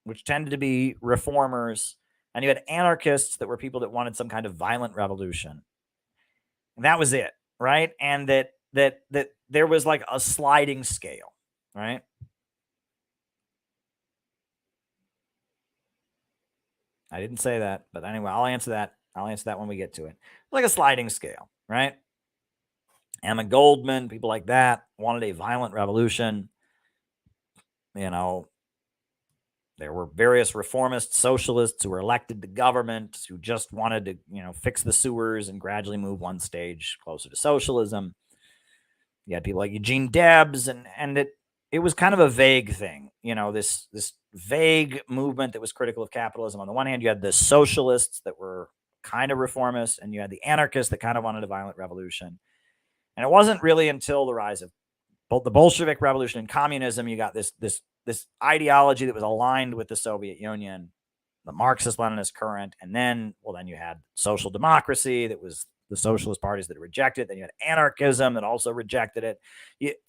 which tended to be reformers, and you had anarchists that were people that wanted some kind of violent revolution. And that was it, right? And that there was like a sliding scale, right? I didn't say that, but anyway, I'll answer that. I'll answer that when we get to it. Like a sliding scale, right? Emma Goldman, people like that wanted a violent revolution. There were various reformist socialists who were elected to government who just wanted to, fix the sewers and gradually move one stage closer to socialism. You had people like Eugene Debs, and it was kind of a vague thing, this vague movement that was critical of capitalism. On the one hand, you had the socialists that were kind of reformist, and you had the anarchists that kind of wanted a violent revolution. And it wasn't really until the rise of both the Bolshevik Revolution and communism, you got this ideology that was aligned with the Soviet Union, the Marxist-Leninist current, and then you had social democracy that was the socialist parties that rejected it. Then you had anarchism that also rejected it.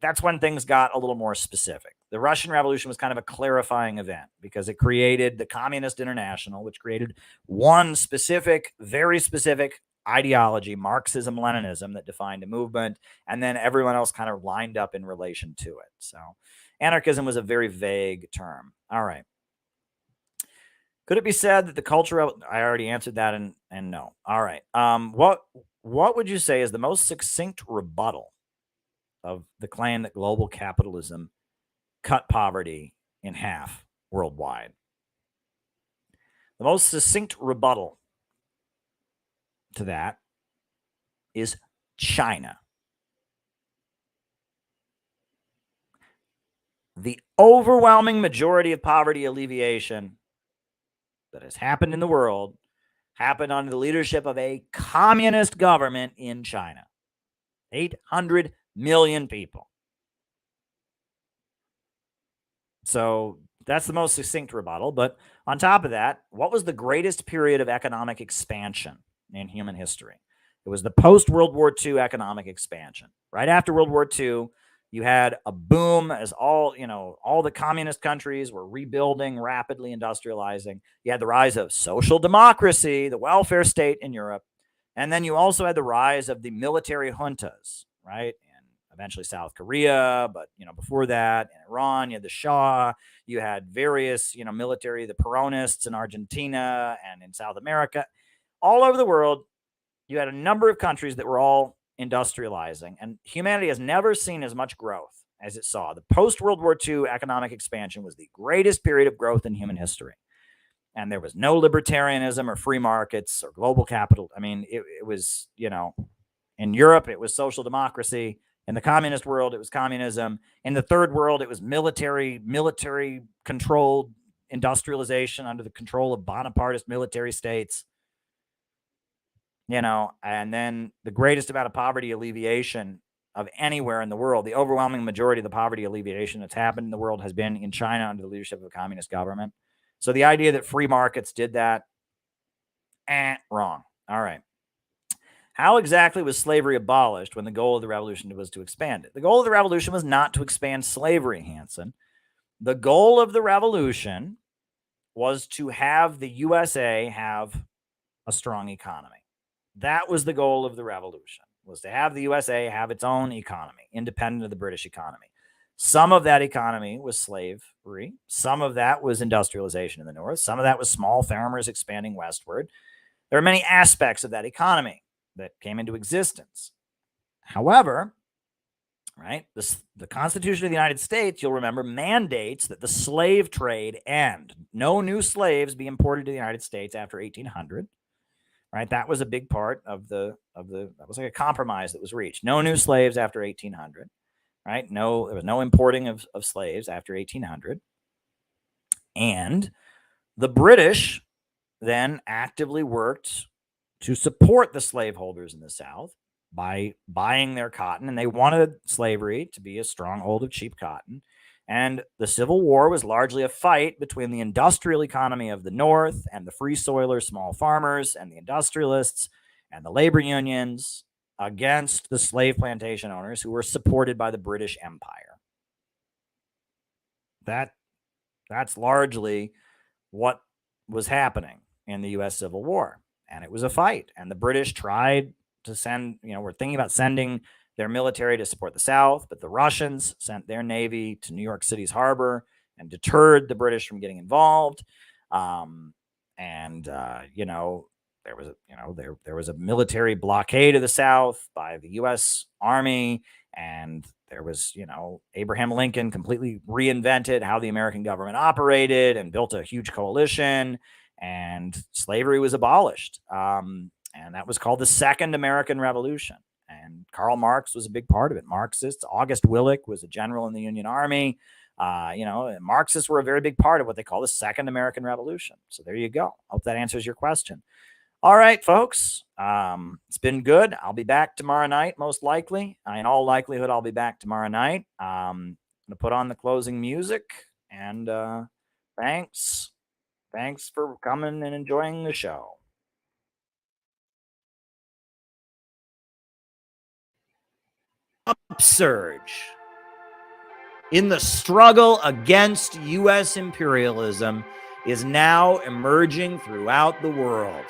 That's when things got a little more specific. The Russian Revolution was kind of a clarifying event because it created the Communist International, which created one specific, very specific ideology, Marxism, Leninism, that defined a movement, and then everyone else kind of lined up in relation to it. So anarchism was a very vague term. All right. Could it be said that the culture of, I already answered that and no. All right. What would you say is the most succinct rebuttal of the claim that global capitalism cut poverty in half worldwide? The most succinct rebuttal to that is China. The overwhelming majority of poverty alleviation that has happened in the world happened under the leadership of a communist government in China. 800 million people. So that's the most succinct rebuttal. But on top of that, what was the greatest period of economic expansion in human history? It was the post-World War II economic expansion. Right after World War II, you had a boom as all the communist countries were rebuilding, rapidly industrializing. You had the rise of social democracy, the welfare state in Europe. And then you also had the rise of the military juntas, right? And eventually South Korea, but, before that, in Iran, you had the Shah, you had various, military, the Peronists in Argentina and in South America. All over the world, you had a number of countries that were all industrializing, and humanity has never seen as much growth as it saw. The post-World War II economic expansion was the greatest period of growth in human history. And there was no libertarianism or free markets or global capital. I mean, it was, in Europe, it was social democracy. In the communist world, it was communism. In the third world, it was military controlled industrialization under the control of Bonapartist military states. And then the greatest amount of poverty alleviation of anywhere in the world, the overwhelming majority of the poverty alleviation that's happened in the world has been in China under the leadership of a communist government. So the idea that free markets did that, wrong. All right. How exactly was slavery abolished when the goal of the revolution was to expand it? The goal of the revolution was not to expand slavery, Hanson. The goal of the revolution was to have the USA have a strong economy. That was the goal of the revolution, was to have the USA have its own economy, independent of the British economy. Some of that economy was slavery. Some of that was industrialization in the North. Some of that was small farmers expanding westward. There are many aspects of that economy that came into existence. However, right, the Constitution of the United States, you'll remember, mandates that the slave trade end. No new slaves be imported to the United States after 1800. Right, that was a big part of that was like a compromise that was reached. No new slaves after 1800. Right, there was no importing of slaves after 1800. And the British then actively worked to support the slaveholders in the South by buying their cotton, and they wanted slavery to be a stronghold of cheap cotton. And the Civil War was largely a fight between the industrial economy of the North and the free soilers, small farmers, and the industrialists and the labor unions against the slave plantation owners who were supported by the British Empire. That's largely what was happening in the U.S. Civil War. And it was a fight. And the British tried to send, were thinking about sending their military to support the South, but the Russians sent their navy to New York City's harbor and deterred the British from getting involved. There was a military blockade of the South by the U.S. Army, and there was, Abraham Lincoln completely reinvented how the American government operated and built a huge coalition, and slavery was abolished. And that was called the Second American Revolution. And Karl Marx was a big part of it. Marxists, August Willich was a general in the Union Army. Marxists were a very big part of what they call the Second American Revolution. So there you go. Hope that answers your question. All right, folks. It's been good. I'll be back tomorrow night, most likely. In all likelihood, I'll be back tomorrow night. I'm going to put on the closing music. And thanks. Thanks for coming and enjoying the show. Upsurge in the struggle against U.S. imperialism is now emerging throughout the world.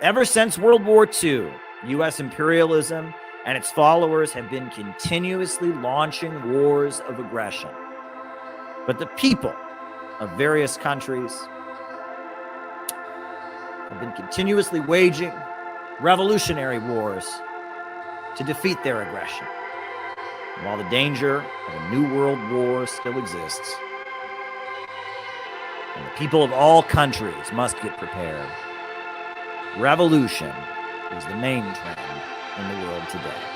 Ever since World War II, U.S. imperialism and its followers have been continuously launching wars of aggression. But the people of various countries have been continuously waging revolutionary wars to defeat their aggression. And while the danger of a new world war still exists, and the people of all countries must get prepared, revolution is the main trend in the world today.